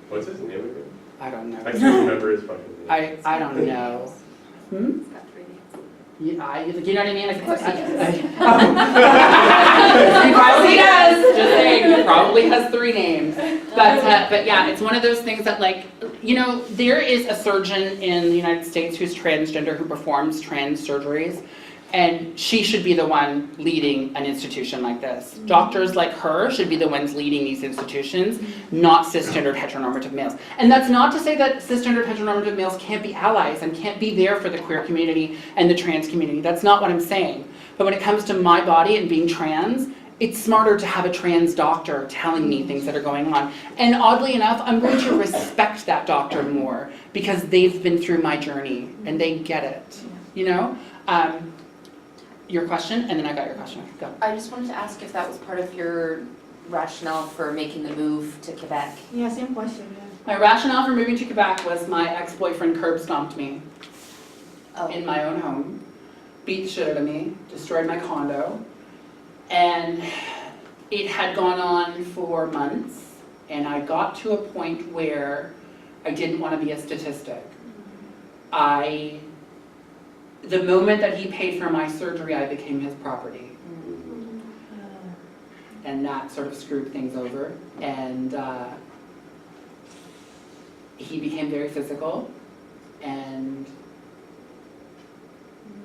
Speaker 16: What's his name again?
Speaker 4: I don't know.
Speaker 16: I can't remember his fucking name.
Speaker 4: I don't know. Hmm?
Speaker 7: It's got 3 names.
Speaker 4: Yeah, you know what I mean?
Speaker 7: Of course he
Speaker 4: He probably does. Just saying, he probably has 3 names. But yeah, it's one of those things that like, you know, there is a surgeon in the United States who's transgender who performs trans surgeries, and she should be the one leading an institution like this. Doctors like her should be the ones leading these institutions, not cisgendered heteronormative males. And that's not to say that cisgendered heteronormative males can't be allies and can't be there for the queer community and the trans community. That's not what I'm saying. But when it comes to my body and being trans, it's smarter to have a trans doctor telling me things that are going on. And oddly enough, I'm going to respect that doctor more because they've been through my journey and they get it, you know? Your question, and then I got your question. Go.
Speaker 7: I just wanted to ask if that was part of your rationale for making the move to Quebec.
Speaker 15: Yeah, same question, yeah.
Speaker 4: My rationale for moving to Quebec was my ex-boyfriend curb stomped me
Speaker 7: Oh.
Speaker 4: in my own home, beat the shit out of me, destroyed my condo, and it had gone on for months, and I got to a point where I didn't want to be a statistic. The moment that he paid for my surgery, I became his property. And that sort of screwed things over. And he became very physical. And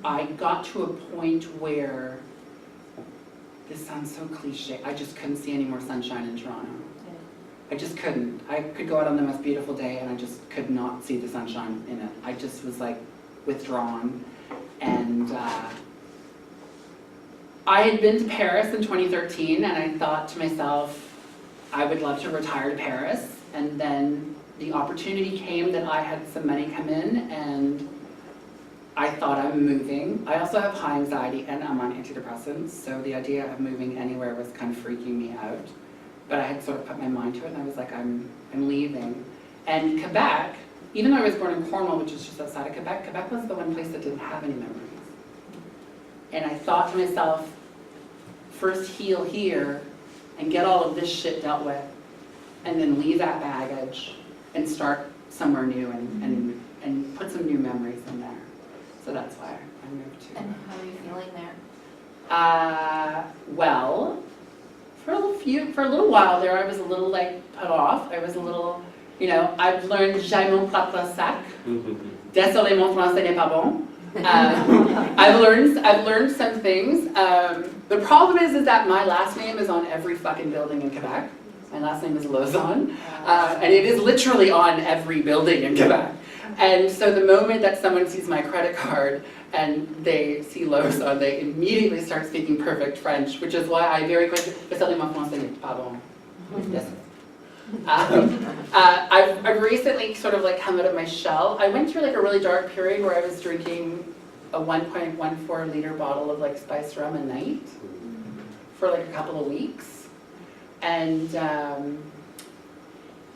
Speaker 4: I got to a point where, this sounds so cliche, I just couldn't see any more sunshine in Toronto. I just couldn't. I could go out on the most beautiful day and I just could not see the sunshine in it. I just was like withdrawn. And I had been to Paris in 2013 and I thought to myself, I would love to retire to Paris. And then the opportunity came that I had some money come in and I thought I'm moving. I also have high anxiety and I'm on antidepressants, so the idea of moving anywhere was kind of freaking me out. But I had sort of put my mind to it and I was like, I'm leaving. And Quebec, even though I was born in Cornwall, which is just outside of Quebec, Quebec was the one place that didn't have any memories. And I thought to myself, first heal here and get all of this shit dealt with, and then leave that baggage and start somewhere new and put some new memories in there. So that's why I moved to.
Speaker 7: And how are you feeling there?
Speaker 4: Well, for a little while there, I was a little like put off. I was a little, you know, I've learned j'ai mon propre sac. Désolé, mon français n'est pas bon. I've learned some things. The problem is that my last name is on every fucking building in Quebec. My last name is Lauzon, and it is literally on every building in Quebec. And so the moment that someone sees my credit card and they see Lauzon, they immediately start speaking perfect French, which is why I very quickly, désolé, mon français n'est pas bon. Yes. I've recently sort of like come out of my shell. I went through like a really dark period where I was drinking a 1.14 liter bottle of like spiced rum a night for like a couple of weeks. And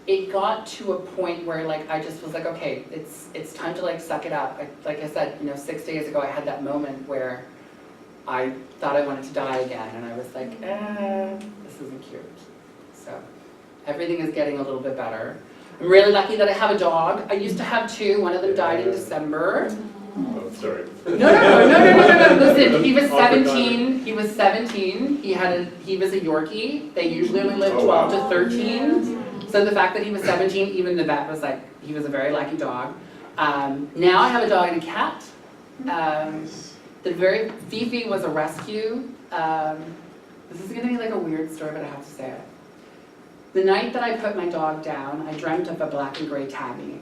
Speaker 4: it got to a point where like I just was like, okay, it's time to like suck it up. Like I said, 6 days ago I had that moment where I thought I wanted to die again, and I was like, this isn't cute. So everything is getting a little bit better. I'm really lucky that I have a dog. I used to have two. One of them died in December.
Speaker 16: Oh, sorry.
Speaker 4: No. Listen, he was 17. He was 17. He was a Yorkie. They usually only live 12 to 13. So the fact that he was 17, even the vet was like, he was a very lucky dog. Now I have a dog and a cat. Fifi was a rescue. This is gonna be like a weird story, but I have to say it. The night that I put my dog down, I dreamt of a black and gray tabby.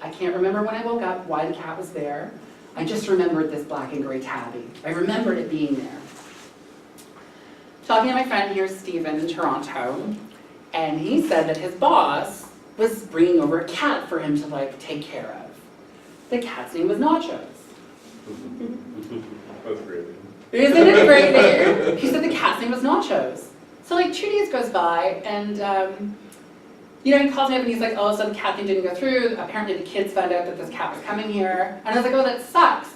Speaker 4: I can't remember when I woke up why the cat was there. I just remembered this black and gray tabby. I remembered it being there. Talking to my friend here, Stephen, in Toronto, and he said that his boss was bringing over a cat for him to like take care of. The cat's name was Nachos.
Speaker 16: That's great.
Speaker 4: Isn't it a great name? He said the cat's name was Nachos. So like 2 days goes by, and he calls me up and he's like, oh, so the cat thing didn't go through. Apparently the kids found out that this cat was coming here. And I was like, oh, that sucks.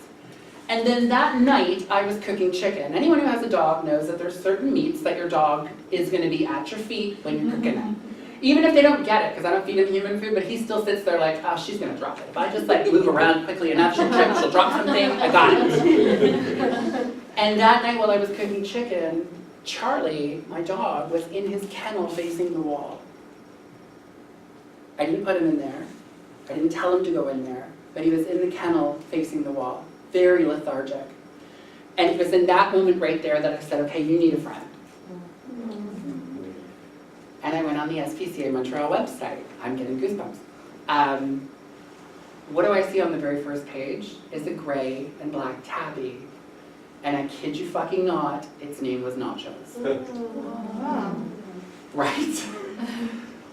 Speaker 4: And then that night, I was cooking chicken. Anyone who has a dog knows that there's certain meats that your dog is going to be at your feet when you're cooking it. Even if they don't get it, because I don't feed him human food, but he still sits there like, oh, she's going to drop it. If I just like move around quickly enough, she'll trip, she'll drop something, I got it. And that night while I was cooking chicken, Charlie, my dog, was in his kennel facing the wall. I didn't put him in there. I didn't tell him to go in there, but he was in the kennel facing the wall, very lethargic. And it was in that moment right there that I said, okay, you need a friend. And I went on the SPCA Montreal website. I'm getting goosebumps. What do I see on the very first page? Is a gray and black tabby. And I kid you fucking not, its name was Nachos. Right?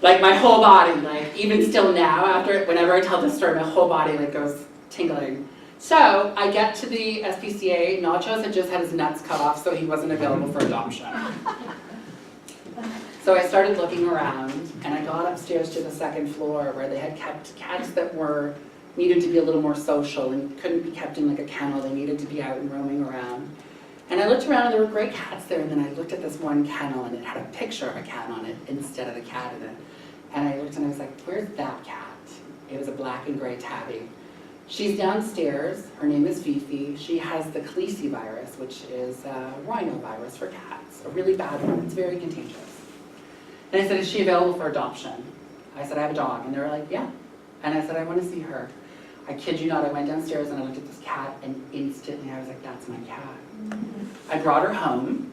Speaker 4: Like my whole body, like even still now, whenever I tell this story, my whole body like goes tingling. So I get to the SPCA, Nachos had just had his nuts cut off, so he wasn't available for adoption. So I started looking around, and I got upstairs to the second floor where they had kept cats that needed to be a little more social and couldn't be kept in like a kennel. They needed to be out and roaming around. And I looked around and there were great cats there, and then I looked at this one kennel and it had a picture of a cat on it instead of the cat in it. And I looked and I was like, where's that cat? It was a black and gray tabby. She's downstairs, her name is Fifi. She has the Cleese virus, which is a rhinovirus for cats, a really bad one, it's very contagious. And I said, is she available for adoption? I said, I have a dog, and they were like, yeah. And I said, I want to see her. I kid you not, I went downstairs and I looked at this cat, and instantly I was like, that's my cat. I brought her home.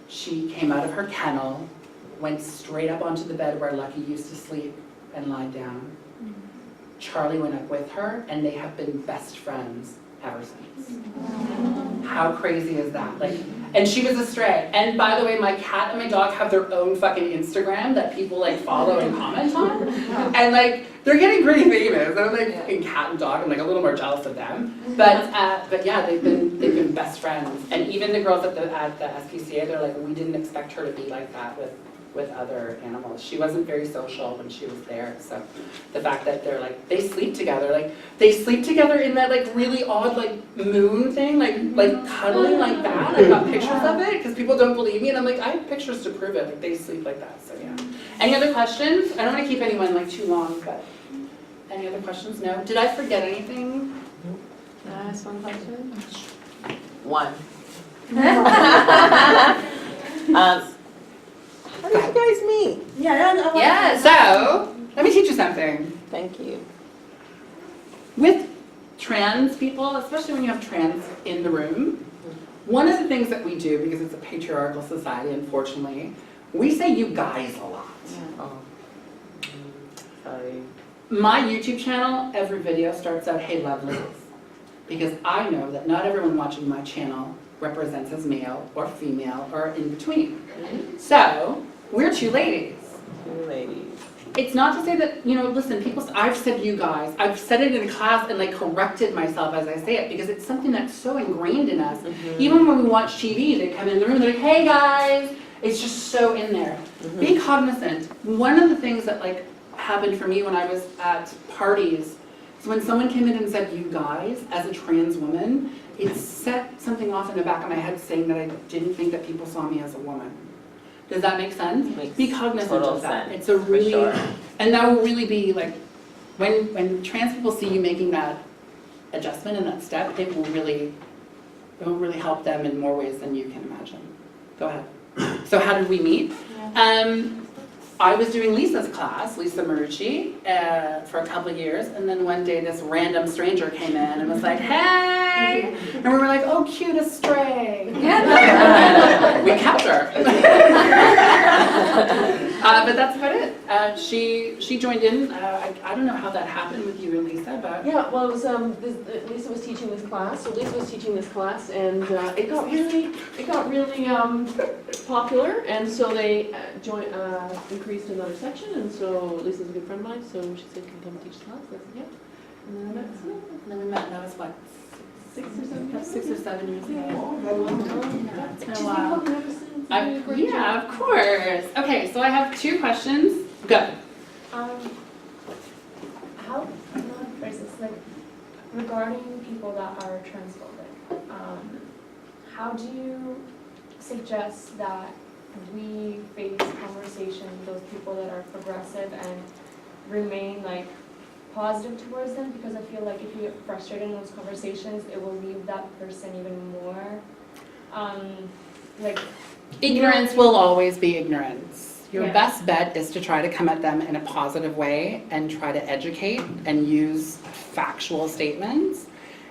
Speaker 4: She came out of her kennel, went straight up onto the bed where Lucky used to sleep and lie down. Charlie went up with her, and they have been best friends ever since. How crazy is that? Like, and she was a stray. And by the way, my cat and my dog have their own fucking Instagram that people like follow and comment on. And like, they're getting pretty famous. I'm like, in cat and dog, I'm like a little more jealous of them. But yeah, they've been best friends. And even the girls at the SPCA, they're like, we didn't expect her to be like that with other animals. She wasn't very social when she was there. So the fact that they're like, they sleep together in that like really odd like moon thing, like cuddling like that. I got pictures of it because people don't believe me, and I'm like, I have pictures to prove it. Like they sleep like that. So yeah. Any other questions? I don't want to keep anyone like too long, but any other questions? No. Did I forget anything?
Speaker 10: Can I ask one question? One. How did you guys meet?
Speaker 4: Yeah, so let me teach you something.
Speaker 10: Thank you.
Speaker 4: With trans people, especially when you have trans in the room, one of the things that we do, because it's a patriarchal society, unfortunately, we say you guys a lot.
Speaker 10: Oh. Sorry.
Speaker 4: My YouTube channel, every video starts out, hey lovelies, because I know that not everyone watching my channel represents as male or female or in between. So, we're two ladies.
Speaker 10: You ladies.
Speaker 4: It's not to say that, listen, I've said you guys, I've said it in class and like corrected myself as I say it because it's something that's so ingrained in us. Even when we watch TV, they come in the room, they're like, hey guys, it's just so in there. Be cognizant. One of the things that like happened for me when I was at parties is when someone came in and said you guys as a trans woman, it set something off in the back of my head saying that I didn't think that people saw me as a woman. Does that make sense? Be cognizant of that. It's a really, and that will really be like, when trans people see you making that adjustment and that step, it will really help them in more ways than you can imagine. Go ahead. So how did we meet? I was doing Lisa's class, Lisa Marucci, for a couple of years, and then one day this random stranger came in and was like, hey! And we were like, oh, cutest stray. We kept her. But that's about it. She joined in. I don't know how that happened with you and Lisa, but...
Speaker 2: Yeah, well, it was, Lisa was teaching this class, and it got really popular, and so they increased another section, and so Lisa's a good friend of mine, so she said, can you come teach the class? I said, yeah. And then we met, and that was what, 6 or 7 years ago. It's been a while. Yeah, of course. Okay, so I have 2 questions. Go.
Speaker 15: How, like, regarding people that are transphobic, how do you suggest that we face conversation with those people that are progressive and remain like positive towards them? Because I feel like if you get frustrated in those conversations, it will leave that person even more like
Speaker 4: ignorance will always be ignorance. Your best bet is to try to come at them in a positive way and try to educate and use factual statements.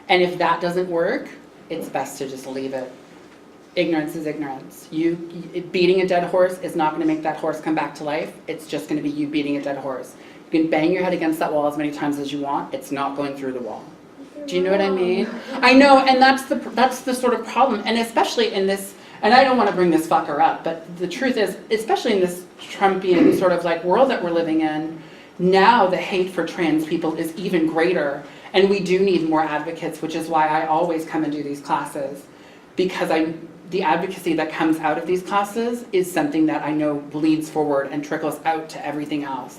Speaker 4: And if that doesn't work, it's best to just leave it. Ignorance is ignorance. Beating a dead horse is not going to make that horse come back to life. It's just going to be you beating a dead horse. You can bang your head against that wall as many times as you want. It's not going through the wall. Do you know what I mean? I know, and that's the sort of problem. And especially in this, and I don't want to bring this fucker up, but the truth is, especially in this Trumpian sort of like world that we're living in, now the hate for trans people is even greater. And we do need more advocates, which is why I always come and do these classes. Because the advocacy that comes out of these classes is something that I know bleeds forward and trickles out to everything else.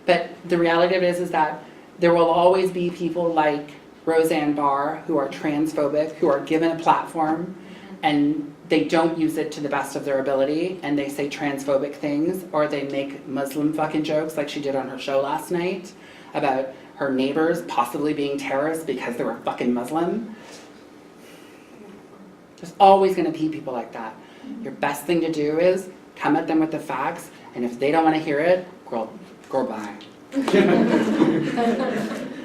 Speaker 4: But the reality of it is that there will always be people like Roseanne Barr who are transphobic, who are given a platform, and they don't use it to the best of their ability, and they say transphobic things, or they make Muslim fucking jokes like she did on her show last night about her neighbors possibly being terrorists because they were fucking Muslim. There's always going to be people like that. Your best thing to do is come at them with the facts, and if they don't want to hear it, girl bye.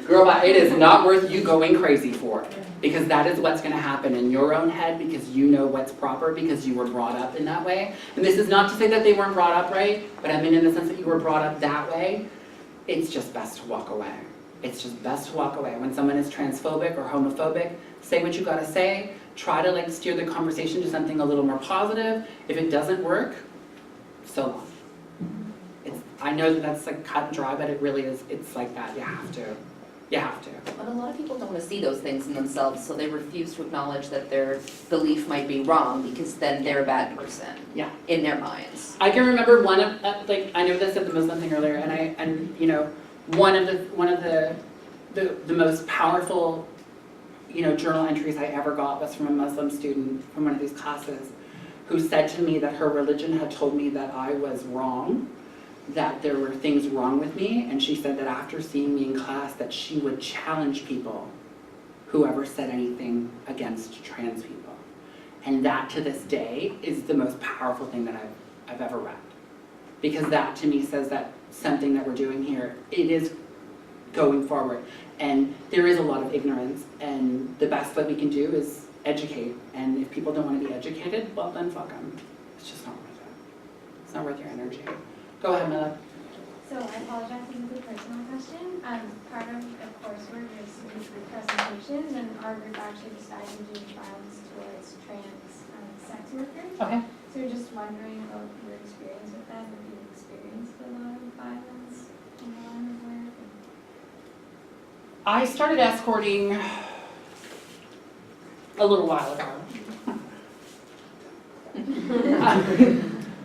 Speaker 4: Girl bye. It is not worth you going crazy for, because that is what's going to happen in your own head, because you know what's proper, because you were brought up in that way. And this is not to say that they weren't brought up right, but I mean in the sense that you were brought up that way. It's just best to walk away. It's just best to walk away. When someone is transphobic or homophobic, say what you gotta say. Try to like steer the conversation to something a little more positive. If it doesn't work, so long. I know that that's like cut and dry, but it really is, it's like that. You have to. You have to.
Speaker 7: But a lot of people don't want to see those things in themselves, so they refuse to acknowledge that their belief might be wrong, because then they're a bad person.
Speaker 4: Yeah.
Speaker 7: In their minds.
Speaker 4: I can remember one of, like, I know this said the Muslim thing earlier, and you know, one of the most powerful, you know, journal entries I ever got was from a Muslim student from one of these classes, who said to me that her religion had told me that I was wrong, that there were things wrong with me, and she said that after seeing me in class that she would challenge people who ever said anything against trans people. And that to this day is the most powerful thing that I've ever read. Because that to me says that something that we're doing here, it is going forward. And there is a lot of ignorance, and the best that we can do is educate. And if people don't want to be educated, well then fuck them. It's just not worth it. It's not worth your energy. Go ahead, Mila.
Speaker 15: So I apologize, this is a personal question. Part of the coursework is weekly presentations, and our group actually decided to do trials towards trans sex workers.
Speaker 4: Okay.
Speaker 15: So we're just wondering about your experience with that, if you
Speaker 6: experienced a lot of violence in your line of work?
Speaker 4: I started escorting a little while ago.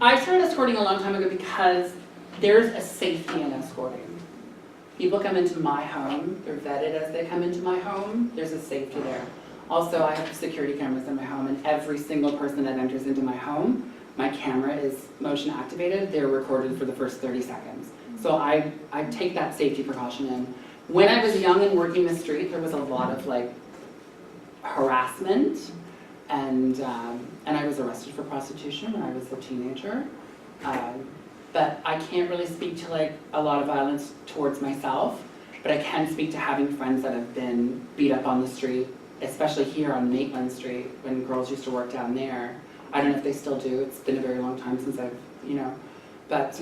Speaker 4: I started escorting a long time ago because there's a safety in escorting. People come into my home, they're vetted as they come into my home, there's a safety there. Also, I have security cameras in my home, and every single person that enters into my home, my camera is motion activated, they're recorded for the first 30 seconds. So I take that safety precaution in. When I was young and working the street, there was a lot of like harassment, and I was arrested for prostitution when I was a teenager. But I can't really speak to like a lot of violence towards myself, but I can speak to having friends that have been beat up on the street, especially here on Maitland Street when girls used to work down there. I don't know if they still do. It's been a very long time since I've, but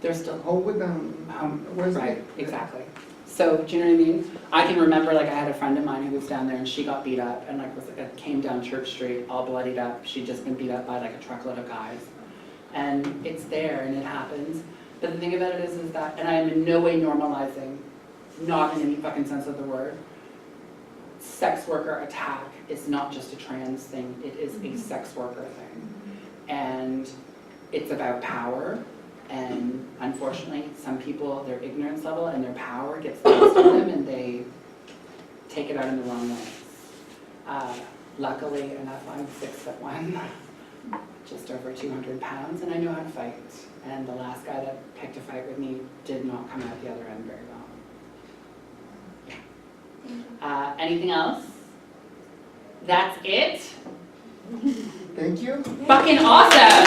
Speaker 4: they're still
Speaker 3: Home with them.
Speaker 4: Right, exactly. So, do you know what I mean? I can remember, like, I had a friend of mine who was down there and she got beat up and, like, came down Church Street all bloodied up. She'd just been beat up by, like, a truckload of guys. And it's there and it happens. But the thing about it is that, and I am in no way normalizing, not in any fucking sense of the word, sex worker attack is not just a trans thing, it is a sex worker thing. And it's about power. And unfortunately, some people, their ignorance level and their power gets the best of them and they take it out in the wrong way. Luckily enough, I'm 6'1", just over 200 pounds, and I know how to fight. And the last guy that picked a fight with me did not come out the other end very well. Anything else? That's it?
Speaker 3: Thank you.
Speaker 4: Fucking awesome!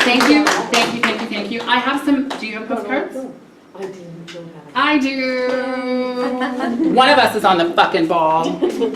Speaker 4: Thank you, thank you, thank you, thank you. I have some, do you have postcards? I do. One of us is on the fucking ball. Just kidding.